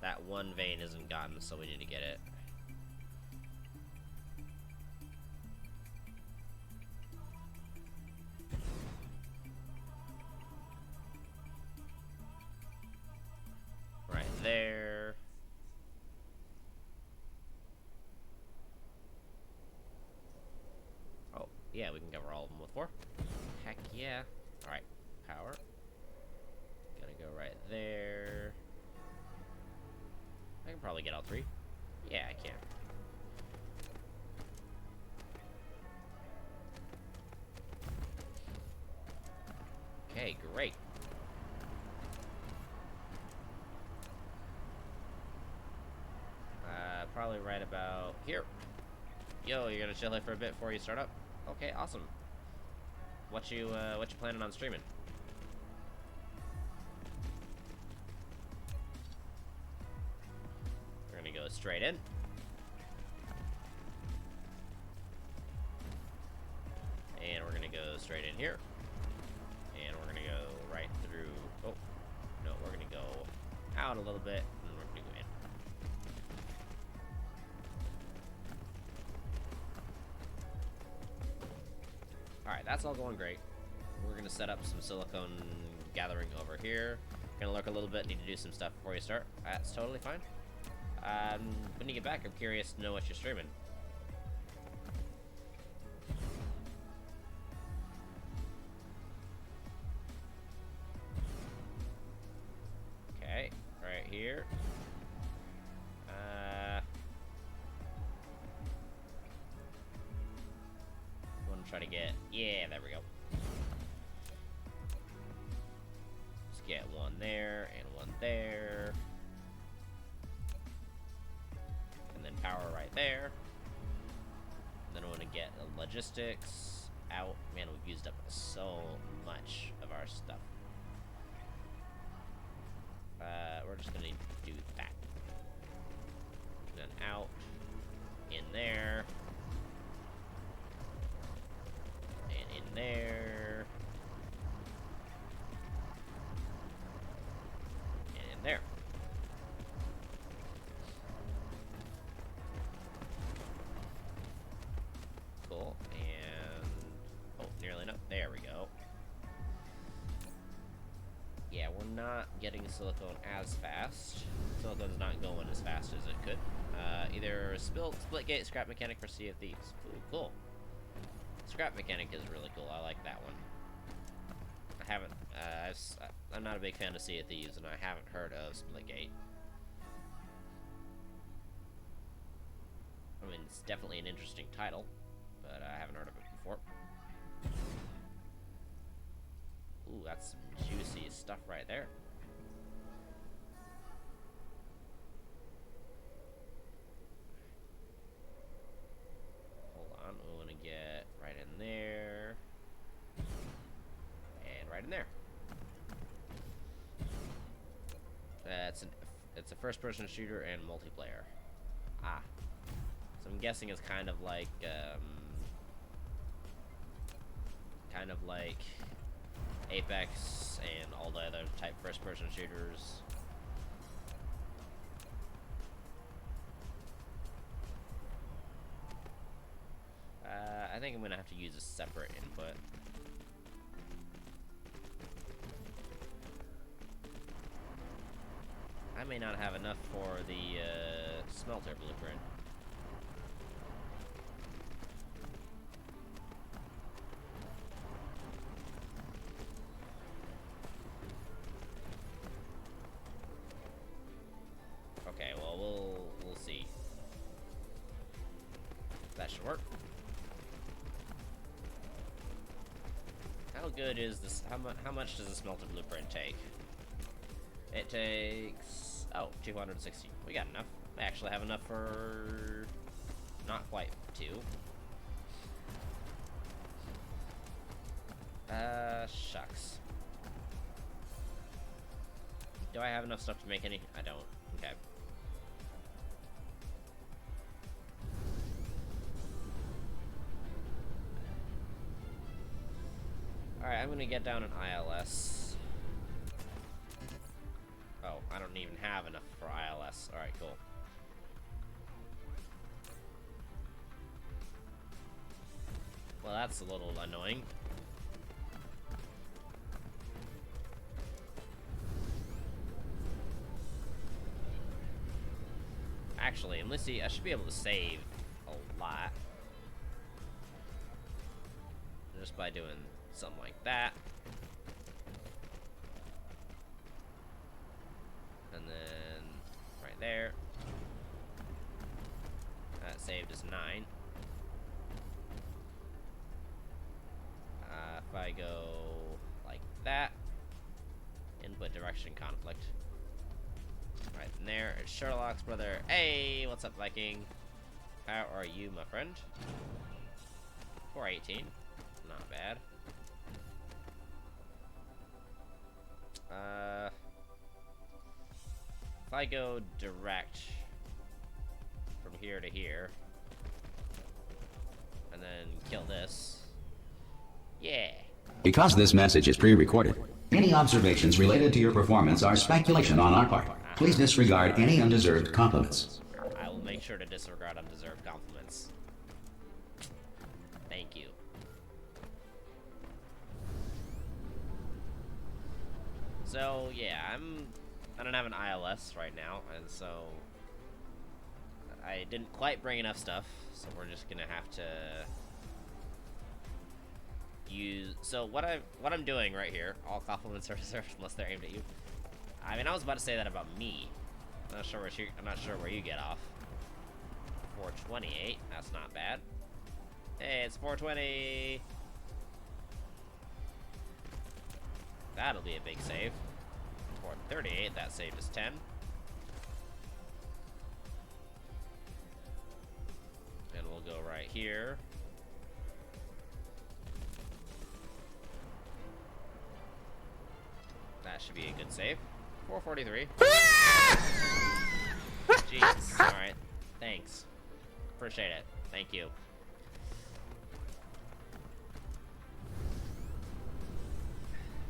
That one vein isn't gotten, so we need to get it. Right there. Oh, yeah, we can cover all of them with 4. Heck yeah. Alright, power. Gonna go right there. I can probably get all 3. Yeah, I can. Okay, great. Probably right about here. Yo, you're gonna chill here for a bit before you start up? Okay, awesome. What you planning on streaming? We're gonna go straight in. And we're gonna go straight in here. And we're gonna go right through. Oh, no, we're gonna go out a little bit, and we're gonna go in. Alright, that's all going great. We're gonna set up some silicone gathering over here. Gonna lurk a little bit, need to do some stuff before you start. That's totally fine. When you get back, I'm curious to know what you're streaming. Okay, right here. Try to get, yeah, there we go. Let's get one there and one there, and then power right there. And then I want to get the logistics out. Man, we've used up so much of our stuff. We're just gonna need to do that. And then out, in there. There and in there. Cool. And oh, nearly enough. There we go. Yeah, we're not getting silicone as fast. Silicone's not going as fast as it could. Either split gate, scrap mechanic, for Sea of Thieves. Ooh, cool. Scrap mechanic is really cool. I like that one. I haven't. I'm not a big fan of Sea of Thieves, and I haven't heard of Splitgate. I mean, it's definitely an interesting title, but I haven't heard of it before. Ooh, that's some juicy stuff right there. Hold on, we want to get right in there. And right in there. That's an It's a first-person shooter and multiplayer. Ah. So I'm guessing it's kind of like Apex and all the other type first-person shooters. I think I'm gonna have to use a separate input. I may not have enough for the smelter blueprint. Okay, well we'll see. That should work. How good is this? How much does the smelter blueprint take? It takes 260. We got enough. I actually have enough for not quite 2. Shucks. Do I have enough stuff to make any? I don't. Okay. Alright, I'm gonna get down an ILS. Oh, I don't even have enough for ILS. Alright, cool. Well, that's a little annoying. Actually, let's see, I should be able to save a lot. Just by doing something like that. And then right there. That saved us 9. If I go like that, input direction conflict. Right in there, it's Sherlock's brother. Hey, what's up, Viking? How are you, my friend? 418, not bad. If I go direct from here to here, and then kill this, yeah. Because this message is pre-recorded, any observations related to your performance are speculation on our part. Please disregard any undeserved compliments. I will make sure to disregard undeserved compliments. Thank you. So, yeah, I don't have an ILS right now, and so I didn't quite bring enough stuff, so we're just gonna have to use. So what I'm doing right here, all compliments are reserved unless they're aimed at you. I mean, I was about to say that about me. I'm not sure where you get off. 428, that's not bad. Hey, it's 420. That'll be a big save. 438, that saved us 10. And we'll go right here. That should be a good save. 443. Jeez. Alright. Thanks. Appreciate it. Thank you.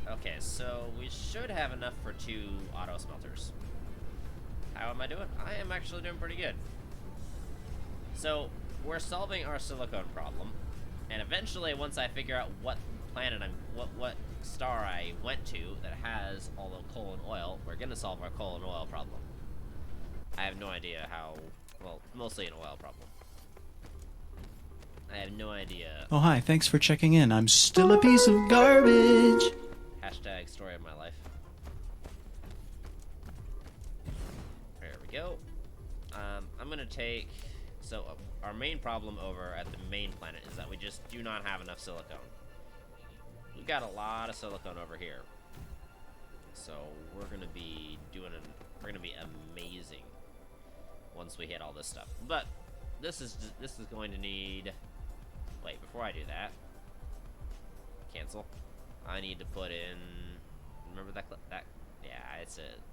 Okay, so we should have enough for 2 auto smelters. How am I doing? I am actually doing pretty good. So, we're solving our silicone problem, and eventually, once I figure out what planet what star I went to that has all the coal and oil, we're gonna solve our coal and oil problem. I have no idea how. Well, mostly an oil problem. I have no idea. Oh, hi. Thanks for checking in. I'm still a piece of garbage. Hashtag story of my life. There we go. I'm gonna take. So, our main problem over at the main planet is that we just do not have enough silicone. We've got a lot of silicone over here. So, we're gonna be we're gonna be amazing once we hit all this stuff. But this is going to need. Wait, before I do that, cancel. I need to put in. Remember that clip? Yeah,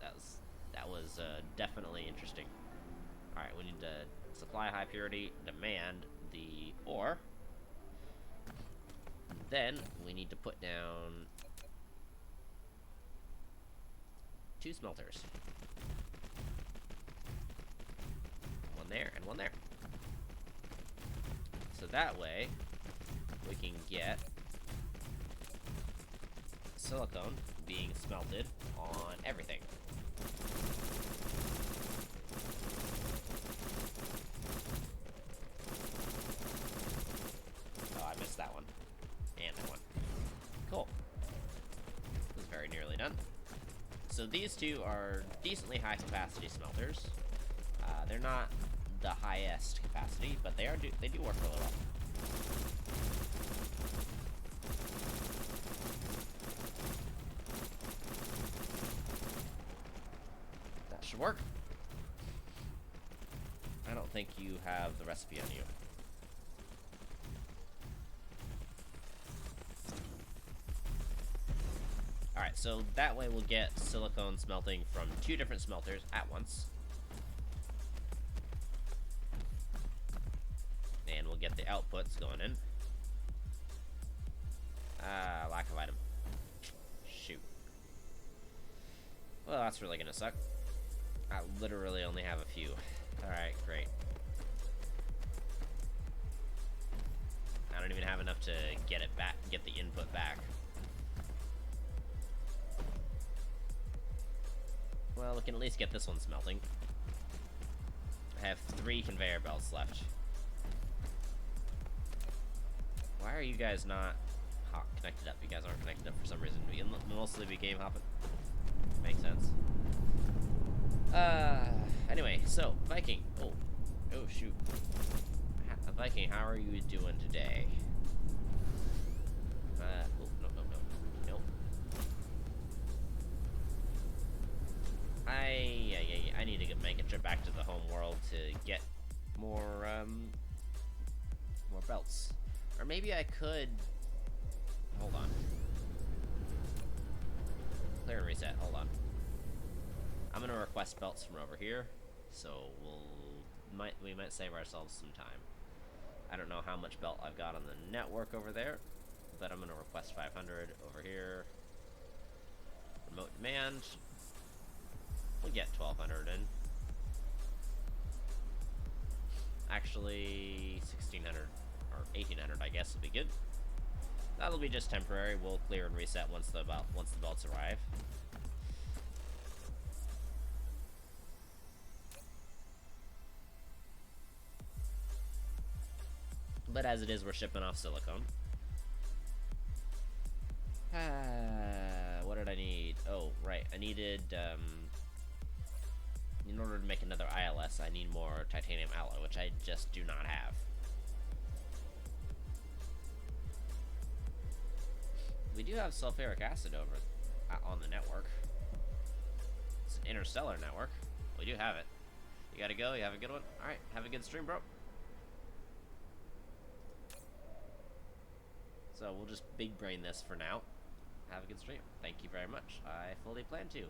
that was That was definitely interesting. Alright, we need to supply high purity, demand the ore. Then we need to put down 2 smelters. One there and one there. So that way we can get silicone being smelted on everything. Oh, I missed that one. And that one. Cool. This is very nearly done. So these two are decently high capacity smelters. They're not the highest capacity, but they do work really well. That should work. I don't think you have the recipe on you. Alright, so that way we'll get silicone smelting from 2 different smelters at once. And we'll get the outputs going in. Lack of item. Shoot. Well, that's really gonna suck. I literally only have a few. Alright, great. I don't even have enough to get it back, get the input back. Well, we can at least get this one smelting. I have 3 conveyor belts left. Why are you guys not connected up? You guys aren't connected up for some reason. We can mostly be game hopping. Makes sense. Anyway, so, Viking. Oh, shoot. Viking, how are you doing today? Nope. I need to make a trip back to the home world to get more belts. Or maybe I could... Hold on. Clear and reset, hold on. I'm gonna request belts from over here, so we might save ourselves some time. I don't know how much belt I've got on the network over there, but I'm gonna request 500 over here. Remote demand. We'll get 1200 in. Actually, 1600 or 1800, I guess, will be good. That'll be just temporary. We'll clear and reset once the belts arrive. But as it is, we're shipping off silicone. What did I need? Oh, right. I needed, in order to make another ILS, I need more titanium alloy, which I just do not have. We do have sulfuric acid over on the network. It's an interstellar network. We do have it. You gotta go. You have a good one? Alright, have a good stream, bro. So we'll just big brain this for now. Have a good stream. Thank you very much. I fully plan to.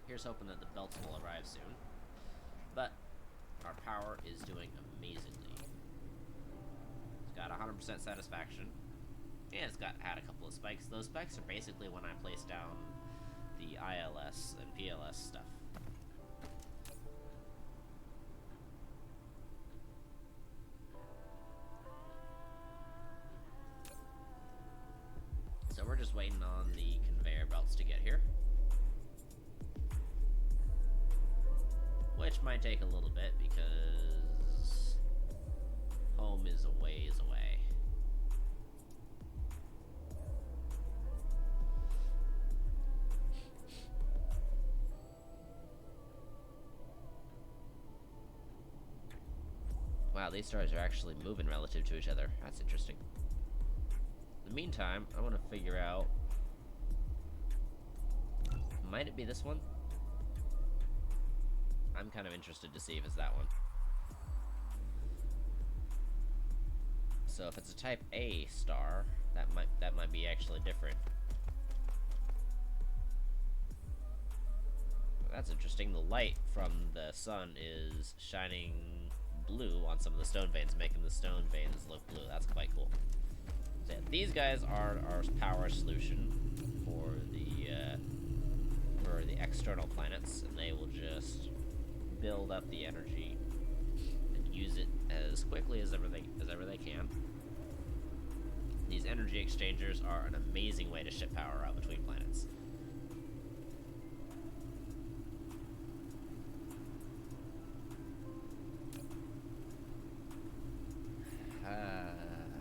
Here's hoping that the belts will arrive soon. But our power is doing amazingly. It's got 100% satisfaction. And it's had a couple of spikes. Those spikes are basically when I place down the ILS and PLS stuff. So we're just waiting on the conveyor belts to get here. Which might take a little bit because home is a ways away. Wow, these stars are actually moving relative to each other. That's interesting. In the meantime, I want to figure out... Might it be this one? I'm kind of interested to see if it's that one. So if it's a type A star, that that might be actually different. That's interesting. The light from the sun is shining blue on some of the stone veins, making the stone veins look blue. That's quite cool. So yeah, these guys are our power solution for the external planets, and they will just build up the energy and use it as quickly as ever they can. These energy exchangers are an amazing way to ship power out between planets.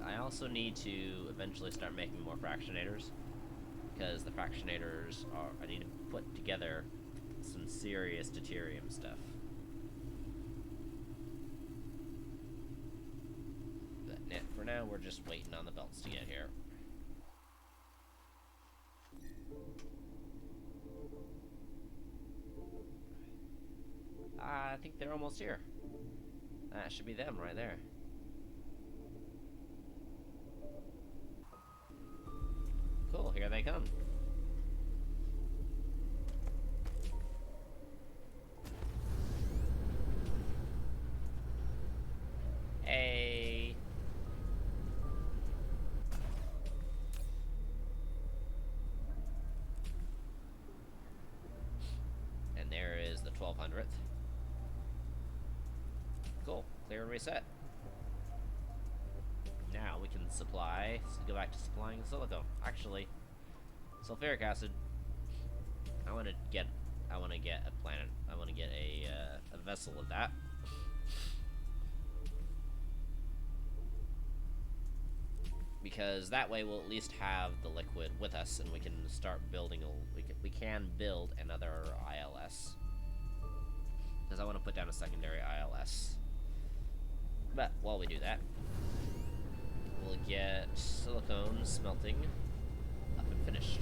I also need to eventually start making more fractionators, because the fractionators I need to put together some serious deuterium stuff. But for now, we're just waiting on the belts to get here. I think they're almost here. That should be them right there. Cool, here they come. Hey. And there is the 1200th. Cool, clear and reset. Now we can go back to supplying silicone. Actually, sulfuric acid. I want to get a planet. I want to get a vessel of that. Because that way we'll at least have the liquid with us, and we can start building we can build another ILS. Because I want to put down a secondary ILS. But while we do that, we'll get silicone smelting up and finished.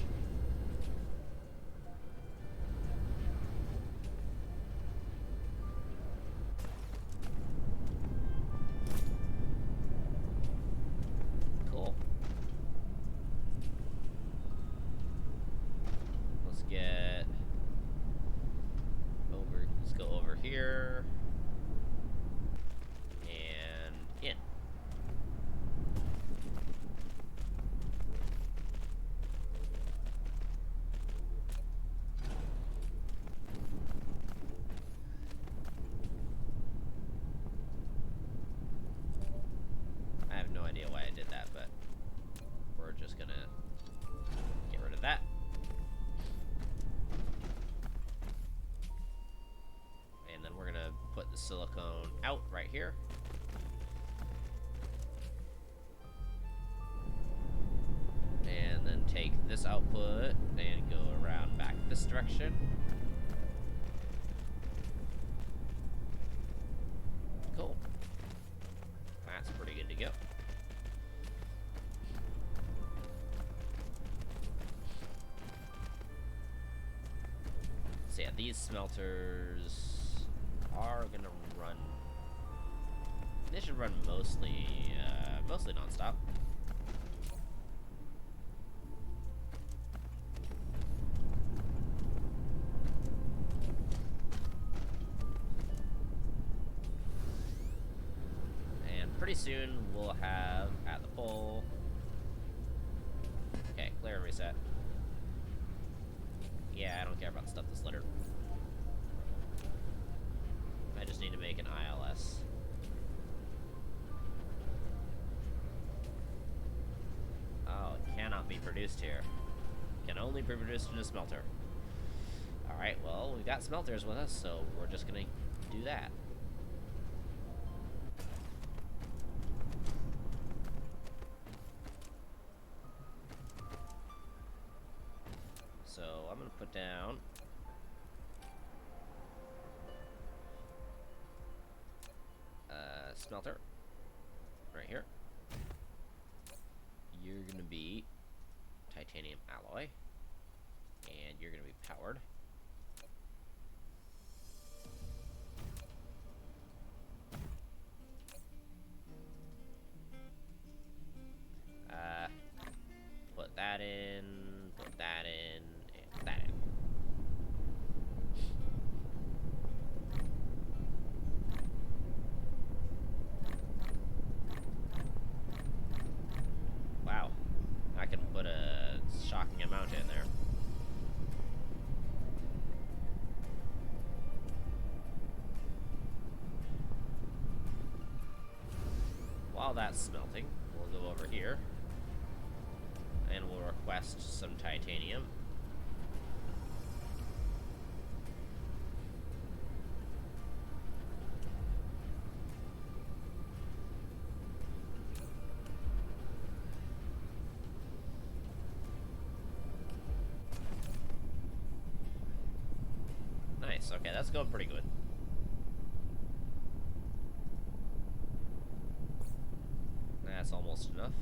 Cool. Let's go over here. And in. I have no idea why I did that, but we're just gonna get rid of that. And then we're gonna put the silicone out right here. And then take this output and go around back this direction. Cool. That's pretty good to go. So yeah, these smelters are gonna run. They should run mostly nonstop. And pretty soon we'll have at the pole. Okay, clear and reset. Yeah, I don't care about stuff that's littered. I just need to make an ILS. Oh, it cannot be produced here. Can only be produced in a smelter. Alright, well, we've got smelters with us, so we're just gonna do that. So I'm gonna put down smelter right here. You're gonna be titanium alloy, and you're gonna be powered. while that's smelting, we'll go over here and we'll request some titanium. Nice, okay, that's going pretty good. That's almost enough.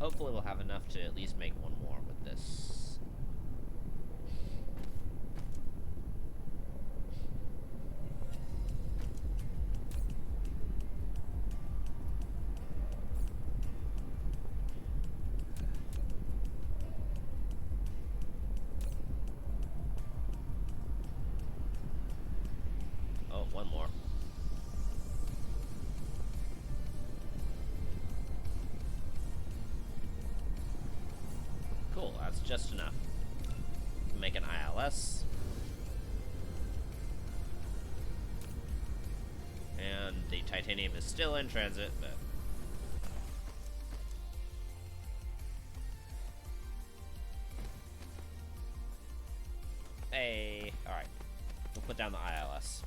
Hopefully we'll have enough to at least make one more with this. Oh, one more. Cool, that's just enough. Make an ILS. And the titanium is still in transit, but... Hey, alright. We'll put down the ILS.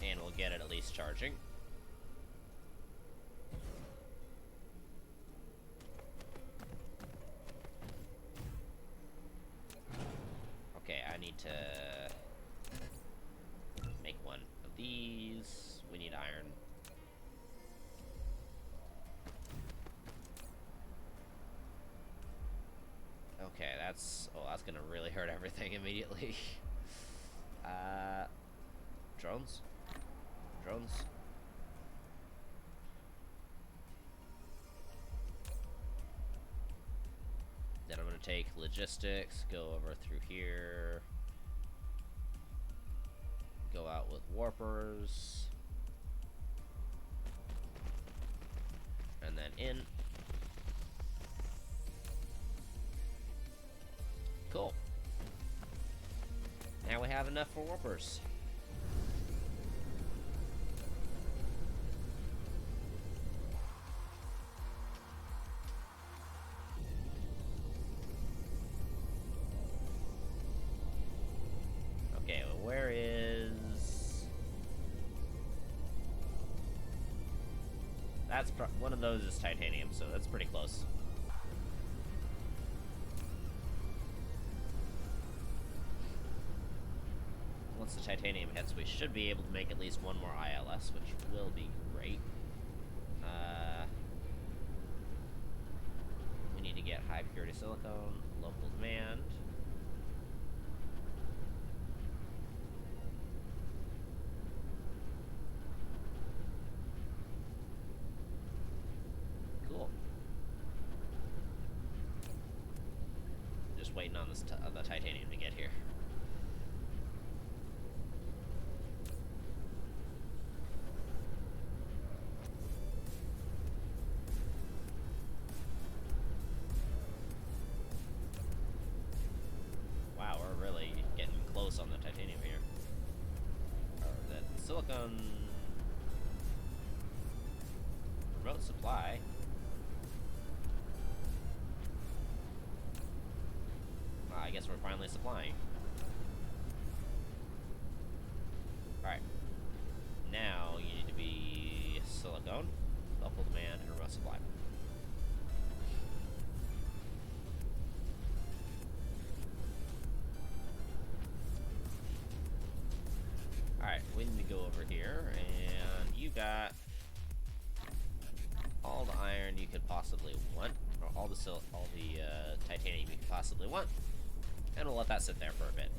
And we'll get it at least charging. Okay, I need to make one of these. We need iron. Okay, that's gonna really hurt everything immediately. Drones? Drones? Then I'm gonna take logistics, go over through here, go out with warpers, and then in. Cool. Now we have enough for warpers. Okay, well, where is... That's one of those is titanium, so that's pretty close. Once the titanium hits, we should be able to make at least one more ILS, which will be great. We need to get high purity silicone, local demand. Cool. Just waiting on this the titanium to get here. Wow, we're really getting close on the titanium here. Or the silicon remote supply. I guess we're finally supplying. Alright. Now you need to be silicone, local demand, and remote supply. Alright, we need to go over here, and you got all the iron you could possibly want, or all the titanium you could possibly want, and we'll let that sit there for a bit.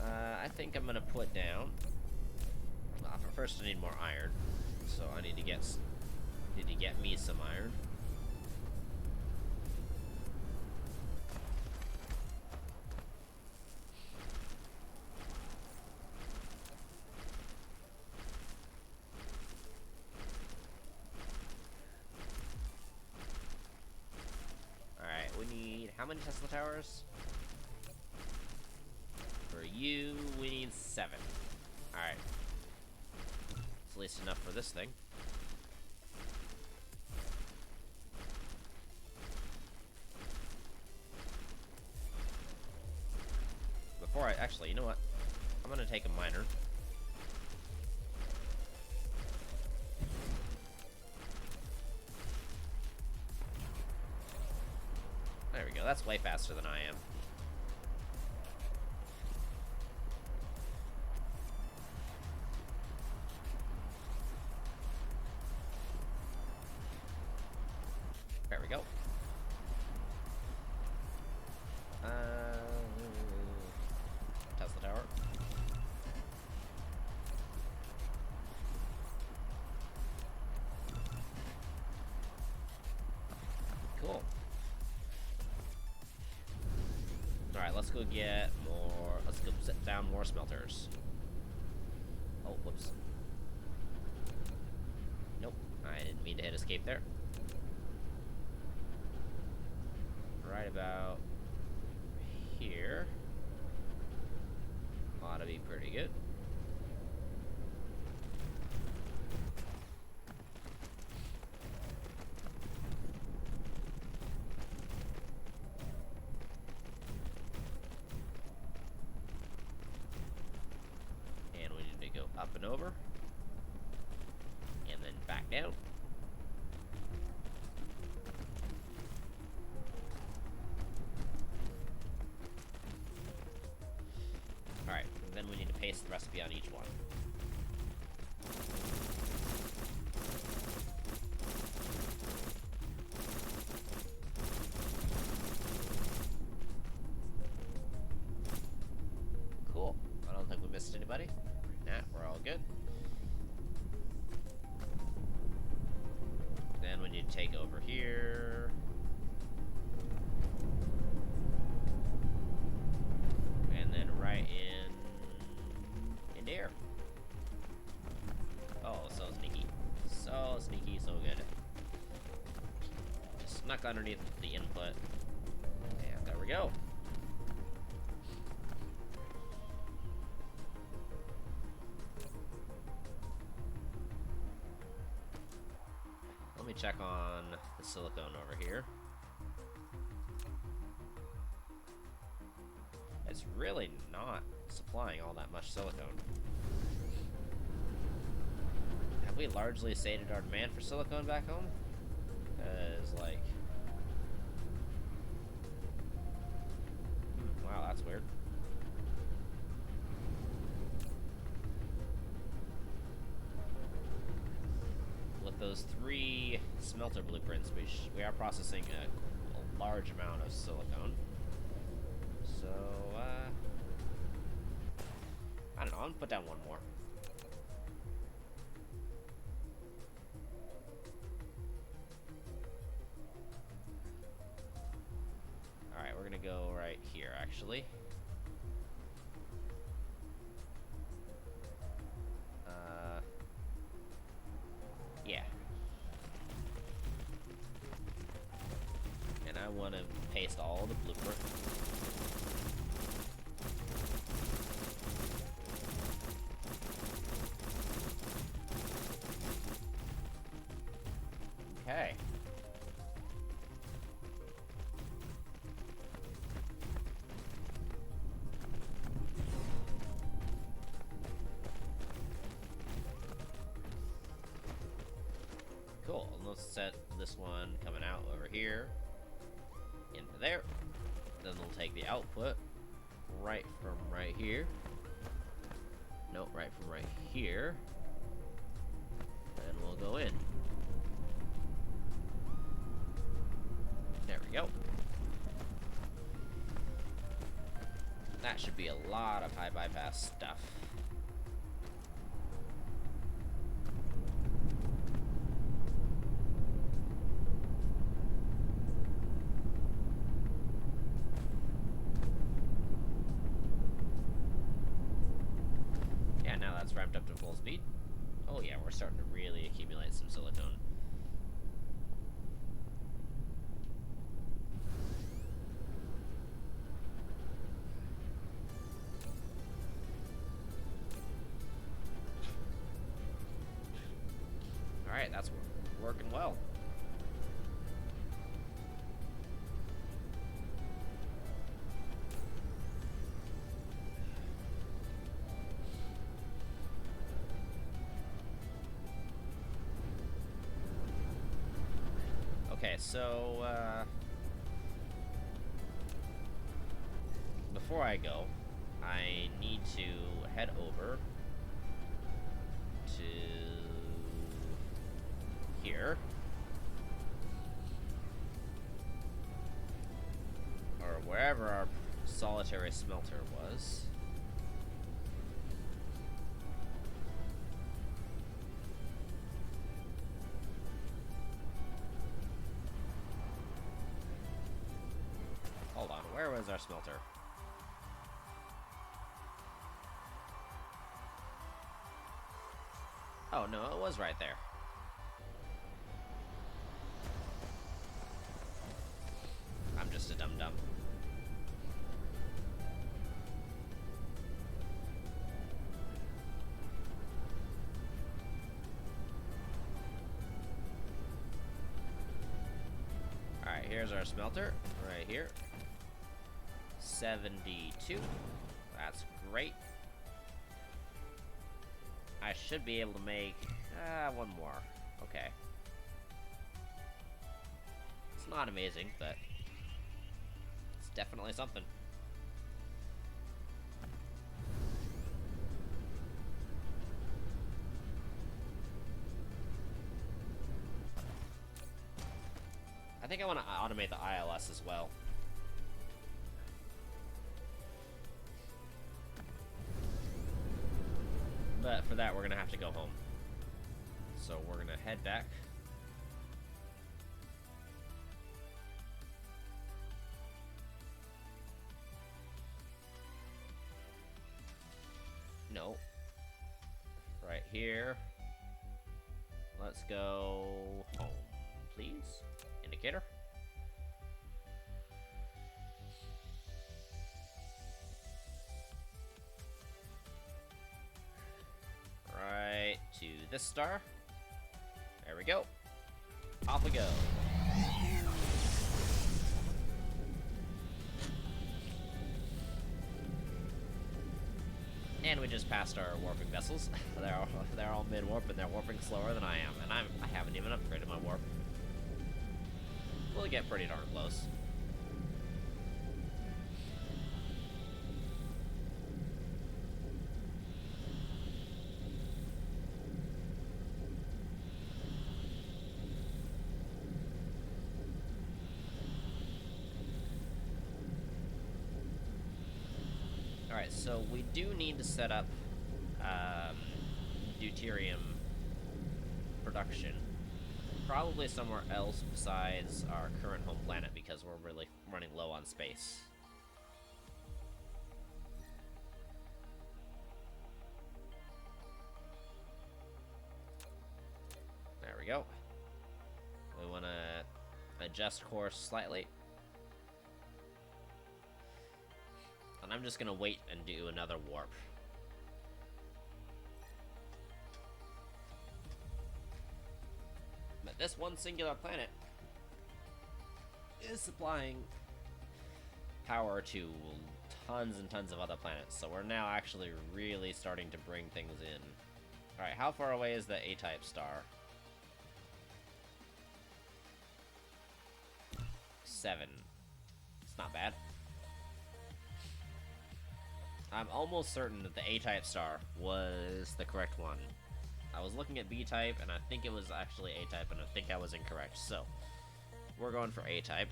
I think I'm gonna put down. First, I need more iron, so I need to get me some iron. how many Tesla towers? For you, we need 7. Alright. It's at least enough for this thing. Before I... Actually, you know what? I'm gonna take a miner. There we go. That's way faster than I am. There we go. Tesla tower. Cool. Alright, let's go get more. Let's go set down more smelters. Oh, whoops. Nope. I didn't mean to hit escape there. Right about here. Ought to be pretty good. And we need to go up and over. And then back down. Alright, then we need to paste the recipe on each one. Cool. I don't think we missed anybody. Nah, we're all good. Then we need to take over here. And then right in there. Oh, so sneaky. So sneaky, so good. Just snuck underneath the input. And there we go. Let me check on the silicone over here. It's really not supplying all that much silicone. Have we largely sated our demand for silicone back home? Because, like... wow, that's weird. With those 3 smelter blueprints, we are processing a large amount of silicone. So, I don't know, I'm gonna put down one more. Alright, we're gonna go right here, actually. Yeah. And I want to paste all the blueprint. Okay. Cool. And let's set this one coming out over here into there. Then we'll take the output right from right here. Nope, right from right here. And we'll go in. There we go. That should be a lot of high bypass stuff. Yeah, now that's ramped up to full speed. Oh yeah, we're starting to really accumulate some silicone. that's working well. Okay, so, before I go, I need to head over to here. Or wherever our solitary smelter was. Hold on, where was our smelter? Oh, no, it was right there. I'm just a dum-dum. Alright, here's our smelter, right here. 72. That's great. I should be able to make one more. Okay. It's not amazing, but it's definitely something. I think I want to automate the ILS as well. But for that, we're gonna have to go home. So we're gonna head back. No. Right here. Let's go home, please. Indicator. Right to this star. There we go. Off we go. And we just passed our warping vessels. they're all mid-warp and they're warping slower than I am, and I haven't even upgraded my warp. We'll get pretty darn close. Alright, so we do need to set up Deuterium production. Probably somewhere else besides our current home planet, because we're really running low on space. There we go. We want to adjust course slightly. And I'm just gonna wait and do another warp. But this one singular planet is supplying power to tons and tons of other planets, so we're now actually really starting to bring things in. Alright, how far away is the A-type star? 7. It's not bad. I'm almost certain that the A-type star was the correct one. I was looking at B-type, and I think it was actually A-type, and I think I was incorrect. So, we're going for A-type.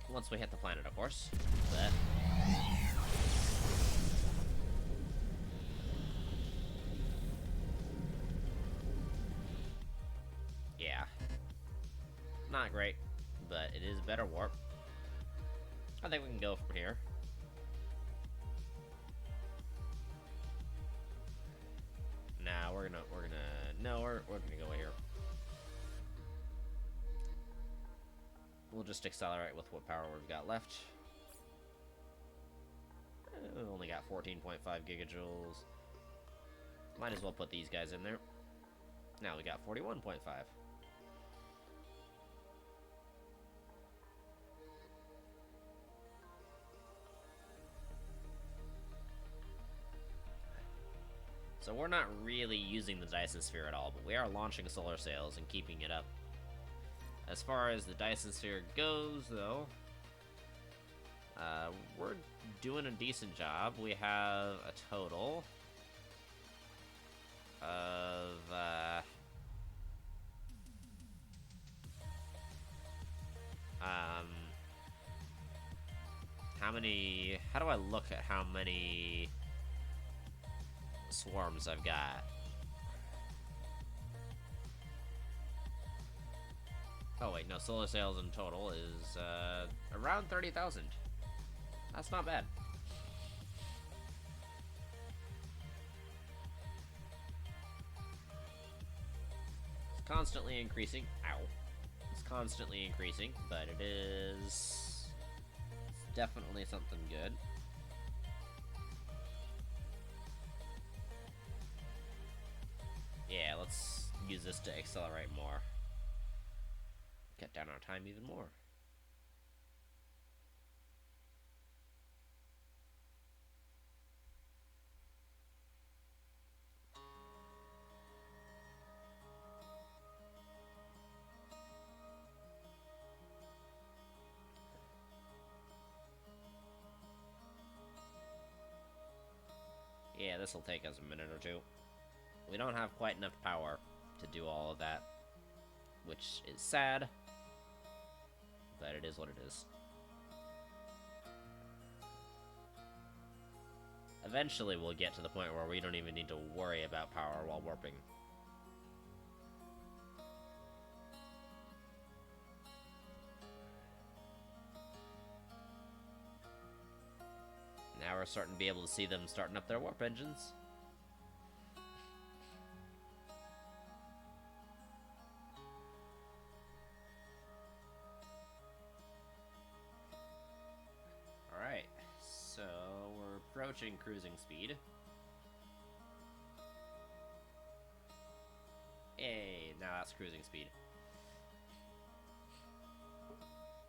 Once we hit the planet, of course. But yeah. Not great, but it is better warp. I think we can go from here. Nah, we're gonna go here. We'll just accelerate with what power we've got left. We've only got 14.5 gigajoules. Might as well put these guys in there. Now we got 41.5. So we're not really using the Dyson Sphere at all, but we are launching solar sails and keeping it up. As far as the Dyson Sphere goes, though, we're doing a decent job. We have a total of, how do I look at how many swarms I've got? Oh wait, no, solar sails in total is, around 30,000. That's not bad. It's constantly increasing. Ow. It's constantly increasing, but it is... it's definitely something good. Yeah, let's use this to accelerate more. Cut down our time even more. Yeah, this will take us a minute or two. We don't have quite enough power to do all of that, which is sad, but it is what it is. Eventually we'll get to the point where we don't even need to worry about power while warping. Now we're starting to be able to see them starting up their warp engines. Alright, so we're approaching cruising speed. Hey, now that's cruising speed.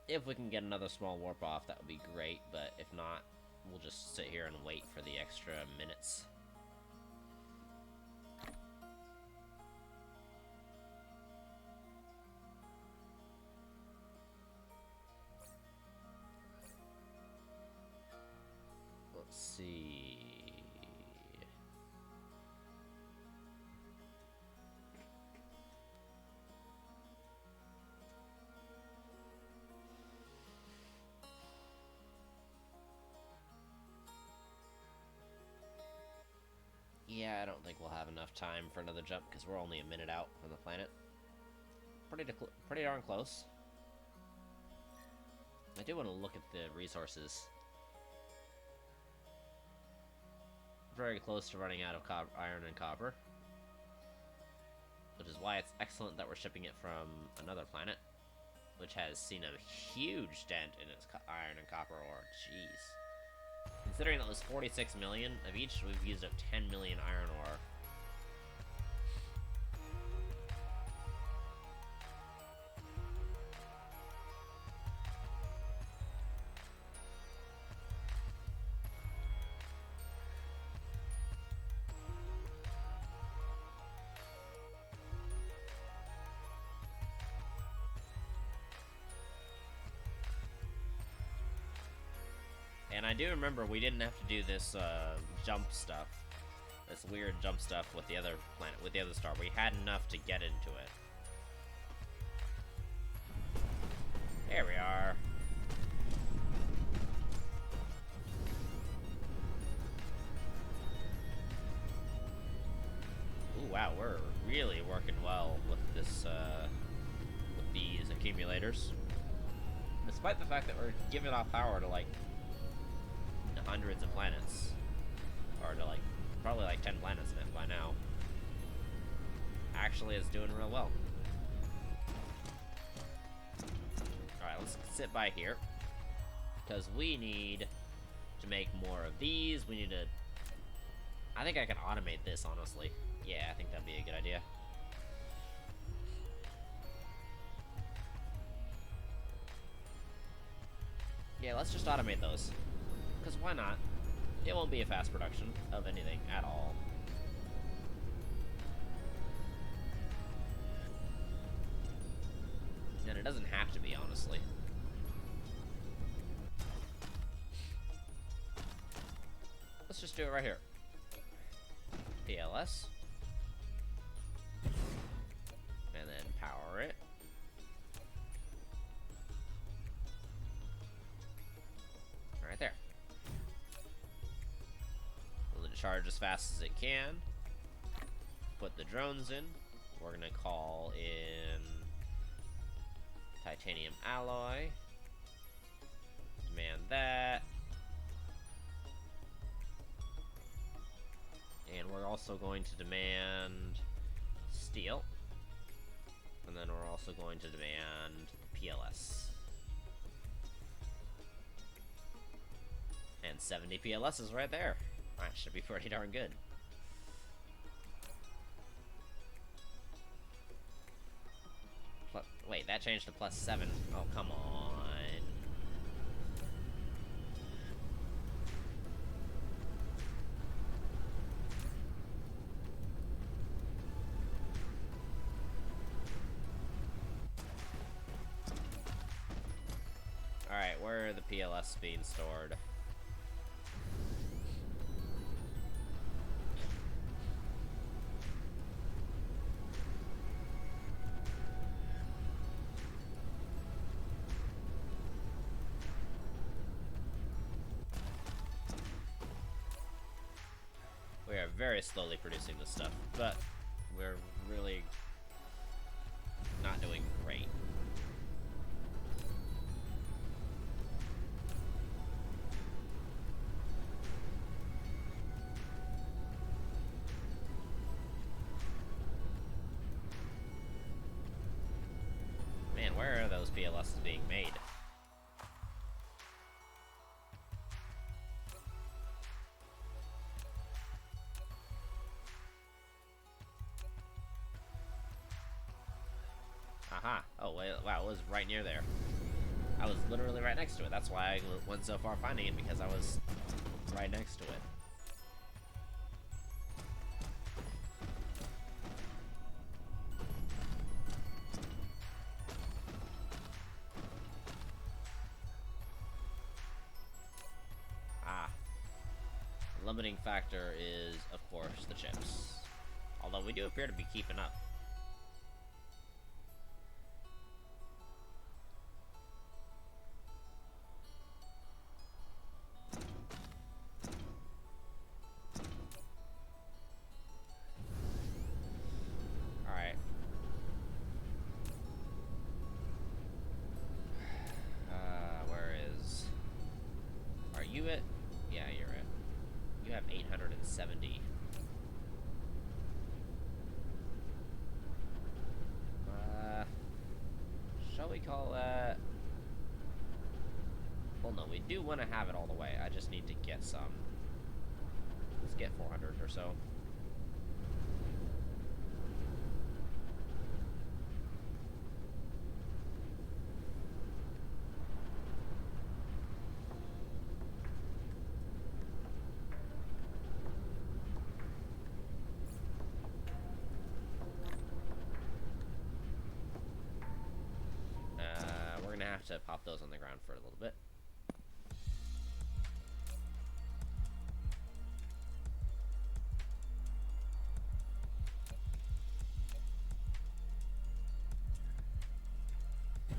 If we can get another small warp off, that would be great, but if not, we'll just sit here and wait for the extra minutes. Let's see. Yeah, I don't think we'll have enough time for another jump because we're only a minute out from the planet. Pretty darn close. I do want to look at the resources. Very close to running out of iron and copper. Which is why it's excellent that we're shipping it from another planet, which has seen a huge dent in its iron and copper ore. Jeez. Considering that was 46 million of each, we've used up 10 million iron ore. And I do remember we didn't have to do this jump stuff, this weird jump stuff with the other planet, with the other star. We had enough to get into it. There we are. Ooh, wow, we're really working well with this, with these accumulators. Despite the fact that we're giving off power to, like, hundreds of planets, or to like probably like 10 planets by now. Actually, it's doing real well. Alright, let's sit by here because we need to make more of these. We need to I think I can automate this, honestly. Yeah, I think that'd be a good idea. Yeah, let's just automate those. Because why not? It won't be a fast production of anything at all. And it doesn't have to be, honestly. Let's just do it right here. PLS. And then power it. Right there. Let it charge as fast as it can. Put the drones in. We're gonna call in titanium alloy. Demand that. And we're also going to demand steel. And then we're also going to demand PLS. And 70 PLS is right there. That should be pretty darn good. Wait, that changed to +7. Oh, come on. Alright, where are the PLS being stored? We are very slowly producing this stuff, but we're really not doing great. Man, where are those PLSs being made? Aha. Oh, wait, wow, it was right near there. I was literally right next to it. That's why I went so far finding it, because I was right next to it. Ah. The limiting factor is, of course, the chips. Although we do appear to be keeping up. Alright. Where is... Are you it? Yeah, you're it. You have 870. Shall we call that... Well, no, we do want to have it all the way. I just need to get some. Let's get 400 or so. We're gonna have to pop those on the ground for a little bit.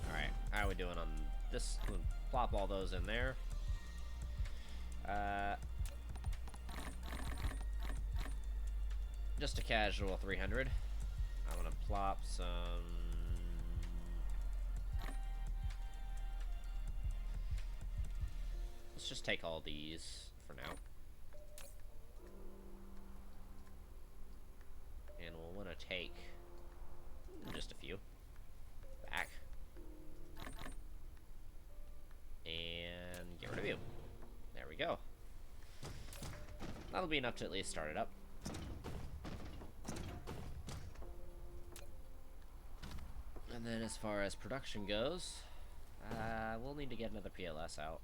Alright, how are we doing on this? We'll plop all those in there. Just a casual 300. I'm gonna plop some... Let's just take all these for now. And we'll want to take just a few back. And get rid of you. There we go. That'll that'll be enough to at least start it up. And then as far as production goes, we'll need to get another PLS out.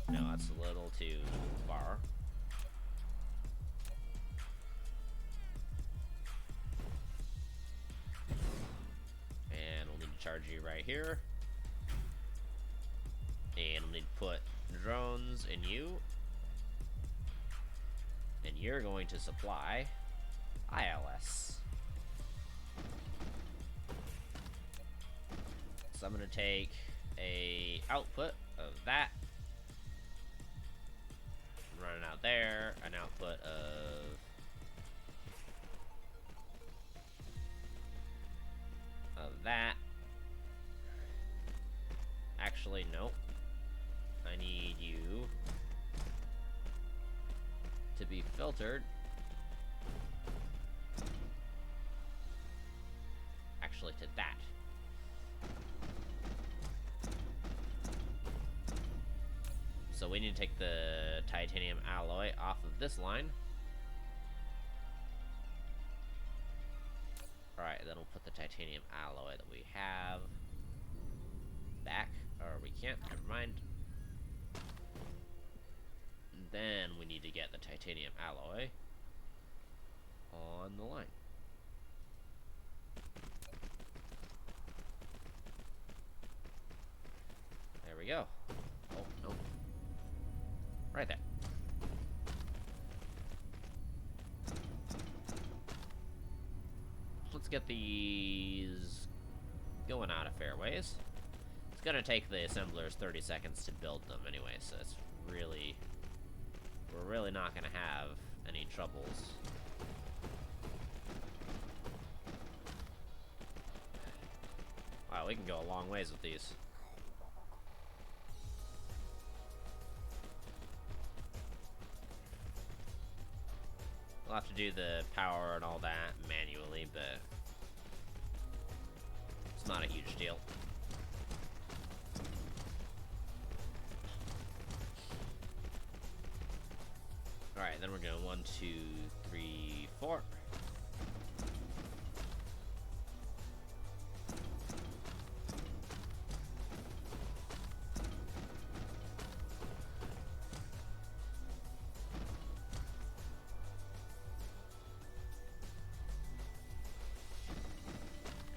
No, that's a little too far. And we'll need to charge you right here. And we'll need to put drones in you. And you're going to supply ILS. So I'm going to take a output of that. Run it out there. An output of that. Actually, nope. I need you to be filtered. Actually, to that. So we need to take the titanium alloy off of this line. Alright, then we'll put the titanium alloy that we have back. Or we can't, never mind. And then we need to get the titanium alloy on the line. There we go. Oh, no. Right there. Let's get these going out of fairways. It's gonna take the assemblers 30 seconds to build them anyway, so it's really... we're really not gonna have any troubles. Wow, we can go a long ways with these. We'll have to do the power and all that manually, but it's not a huge deal. Alright, then we're going 1, 2, 3, 4.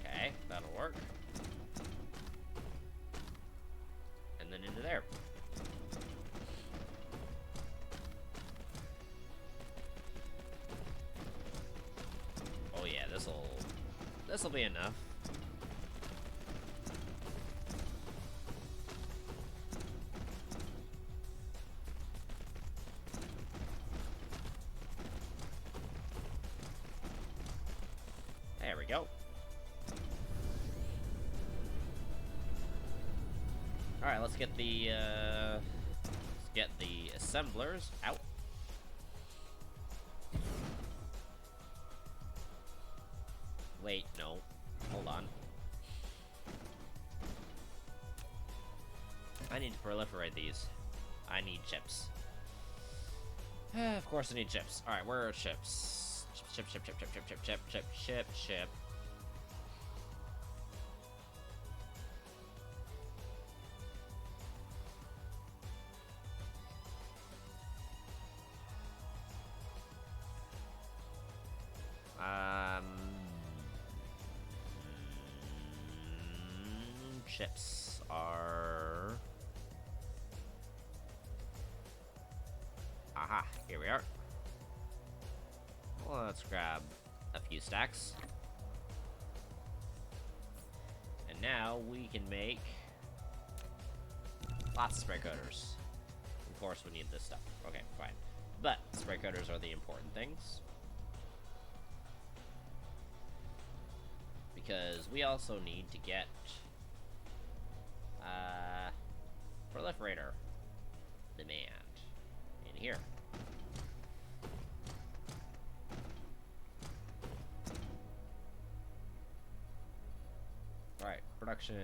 Okay, that'll work. And then into there. Oh yeah, this'll be enough. There we go. Alright, let's get the assemblers out. Wait, no. Hold on. I need to proliferate these. I need chips. Of course I need chips. Alright, where are chips? Chip. Chips are... Aha, here we are. Well, let's grab a few stacks. And now we can make lots of spray coaters. Of course, we need this stuff. Okay, fine. But spray coaters are the important things. Because we also need to get proliferator demand in here. Alright, production.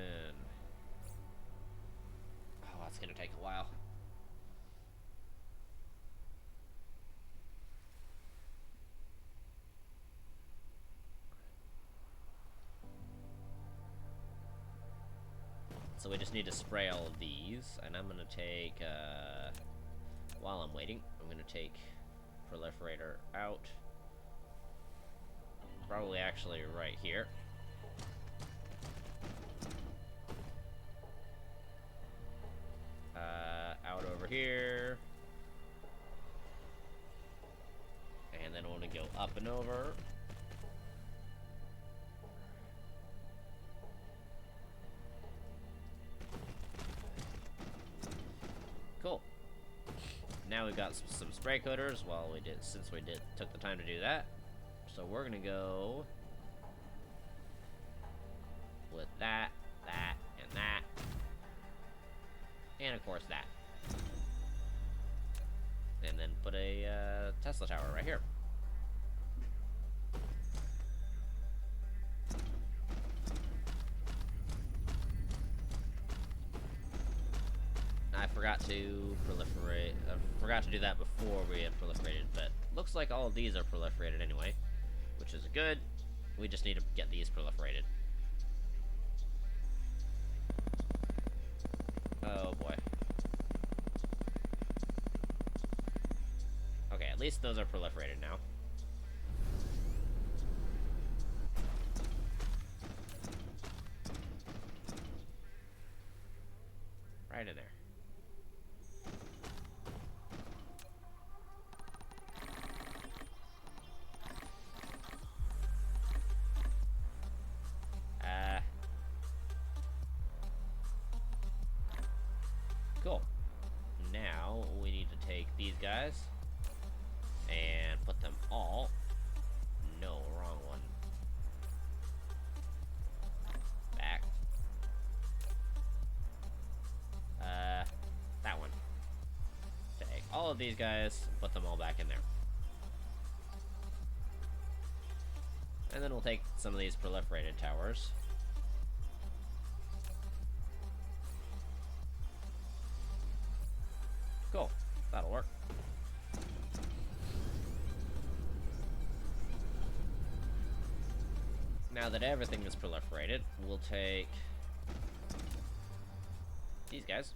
Oh, that's gonna take a while. So we just need to spray all of these, and I'm gonna take, while I'm waiting, I'm gonna take proliferator out. Probably actually right here. Out over here. And then I want to go up and over. Cool. Now we've got some spray coaters. Well, since we took the time to do that. So we're gonna go with that, and that, and of course that. And then put a Tesla tower right here. I forgot to proliferate. I forgot to do that before we had proliferated, but looks like all of these are proliferated anyway, which is good. We just need to get these proliferated. Oh boy. Okay, at least those are proliferated now. Right in there. Cool. Now we need to take these guys and put them all. No, wrong one. Back. That one. Take all of these guys, put them all back in there. And then we'll take some of these proliferated towers. Cool. That'll work. Now that everything is proliferated, we'll take these guys,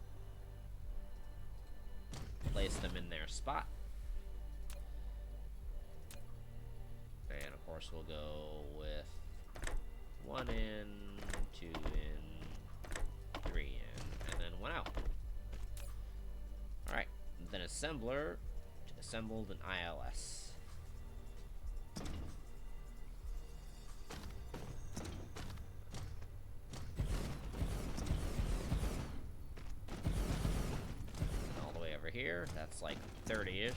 place them in their spot, and of course we'll go with 1 in, 2 in, 3 in, and then 1 out. Alright, then assembler assembled an ILS. All the way over here, that's like 30-ish.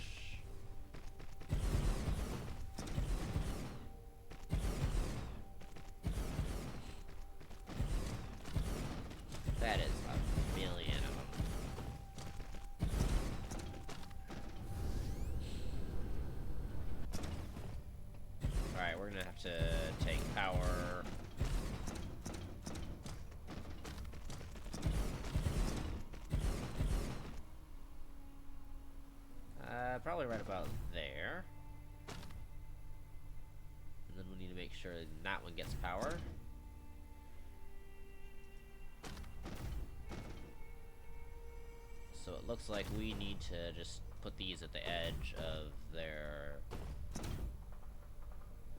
That is a million of them. Alright, we're gonna have to take power. Probably right about there. And then we need to make sure that one gets power. So it looks like we need to just put these at the edge of their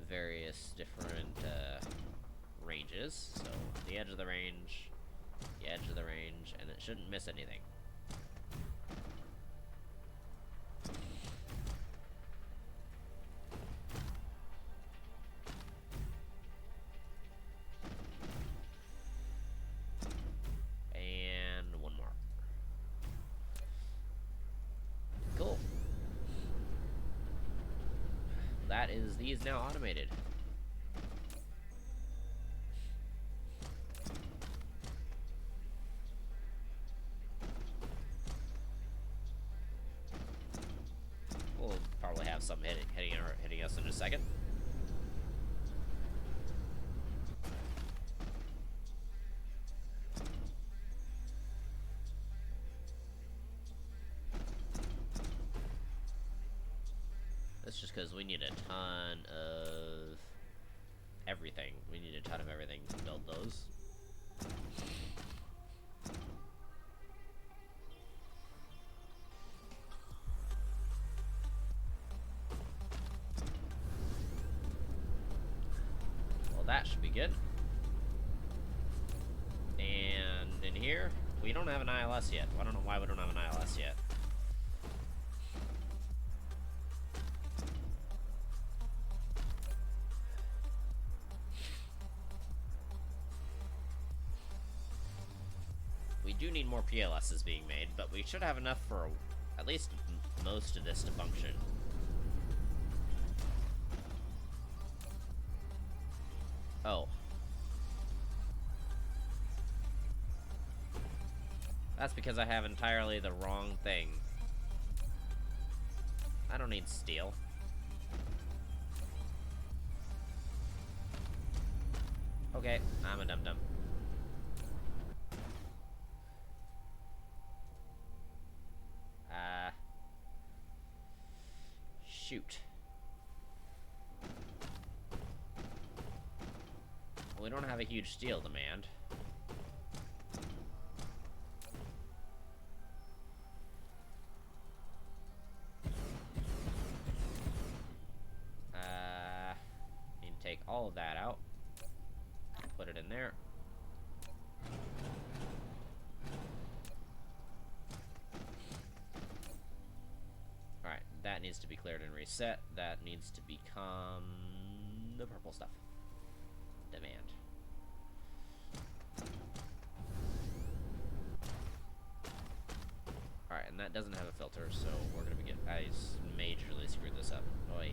various different ranges. So the edge of the range, the edge of the range, and it shouldn't miss anything. That is these now automated. We'll probably have some hitting us in a second. just because we need a ton of everything. We need a ton of everything to build those. Well, that should be good. And in here, we don't have an ILS yet. I don't know why we don't have an ILS yet. We do need more PLSs being made, but we should have enough for at least most of this to function. Oh. That's because I have entirely the wrong thing. I don't need steel. Okay, I'm a dum-dum. Shoot. We don't have a huge steel demand. Need to take all of that out. Put it in there. Alright, that needs to be cleared and reset. That needs to become the purple stuff. Demand. Alright, and that doesn't have a filter, so we're gonna be getting... I majorly screwed this up. Oy.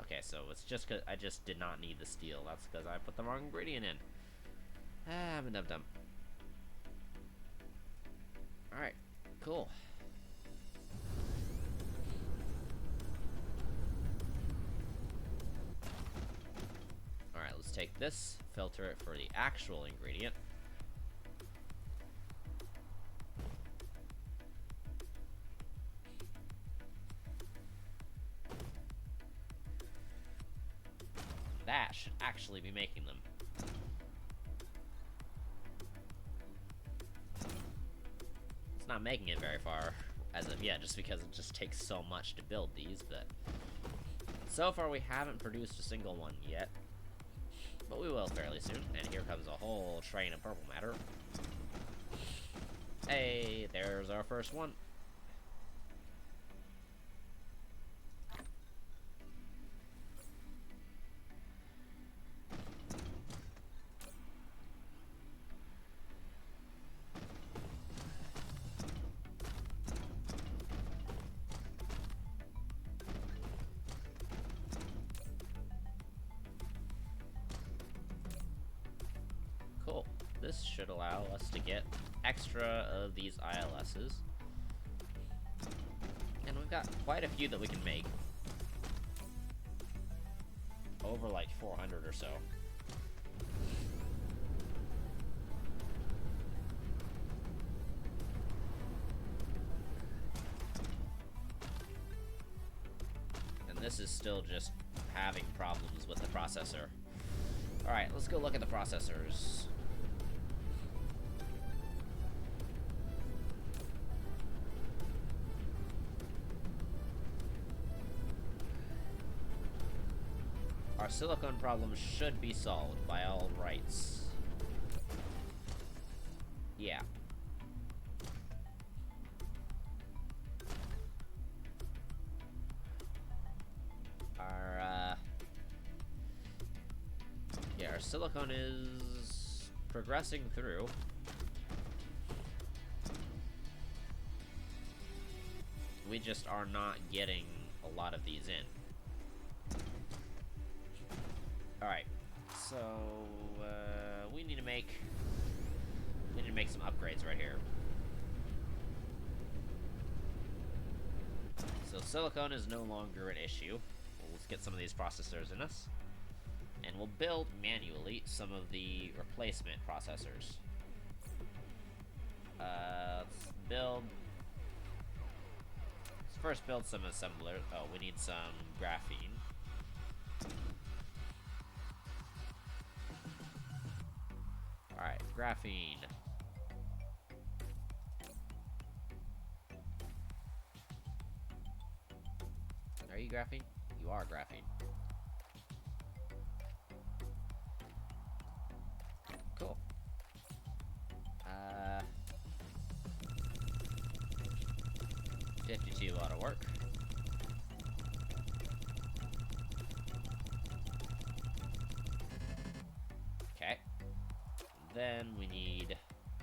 Okay, so it's just because I just did not need the steel. That's because I put the wrong ingredient in. I'm a dum-dum. Alright, cool. Alright, let's take this, filter it for the actual ingredient. That should actually be making them. It's not making it very far as of yet, just because it just takes so much to build these, but so far we haven't produced a single one yet. But we will fairly soon, and here comes a whole train of purple matter. Hey, there's our first one. Cool. This should allow us to get extra of these ILSs. And we've got quite a few that we can make. Over like 400 or so. And this is still just having problems with the processor. Alright, let's go look at the processors. Our silicone problem should be solved by all rights. Yeah. Our silicone is progressing through. We just are not getting a lot of these in. Alright, so we need to make some upgrades right here. So silicone is no longer an issue. Let's get some of these processors in us. And we'll build manually some of the replacement processors. Let's first build some assemblers. Oh, we need some graphene. Alright, graphene. Are you graphene? You are graphene. Cool. 52 ought to work. Okay. Then we need...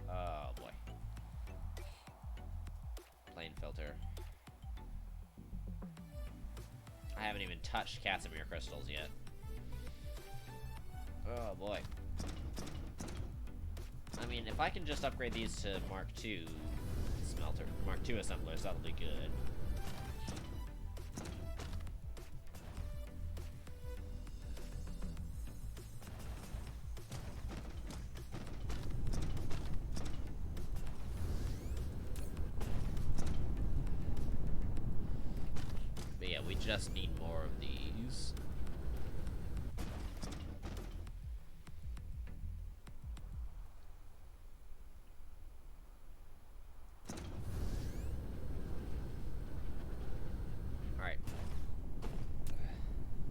oh boy. Plane filter. I haven't even touched Casimir crystals yet. Oh boy. I mean, if I can just upgrade these to Mark II smelter, Mark II assemblers, that'll be good. But yeah, we just need more of these. Alright.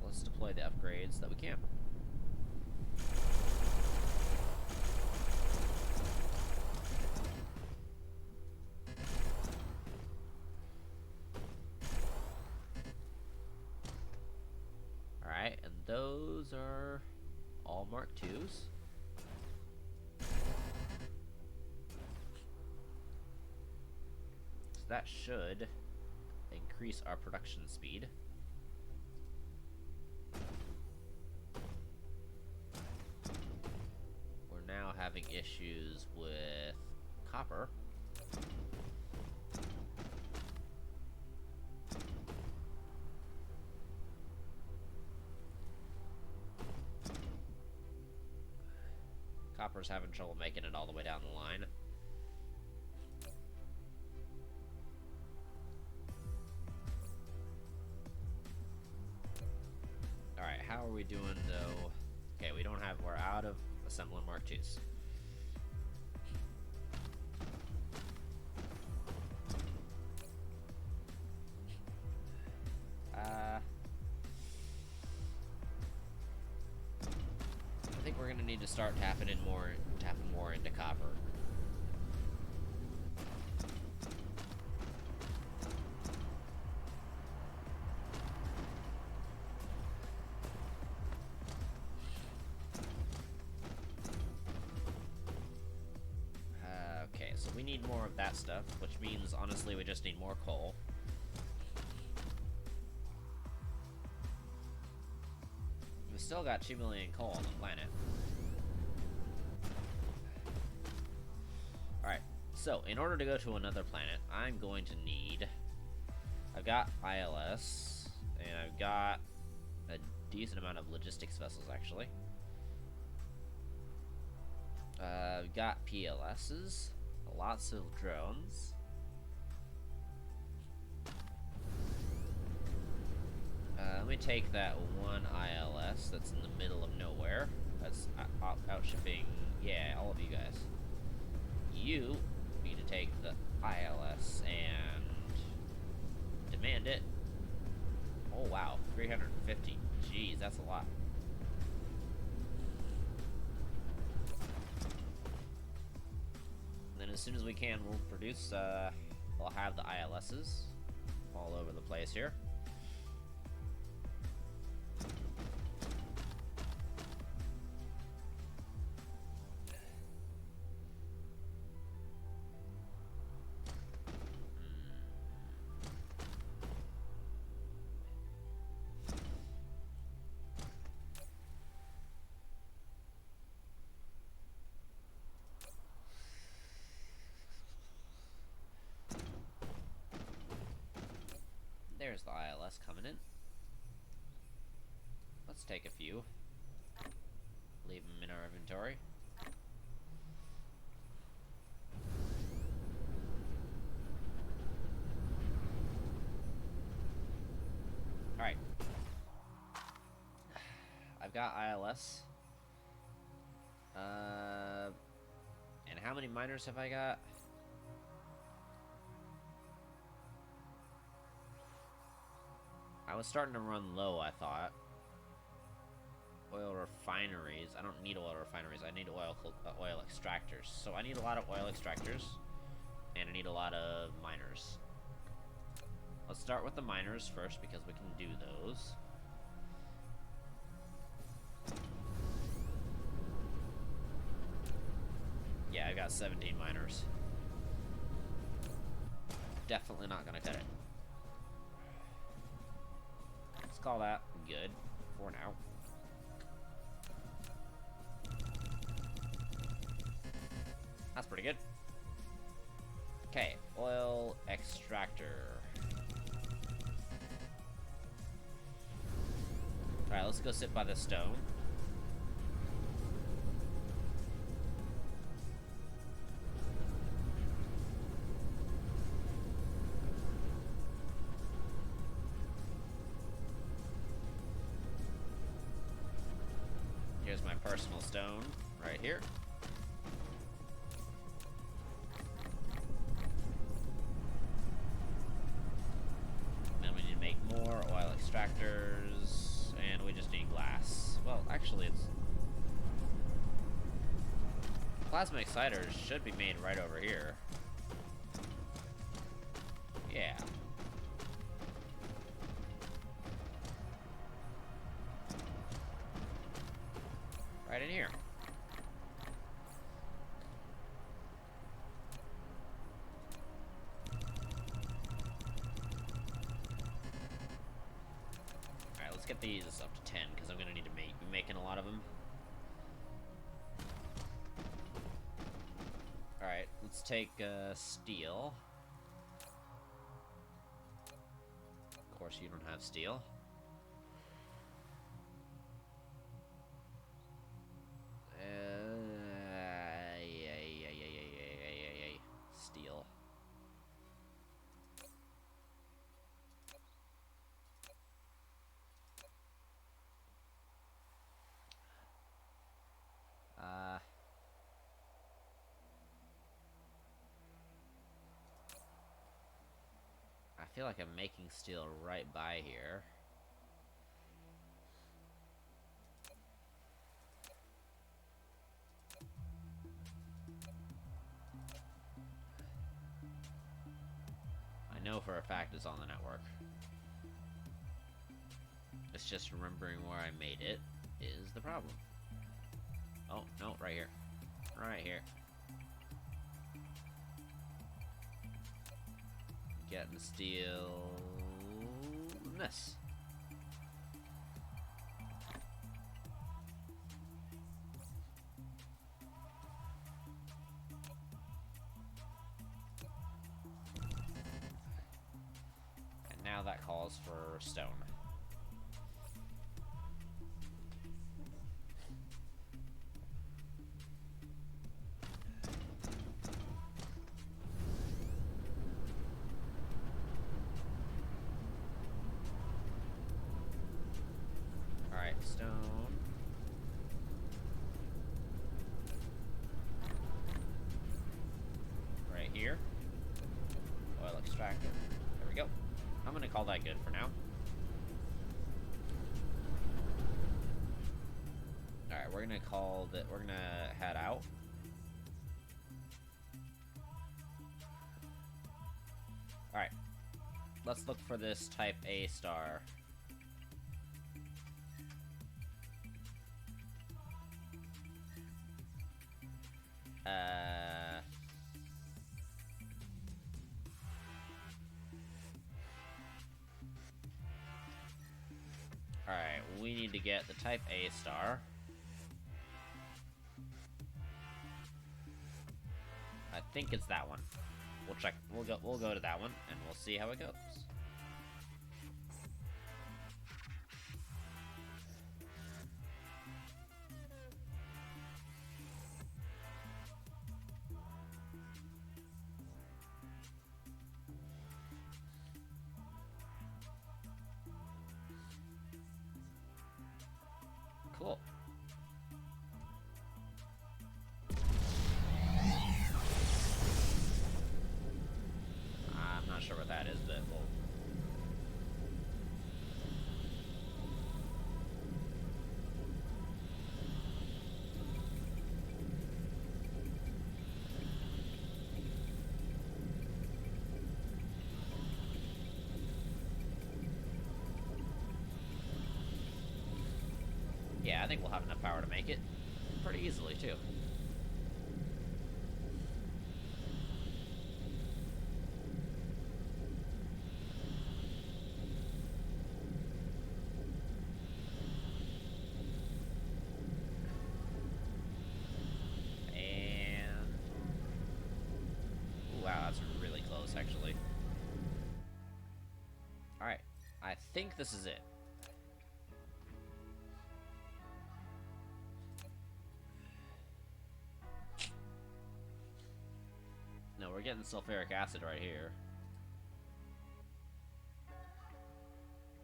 Let's deploy the upgrades that we can. Alright, and those are all Mark IIs. So that should increase our production speed. We're now having issues with copper. Copper's having trouble making it all the way down the line. Alright, how are we doing though? Okay, we're out of assembling Mark IIs. I think we're gonna need to start tapping more into copper. Okay, so we need more of that stuff, which means honestly we just need more coal. We've still got 2 million coal on the planet. Alright, so in order to go to another planet, I'm going to need... I've got ILS, and I've got a decent amount of logistics vessels, actually. I've got PLSs, lots of drones. Let me take that one ILS that's in the middle of nowhere. That's out shipping, yeah, all of you guys. You need to take the ILS and demand it. Oh wow, 350. Jeez, that's a lot. And then as soon as we can, we'll produce, we'll have the ILSs all over the place here. There's the ILS coming in. Let's take a few. Leave them in our inventory. Alright. I've got ILS. And how many miners have I got? I was starting to run low, I thought. Oil refineries. I don't need oil refineries. I need oil extractors. So I need a lot of oil extractors. And I need a lot of miners. Let's start with the miners first because we can do those. Yeah, I got 17 miners. Definitely not gonna cut it. Let's call that good for now. That's pretty good. Okay, oil extractor. Alright, let's go sit by the stone. Here's my personal stone right here. Then we need to make more oil extractors, and we just need glass. Well, actually, it's plasma exciters should be made right over here. Yeah. Right in here. Alright, let's get these up to 10, because I'm going to need to be making a lot of them. Alright, let's take steel. Of course, you don't have steel. Steel. I feel like I'm making steel right by here. I know for a fact it's on the network. It's just remembering where I made it is the problem. Oh, no, right here. Right here. Getting steel. This. And now that calls for stone. Stone. Right here. Oil extractor. There we go. I'm gonna call that good for now. Alright, we're gonna call that. We're gonna head out. Alright. Let's look for this type A star. Alright, we need to get the type A star. I think it's that one. We'll check. We'll go to that one and we'll see how it goes. pad is, but we'll... Yeah, I think we'll have enough power to make it pretty easily, too. And... Ooh, wow, that's really close, actually. Alright, I think this is it. No, we're getting sulfuric acid right here.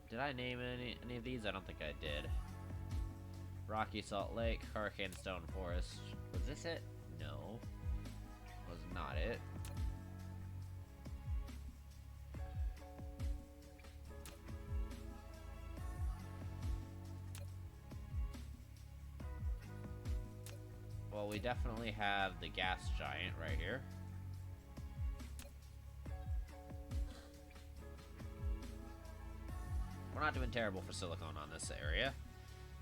Did I name any of these? I don't think I did. Rocky Salt Lake, Hurricane Stone Forest. Was this it? No. Was not it. Well, we definitely have the gas giant right here. We're not doing terrible for silicone on this area,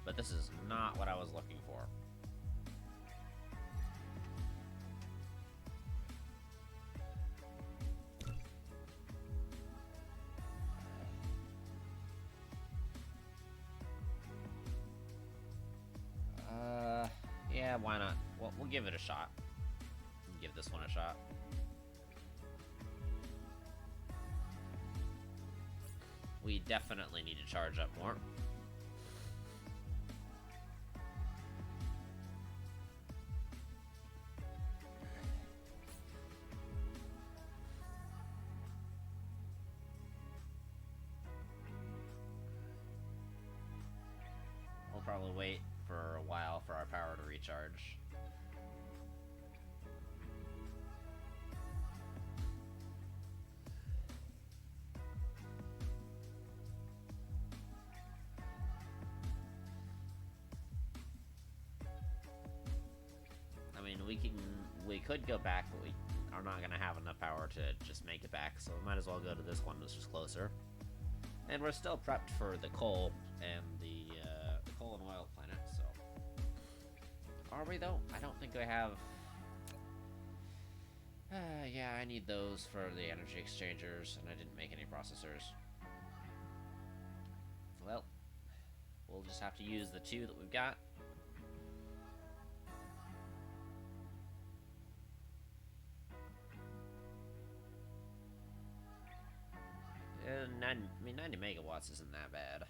but this is not what I was looking for. Yeah, why not? Well, we'll give it a shot. Give this one a shot. We definitely need to charge up more. We'll probably wait for a while for our power to recharge. I mean, we could go back, but we are not going to have enough power to just make it back, so we might as well go to this one that's just closer. And we're still prepped for the coal and the coal and oil planet, so... Are we, though? I don't think I have... yeah, I need those for the energy exchangers, and I didn't make any processors. Well, we'll just have to use the two that we've got. I mean, 90 megawatts isn't that bad.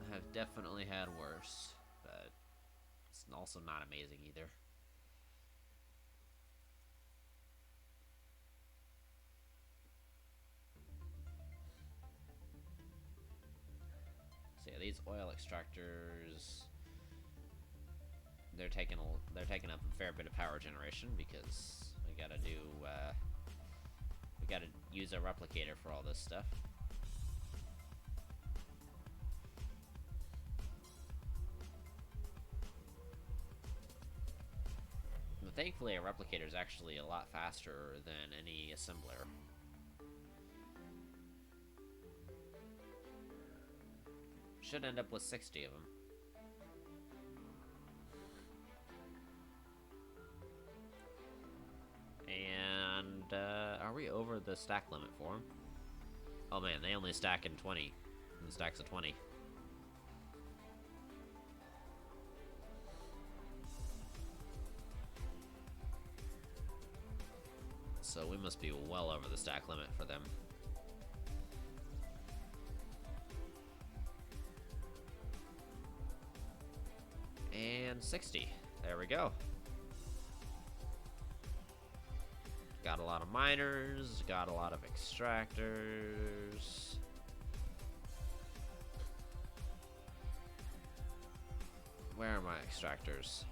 I have definitely had worse, but it's also not amazing either. So yeah, these oil extractors, they're taking up a fair bit of power generation because we gotta do we gotta use a replicator for all this stuff. But thankfully, a replicator is actually a lot faster than any assembler. Should end up with 60 of them. And, are we over the stack limit for them? Oh man, they only stack in 20. In stacks of 20. So we must be well over the stack limit for them. And 60. There we go. Got a lot of miners, got a lot of extractors. Where are my extractors?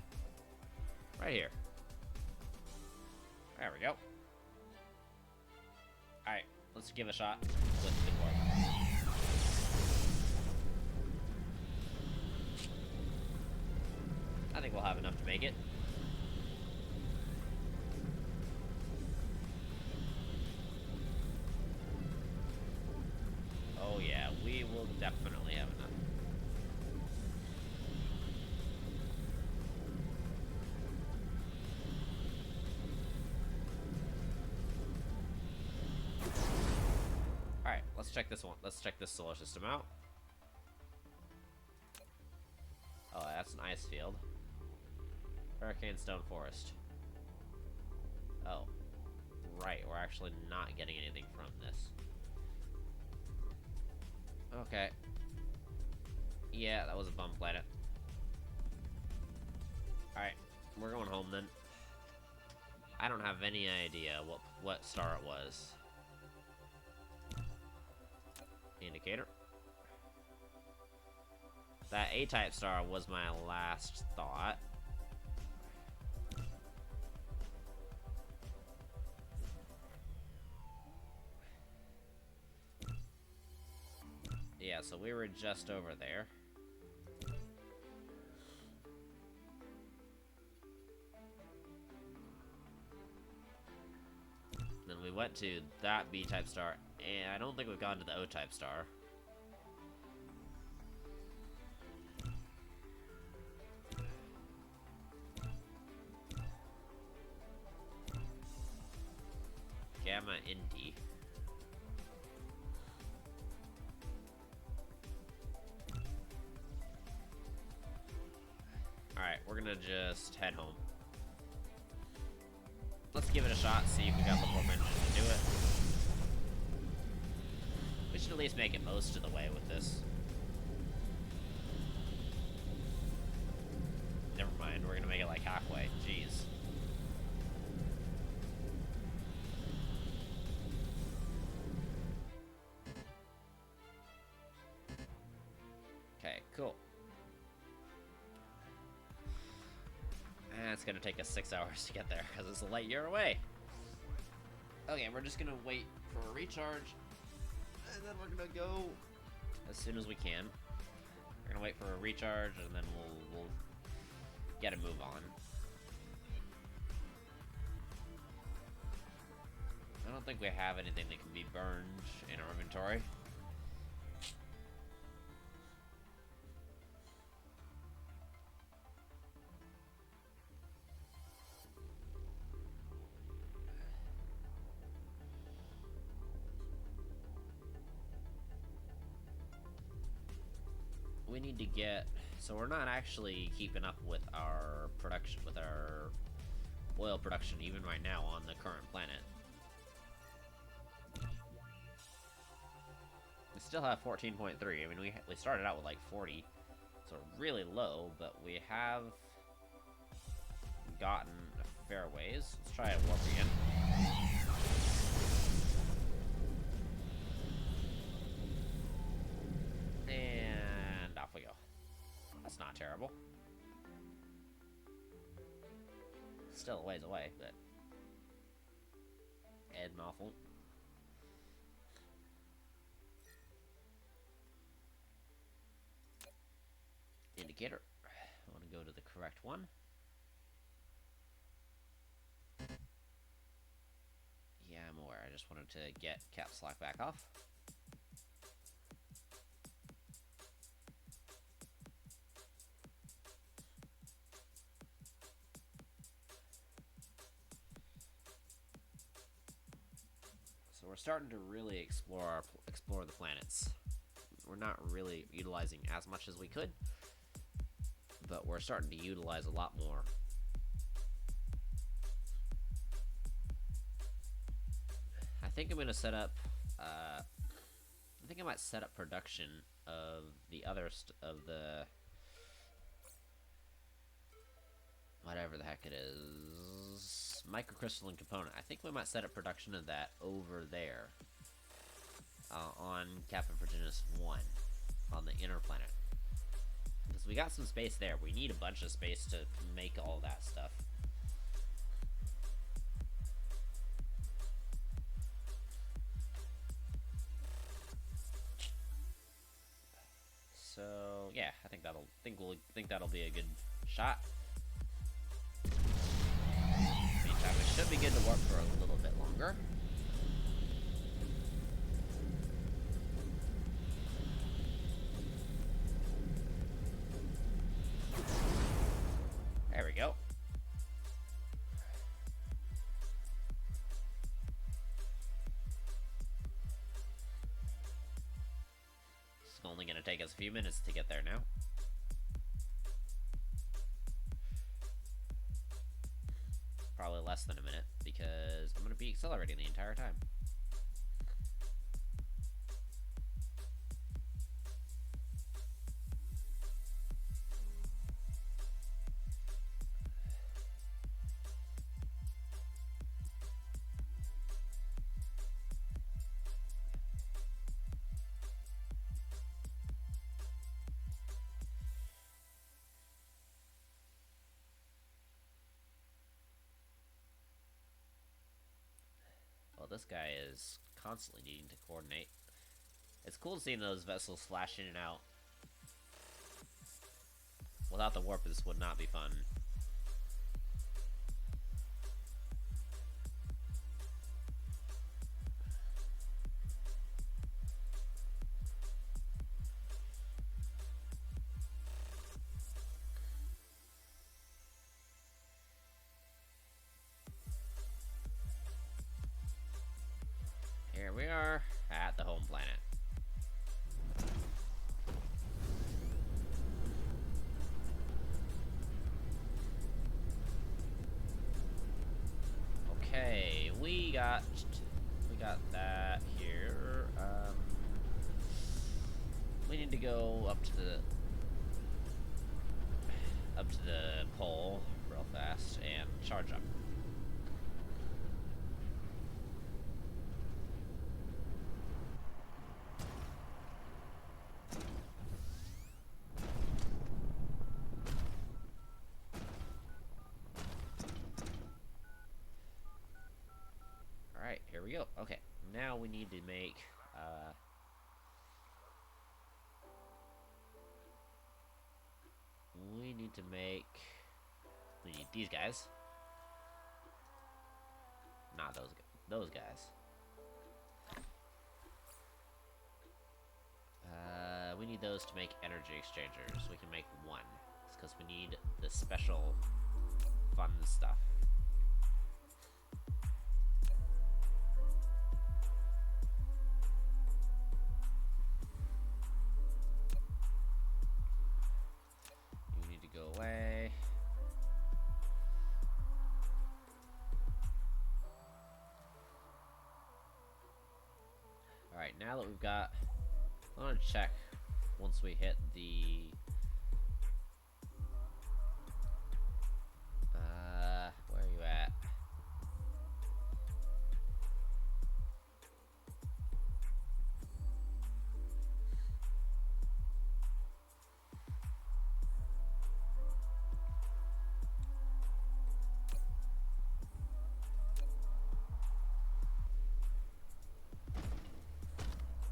Right here. There we go. Alright, let's give a shot with the warp. I think we'll have enough to make it. Oh yeah, we will definitely have enough. Alright, let's check this one. Let's check this solar system out. Oh, that's an ice field. Hurricane Stone Forest. Oh. Right, we're actually not getting anything from this. Okay. Yeah, that was a bum planet. Alright, we're going home then. I don't have any idea what star it was. Indicator. That A-type star was my last thought. Yeah, so we were just over there. Then we went to that B-type star, and I don't think we've gone to the O-type star. Gamma Indy. Alright, we're gonna just head home. Let's give it a shot, see if we got the warp engine to do it. We should at least make it most of the way with this. Never mind, we're gonna make it like halfway. Jeez. Okay, cool. And it's gonna take us 6 hours to get there because it's a light year away. Okay, we're just gonna wait for a recharge, and then we're gonna go as soon as we can. We're gonna wait for a recharge, and then we'll get a move on. I don't think we have anything that can be burned in our inventory. We need to get, so we're not actually keeping up with our production, with our oil production even right now on the current planet. We still have 14.3. I mean, we started out with like 40, so really low, but we have gotten a fair ways. Let's try a warp again. And off we go. That's not terrible. Still a ways away, but Ed Muffle. Indicator. I want to go to the correct one. Yeah, I'm aware. I just wanted to get caps lock back off. So we're starting to really explore the planets. We're not really utilizing as much as we could, but we're starting to utilize a lot more. I think I'm gonna set up. I think I might set up production of the other of the whatever the heck it is, microcrystalline component. I think we might set up production of that over there on Captain Virginius 1 on the inner planet. Because we got some space there. We need a bunch of space to make all that stuff. think that'll be a good shot. Meantime, it should be good to warp for a little bit longer. There we go. It's only going to take us a few minutes to get there now. Probably less than a minute, because I'm going to be accelerating the entire time. Well, this guy is constantly needing to coordinate. It's cool seeing those vessels flash in and out. Without the warp, this would not be fun. Here we are at the home planet. Okay, we got that here. We need to go up to the pole real fast and charge up. Alright, here we go. Okay, now we need to make, we need these guys. Not those guys. We need those to make energy exchangers. We can make one. It's because we need the special fun stuff. You need to go away. Alright, now that we've got... I want to check once we hit the... where are you at?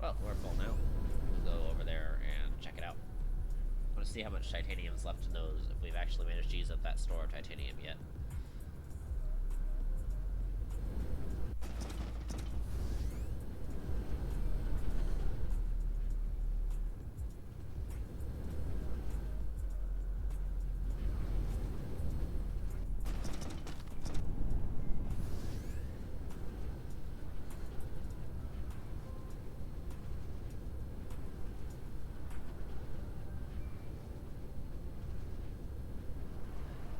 Well, we're full now. We'll go over there and check it out. I want to see how much titanium's left in those, if we've actually managed to use up that store of titanium yet.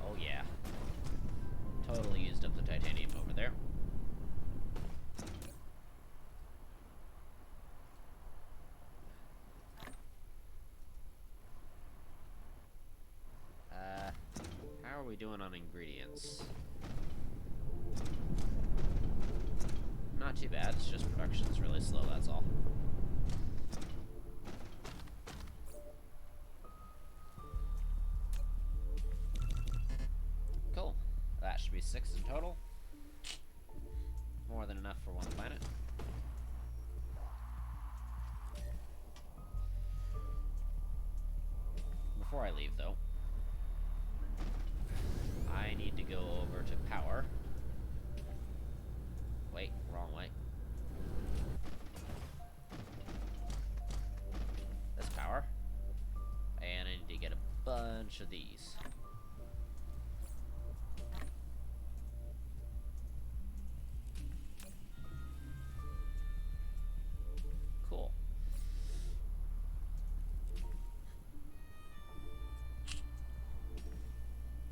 Oh yeah. Totally used up the titanium over there. How are we doing on ingredients? Not too bad, it's just production's really slow, that's all. Cool. That should be 6 in total. More than enough for one planet. Before I leave, though, I need to go over to power. Wait, wrong way. This power. And I need to get a bunch of these. Cool.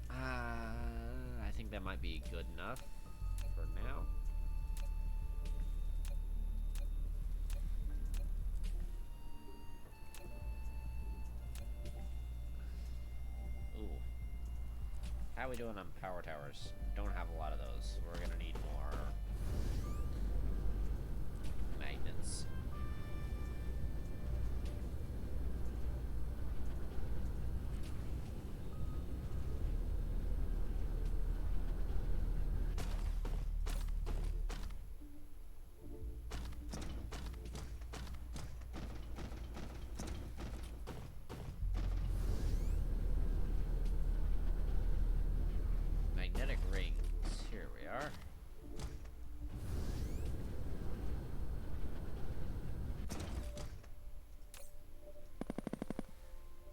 I think that might be good enough for now. Ooh. How are we doing on power towers? Don't have a lot of those. We're gonna need more magnets. Magnetic rings. Here we are.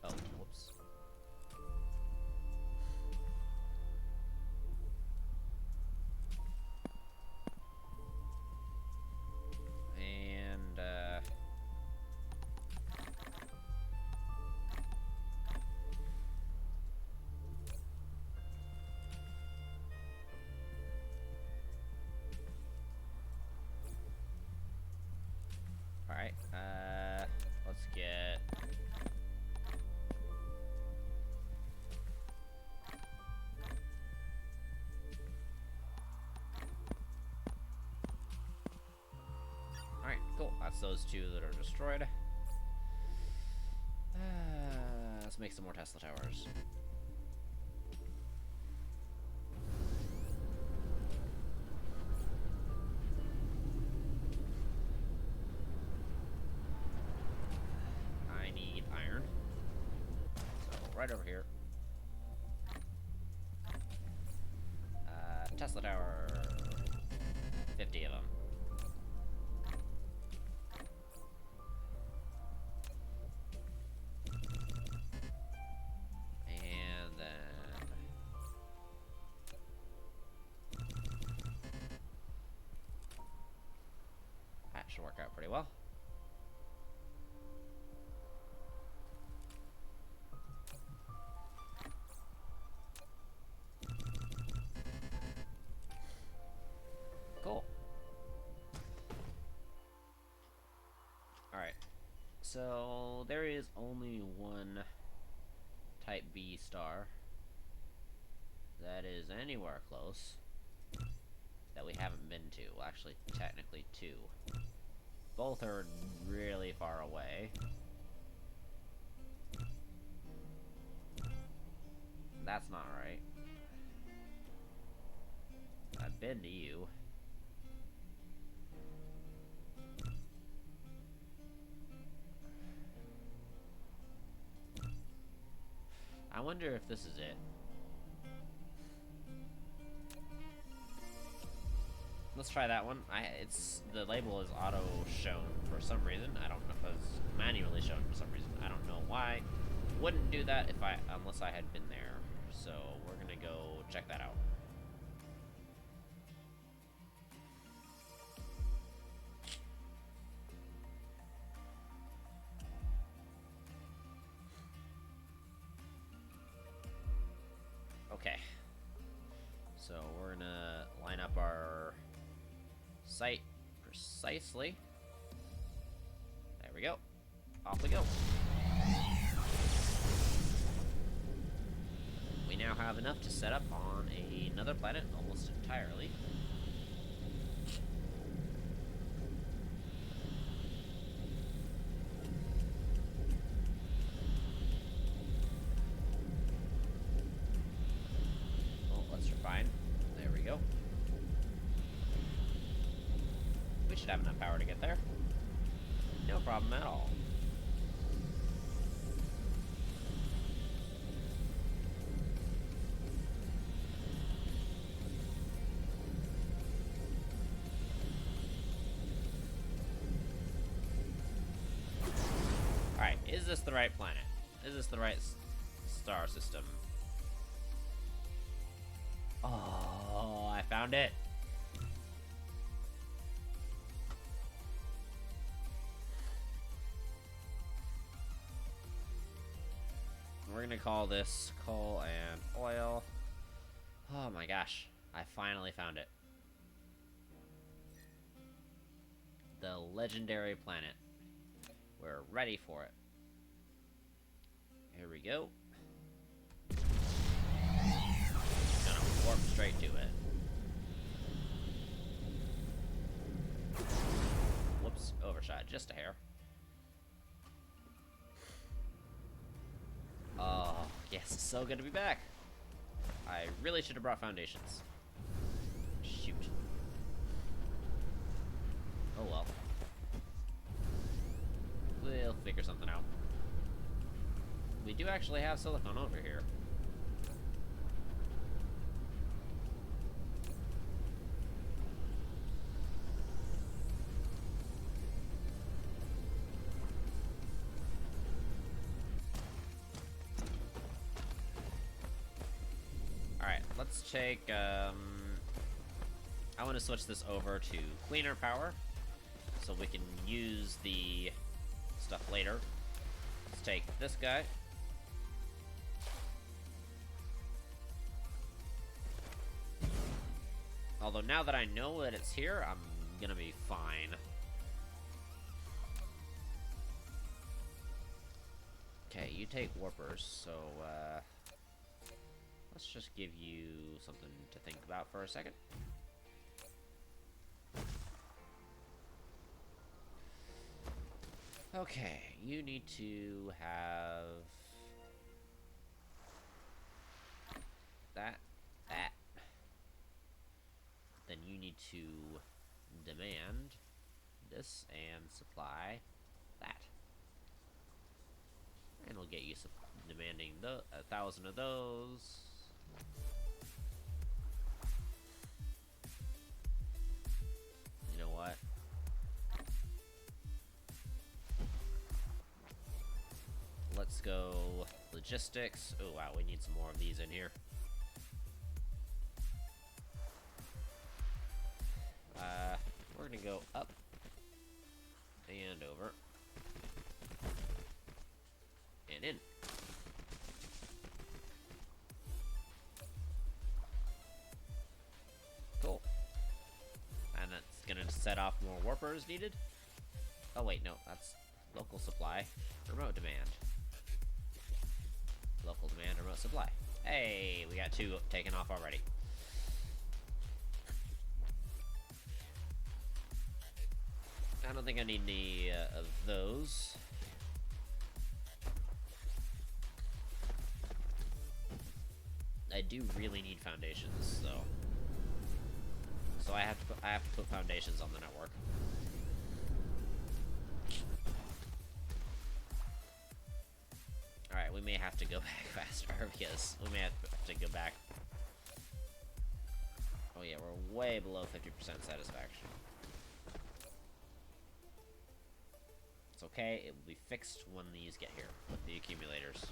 Oh, whoops. And, alright, let's get... Alright, cool. That's those two that are destroyed. Let's make some more Tesla towers. I need iron. So, right over here. Tesla tower. 50 of them. And then... that should work out pretty well. Cool. Alright. So, there is only one Type B star that is anywhere close that we haven't been to. Well, actually, technically two. Both are really far away. That's not right. I've been to you. I wonder if this is it. Let's try that one. It's the label is auto shown for some reason. I don't know if it's manually shown for some reason. I don't know why. Wouldn't do that if unless I had been there. So we're gonna go check that out. Okay. So we're gonna line up our site precisely. There we go. Off we go. We now have enough to set up on another planet almost entirely. Well, let's refine. There we go. We should have enough power to get there. No problem at all. this the right planet? Is this the right star system? Oh, I found it. We're gonna call this coal and oil. Oh my gosh, I finally found it. The legendary planet. We're ready for it. Here we go. Gonna warp straight to it. Whoops, overshot just a hair. Oh, yes, it's so good to be back. I really should have brought foundations. Shoot. Oh well. We'll figure something out. We do actually have silicone over here. Alright, let's take, I want to switch this over to cleaner power, so we can use the stuff later. Let's take this guy. Although now that I know that it's here, I'm gonna be fine. Okay, you take warpers, so, let's just give you something to think about for a second. Okay, you need to have that. Then you need to demand this and supply that. And we'll get you demanding 1,000 of those. You know what? Let's go logistics. Oh wow, we need some more of these in here. We're gonna go up and over and in. Cool. And that's gonna set off more warpers needed. Oh wait, no, that's local supply, remote demand. Local demand, remote supply. Hey, we got 2 taken off already. I don't think I need any of those. I do really need foundations, though. So I have to put foundations on the network. All right, we may have to go back faster because we may have to go back. Oh yeah, we're way below 50% satisfaction. It's okay, it will be fixed when these get here with the accumulators.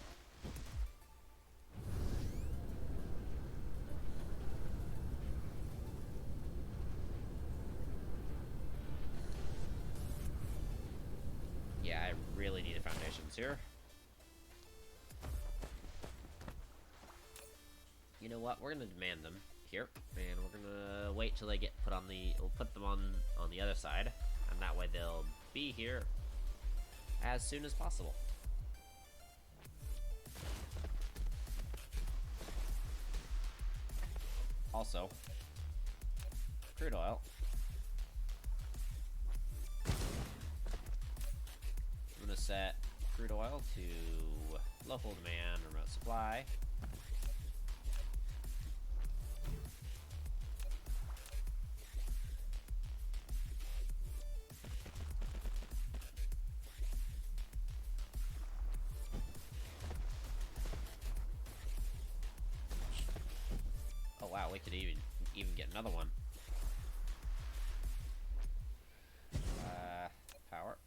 Yeah, I really need the foundations here. You know what? We're gonna demand them here, and we're gonna wait till they get put on the. We'll put them on the other side, and that way they'll be here as soon as possible. Also, crude oil. I'm gonna set crude oil to local demand, remote supply. Wow, we could even get another one. Power.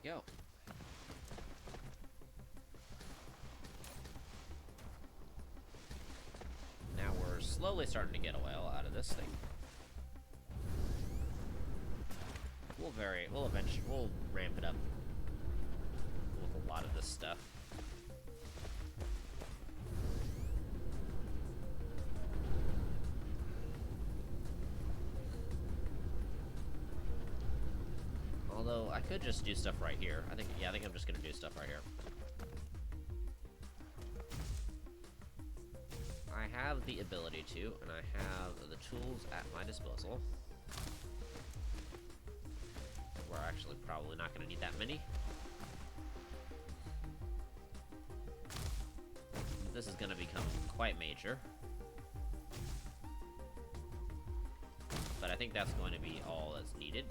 go. Now we're slowly starting to get oil out of this thing. We'll ramp it up with a lot of this stuff. Although I could just do stuff right here. I think I'm just gonna do stuff right here. I have the ability to, and I have the tools at my disposal. We're actually probably not gonna need that many. This is gonna become quite major. But I think that's going to be all that's needed.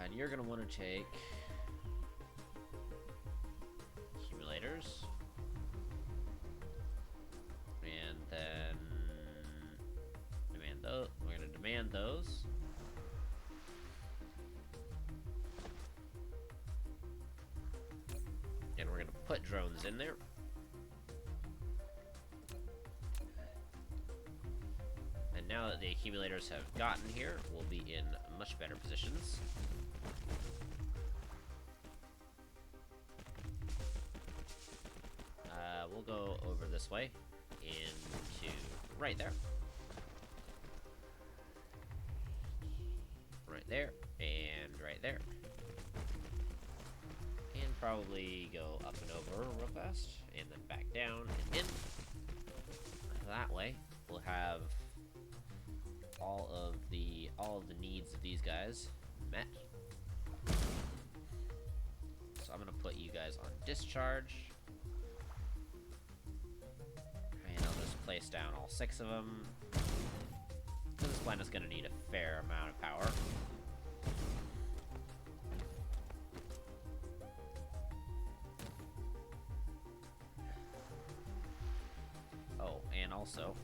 And you're gonna want to take accumulators, and then demand those. We're gonna demand those. And we're gonna put drones in there. And now that the accumulators have gotten here, we'll be in much better positions. We'll go over this way into right there. Right there, and right there. And probably go up and over real fast, and then back down and in. That way, we'll have all of the needs of these guys met. So I'm gonna put you guys on discharge, and I'll just place down all 6 of them. This planet's gonna need a fair amount of power. Oh, and also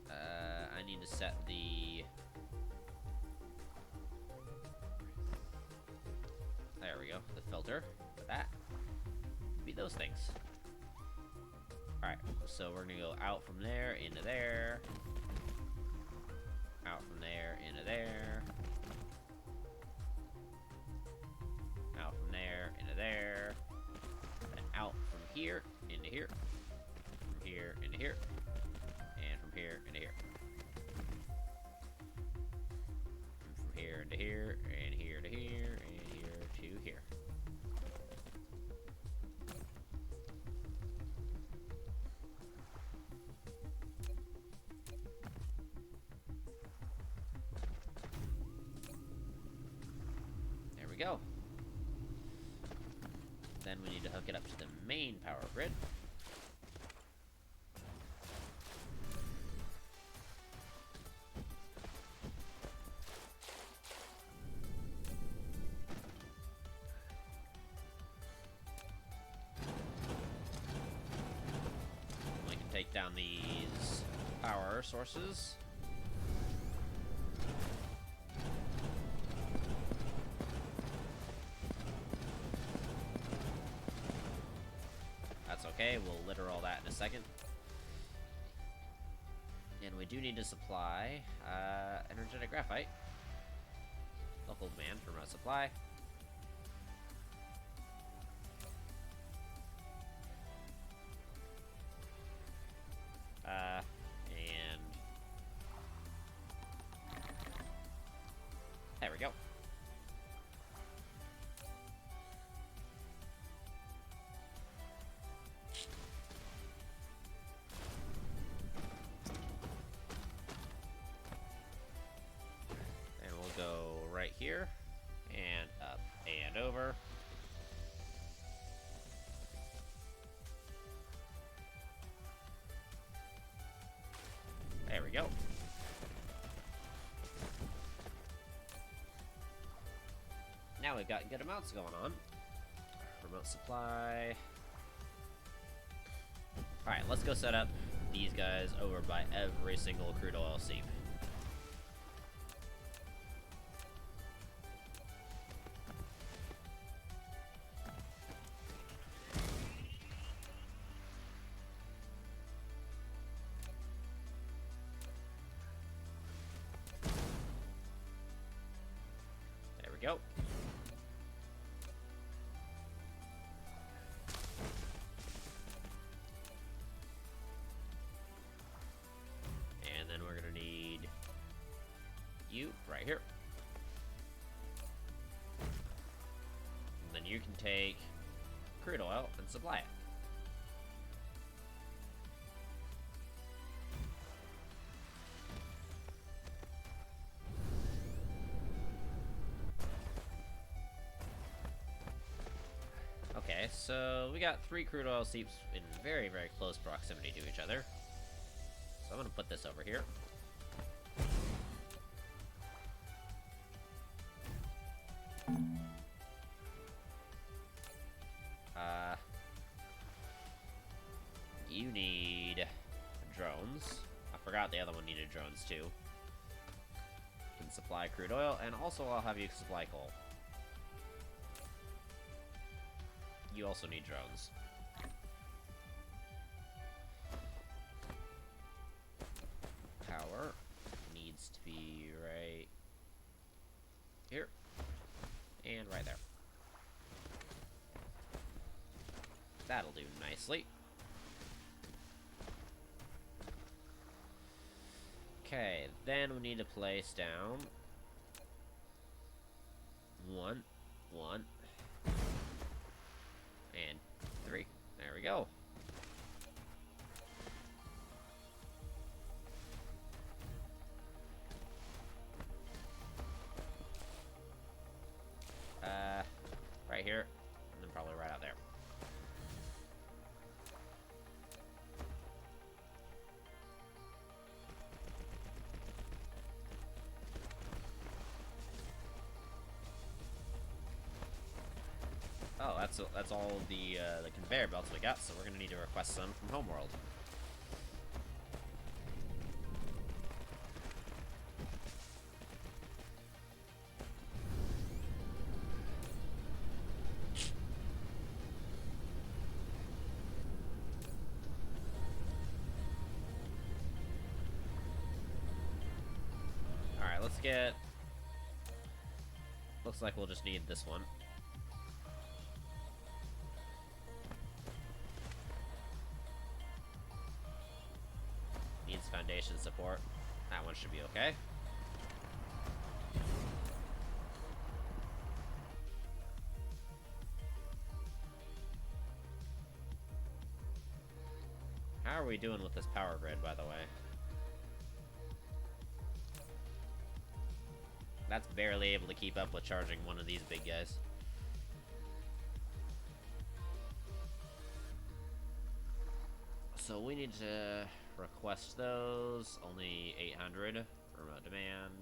I need to set the... There we go, the filter for that. Be those things. Alright, so we're gonna go out from there, into there. Out from there, into there. Out from there, into there. And out from here, into here. From here, into here. And from here, into here. And from here, into here, and here to here, and here to here. There we go. Then we need to hook it up to the main power grid. We can take down these power sources. That's okay, we'll litter all that in a second. And we do need to supply energetic graphite. Local demand for remote supply. And there we go. And we'll go right here and up and over. There we go. Now we've got good amounts going on. supply. Alright, let's go set up these guys over by every single crude oil seep. There we go. And then we're gonna need you right here. And then you can take crude oil and supply it. Okay, so we got 3 crude oil seeps in very, very close proximity to each other. So I'm gonna put this over here. You need drones. I forgot the other one needed drones too. You can supply crude oil, and also I'll have you supply coal. You also need drones. Power needs to be right here and right there. That'll do nicely. Okay, then we need to place down 1, 1, and 3. There we go. Right here, and then probably right out there. Oh, that's all the conveyor belts we got, so we're gonna need to request some from Homeworld. Alright, let's get... Looks like we'll just need this one. Needs foundation support. That one should be okay. How are we doing with this power grid, by the way? That's barely able to keep up with charging one of these big guys. So we need to request those. Only 800 remote demand.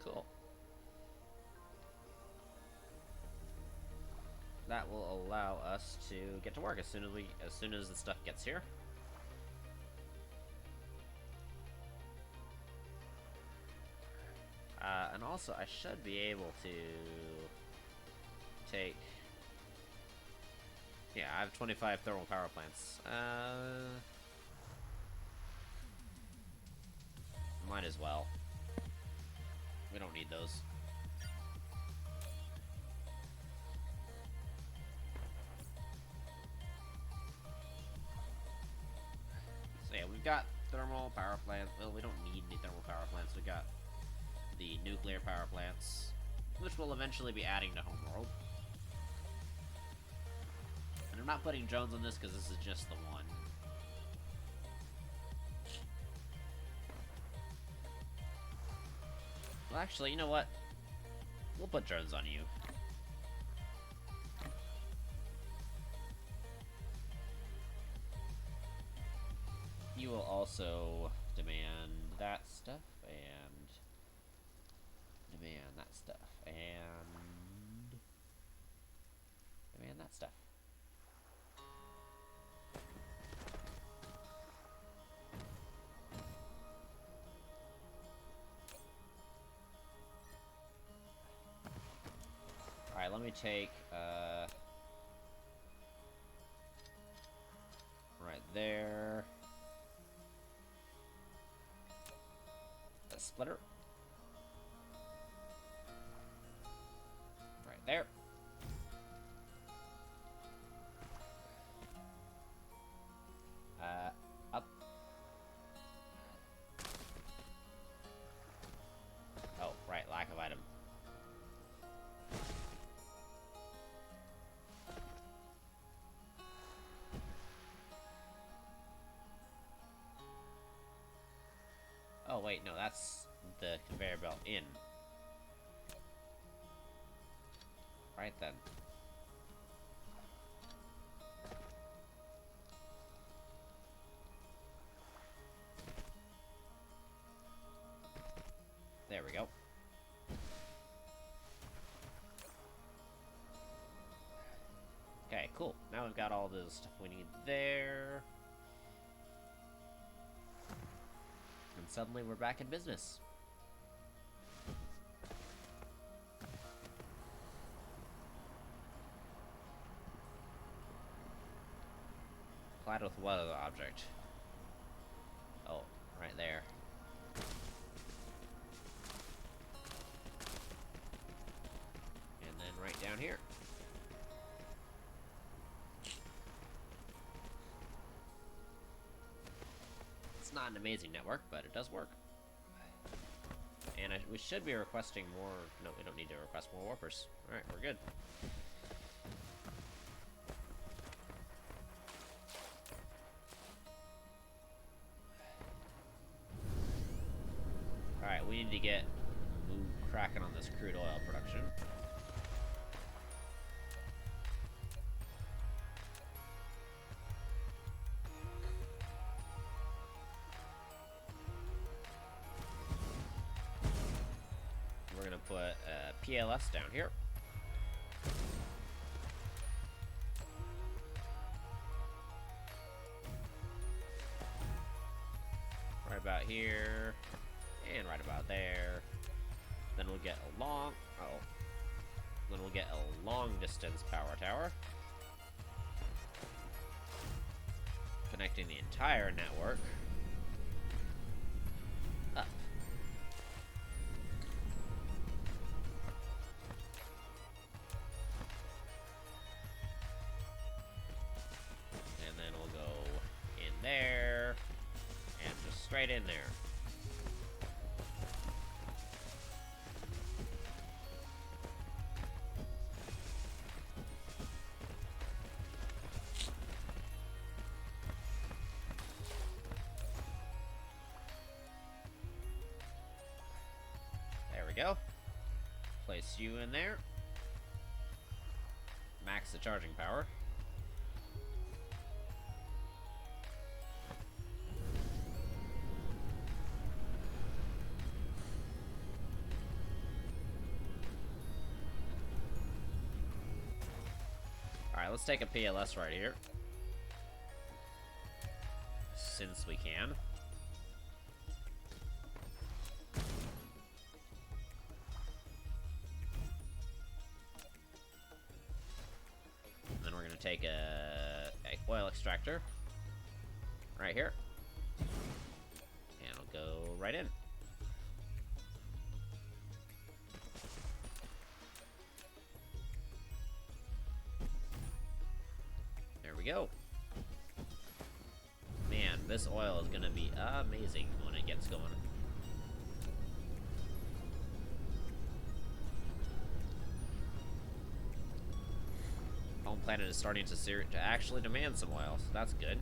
Cool. That will allow us to get to work as soon as the stuff gets here. And also, I should be able to take... Yeah, I have 25 thermal power plants. Might as well. We don't need those. So yeah, we've got thermal power plants. Well, we don't need any thermal power plants. We've got the nuclear power plants, which we'll eventually be adding to Homeworld. And I'm not putting drones on this because this is just the one. Well, actually, you know what? We'll put drones on you. you will also demand that stuff, and demand that stuff, and demand that stuff. Alright, let me take, right there. A splitter. Right there. Up. Oh, right, lack of item. Oh, wait, no, that's the conveyor belt in. Right then. There we go. Okay, cool. Now we've got all the stuff we need there. And suddenly we're back in business. Clad with what other object? Oh, right there. And then right down here. It's not an amazing network, but it does work. And we should be requesting more... No, we don't need to request more warpers. Alright, we're good. Alright, we need to get cracking on this crude oil production. We're gonna put PLS down here. Right about here. And right about there. Then we'll get a long... Oh. Then we'll get a long distance power tower. Connecting the entire network. Up. And then we'll go in there. And just straight in there. Go. Place you in there. Max the charging power. Alright, let's take a PLS right here. Since we can. Take a oil extractor right here, and it'll go right in. There we go. Man, this oil is gonna be amazing when it gets going. Home planet is starting to actually demand some oil, so that's good.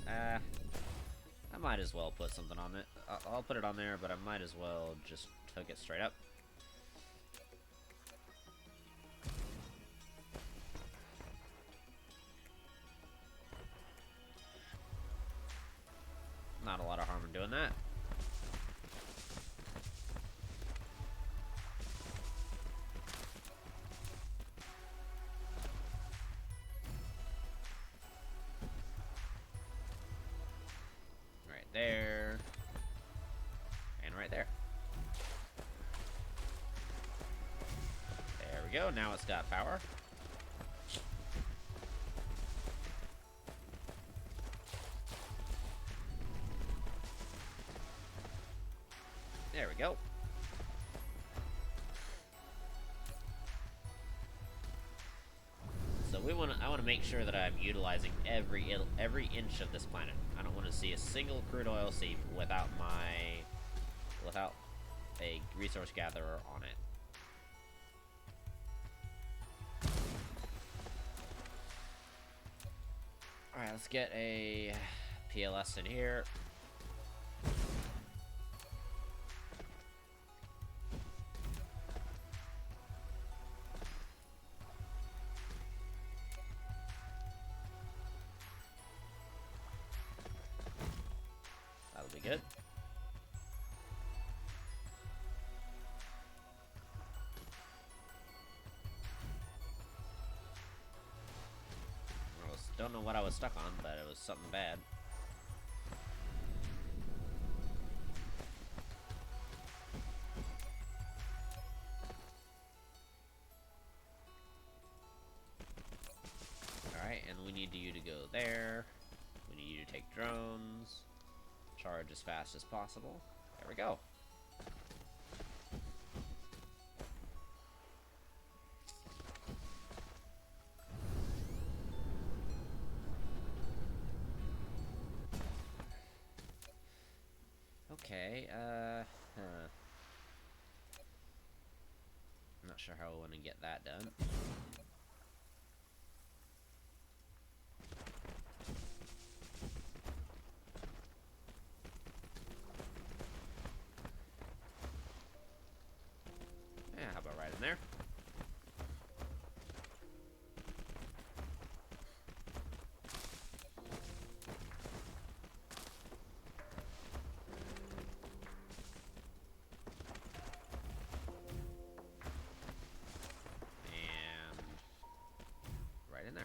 I might as well put something on it. I'll put it on there, but I might as well just hook it straight up. doing that. Right there. And right there. There we go. Now it's got power. There we go. So I want to make sure that I'm utilizing every inch of this planet. I don't want to see a single crude oil seep without a resource gatherer on it. All right, let's get a PLS in here. That'll be good. Don't know what I was stuck on, but it was something bad. Alright, and we need you to go there. We need you to take drones. Charge as fast as possible. There we go. Okay, I'm not sure how I want to get that done. Yeah, how about right in there? In there.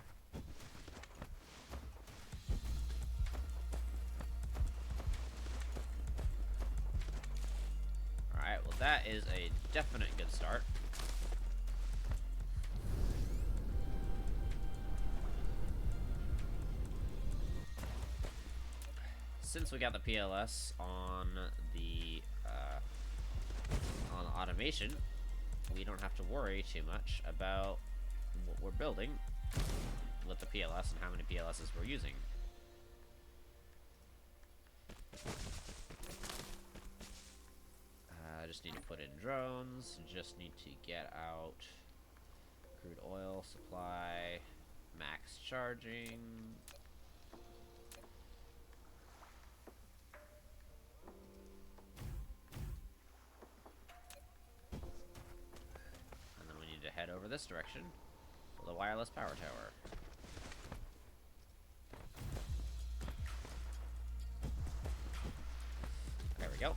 Alright, well that is a definite good start. Since we got the PLS on the automation, we don't have to worry too much about what we're building with the PLS and how many PLSs we're using. I just need to put in drones, just need to get out crude oil supply, max charging. And then we need to head over this direction for the wireless power tower. There we go.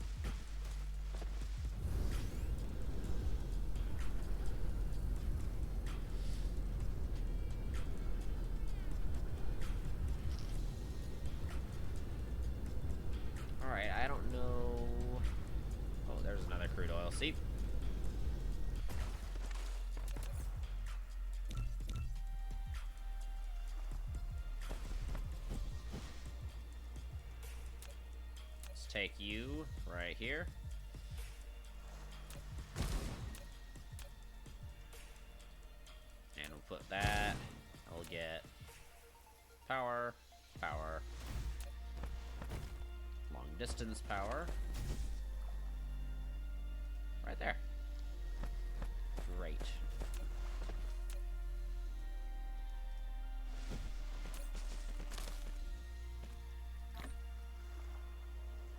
Alright, I don't know... Oh, there's another crude oil seep. Let's take you right here. And we'll put that. I'll get power, power, long distance power. Right there. Great.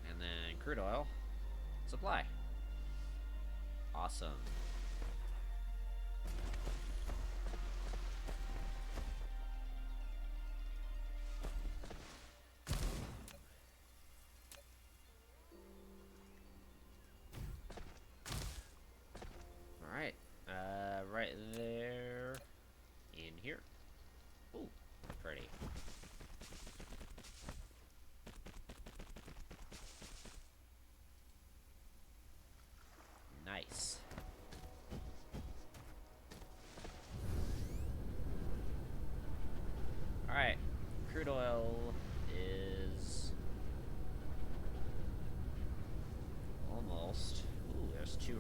And then crude oil supply. Awesome.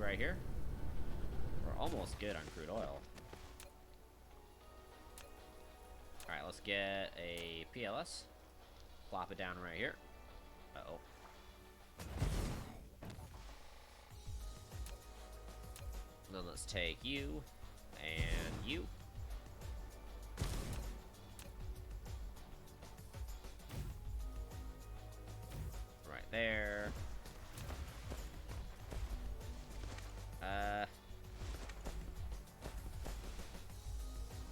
right here. We're almost good on crude oil. Alright, let's get a PLS. Plop it down right here. Uh-oh. Then let's take you and you. Right there.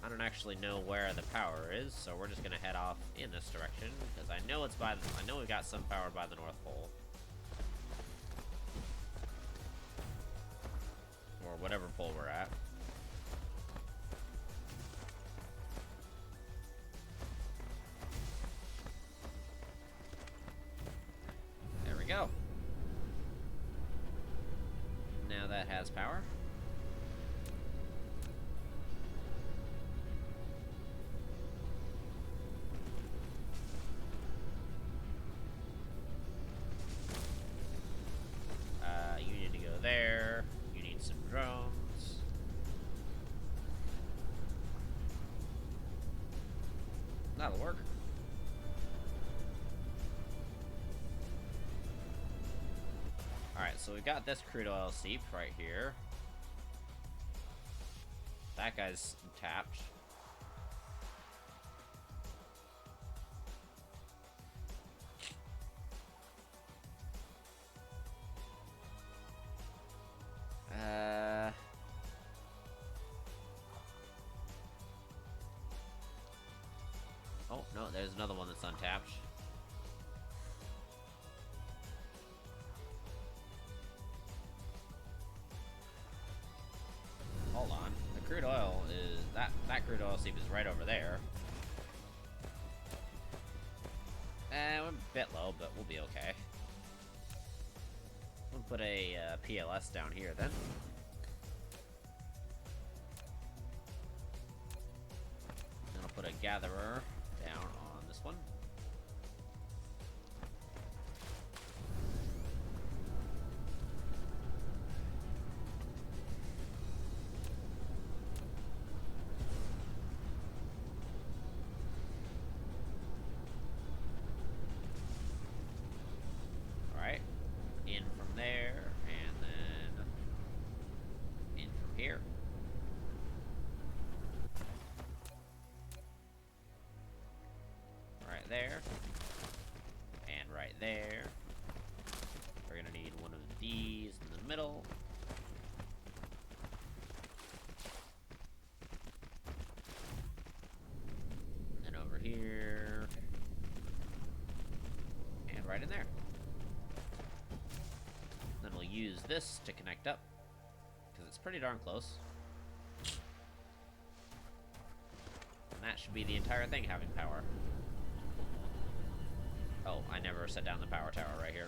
I don't actually know where the power is, so we're just gonna head off in this direction because I know it's by the, I know we got some power by the North Pole. Or whatever pole we're at. There we go. Now that has power. You need to go there. You need some drones. That'll work. Alright, so we've got this crude oil seep right here. That guy's tapped. Oh, no, there's another one that's untapped. Hold on. The crude oil is... That crude oil seep is right over there. We're a bit low, but we'll be okay. We'll put a PLS down here then. Then I'll put a gatherer down on this one. Alright. In from there, and then in from here. Right there. And right there. We're gonna need one of these in the middle. And over here. And right in there. Then we'll use this to connect up, because it's pretty darn close. And that should be the entire thing having power. Oh, I never set down the power tower right here.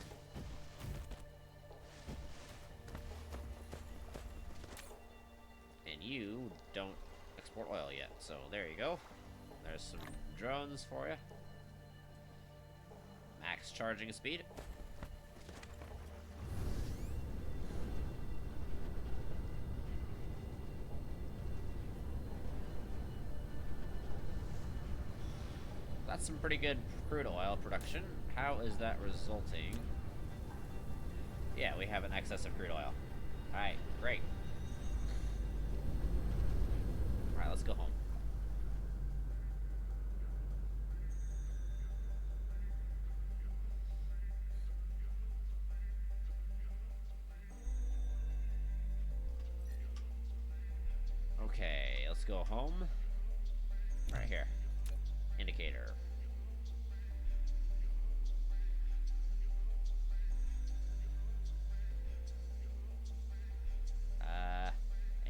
And you don't export oil yet, so there you go. There's some drones for you. Max charging speed. That's some pretty good crude oil production. How is that resulting? Yeah, we have an excess of crude oil. Alright, great. Alright, let's go home. Okay, let's go home. Right here. Indicator.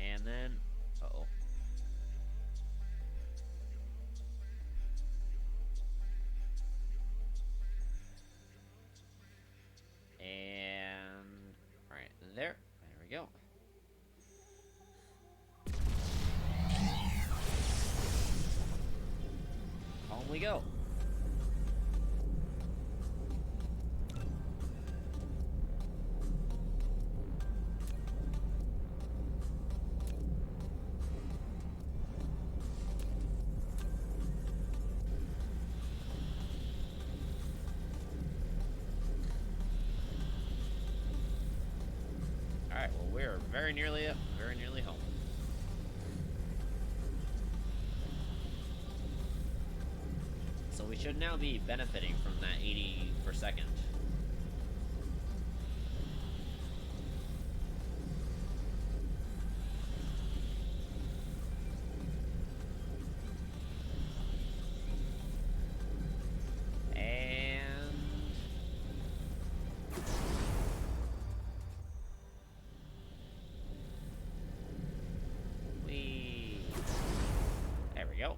And then, uh-oh. And right there. There we go. Home we go. we are very nearly home. So we should now be benefiting from that 80 per second. There we go.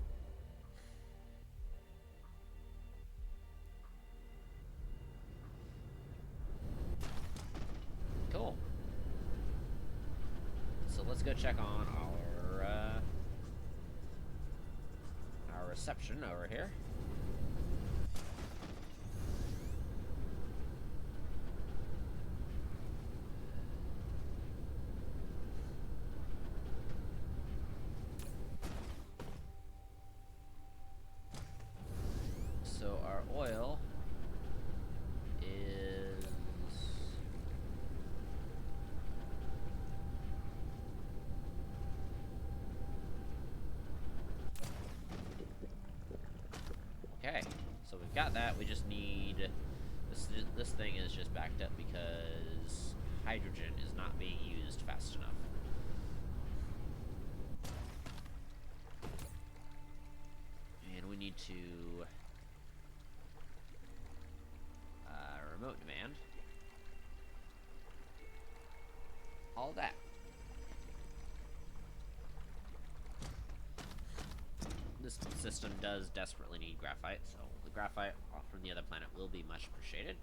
Cool. So let's go check on our reception over here. So our oil is okay. So we've got that. We just need this thing is just backed up because hydrogen is not being used fast enough. And we need to remote demand all that. This system does desperately need graphite, so the graphite from the other planet will be much appreciated.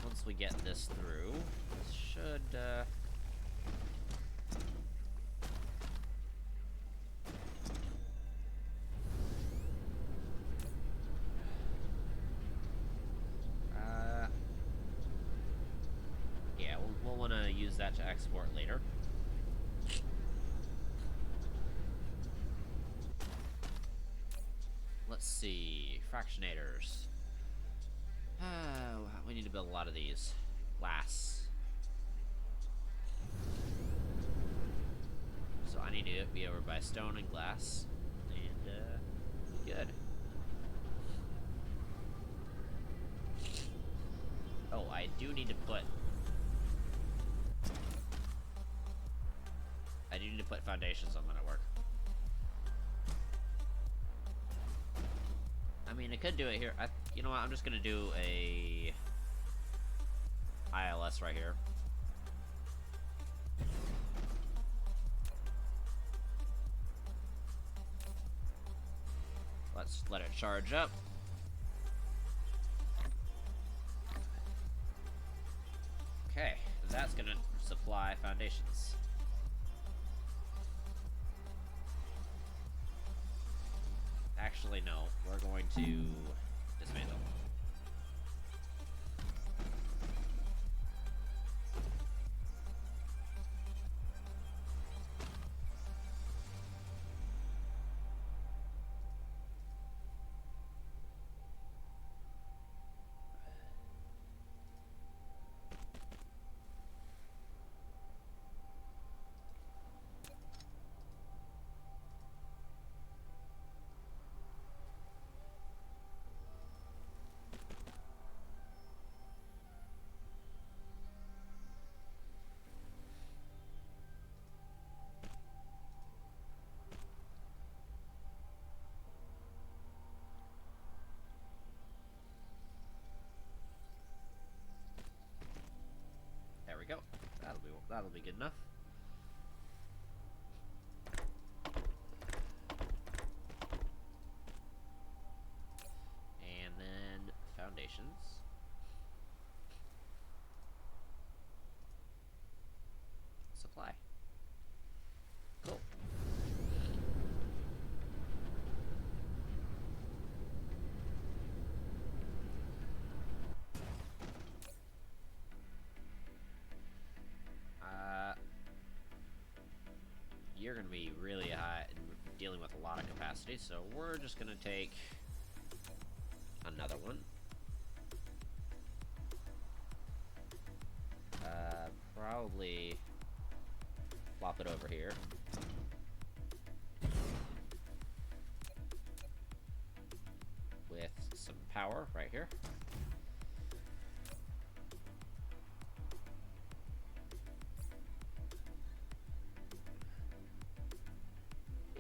Once we get this through, this should yeah, we'll want to use that to export later. Let's see, fractionators. We need to build a lot of these. Glass. So I need to be over by stone and glass. And, be good. Oh, I do need to put... foundations on that work. I mean, I could do it here. You know what? I'm just gonna do a ILS right here. Let's let it charge up. Okay, that's gonna supply foundations. Actually, no. We're going to dismantle. There we go. That'll be good enough. And then foundations. Supply. Cool. going to be really high, dealing with a lot of capacity, so we're just going to take another one. Probably flop it over here. With some power right here.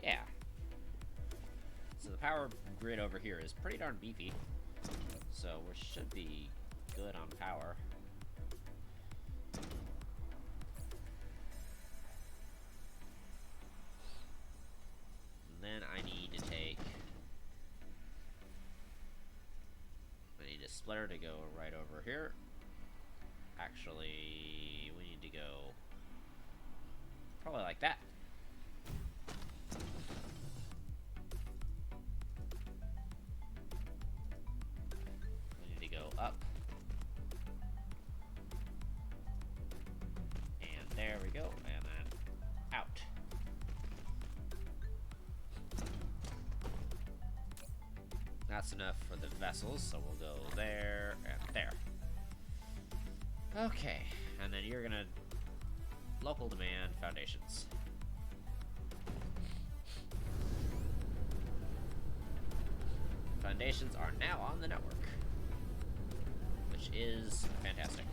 Yeah. So the power grid over here is pretty darn beefy. So we should be good on power. And then I need a splitter to go right over here. Actually, we need to go probably like that. We need to go up. And there we go. And then out. That's enough for the vessels, so we'll go there and there. Okay, and then you're gonna local demand foundations. Foundations are now on the network, which is fantastic.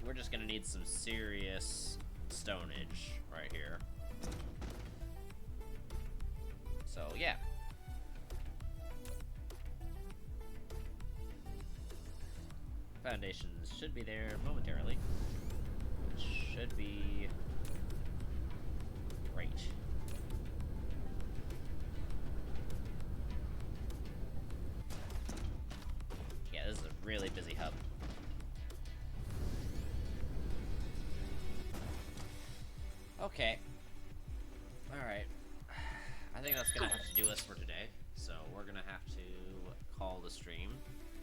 We're just gonna need some serious stonage right here. So yeah. Foundations should be there momentarily. Which should be great. Yeah, this is a really busy hub. Okay. Alright. I think that's gonna have to do us for today. So we're gonna have to call the stream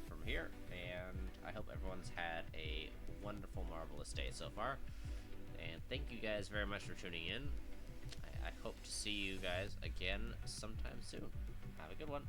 from here. And I hope everyone's had a wonderful, marvelous day so far. And thank you guys very much for tuning in. I hope to see you guys again sometime soon. Have a good one.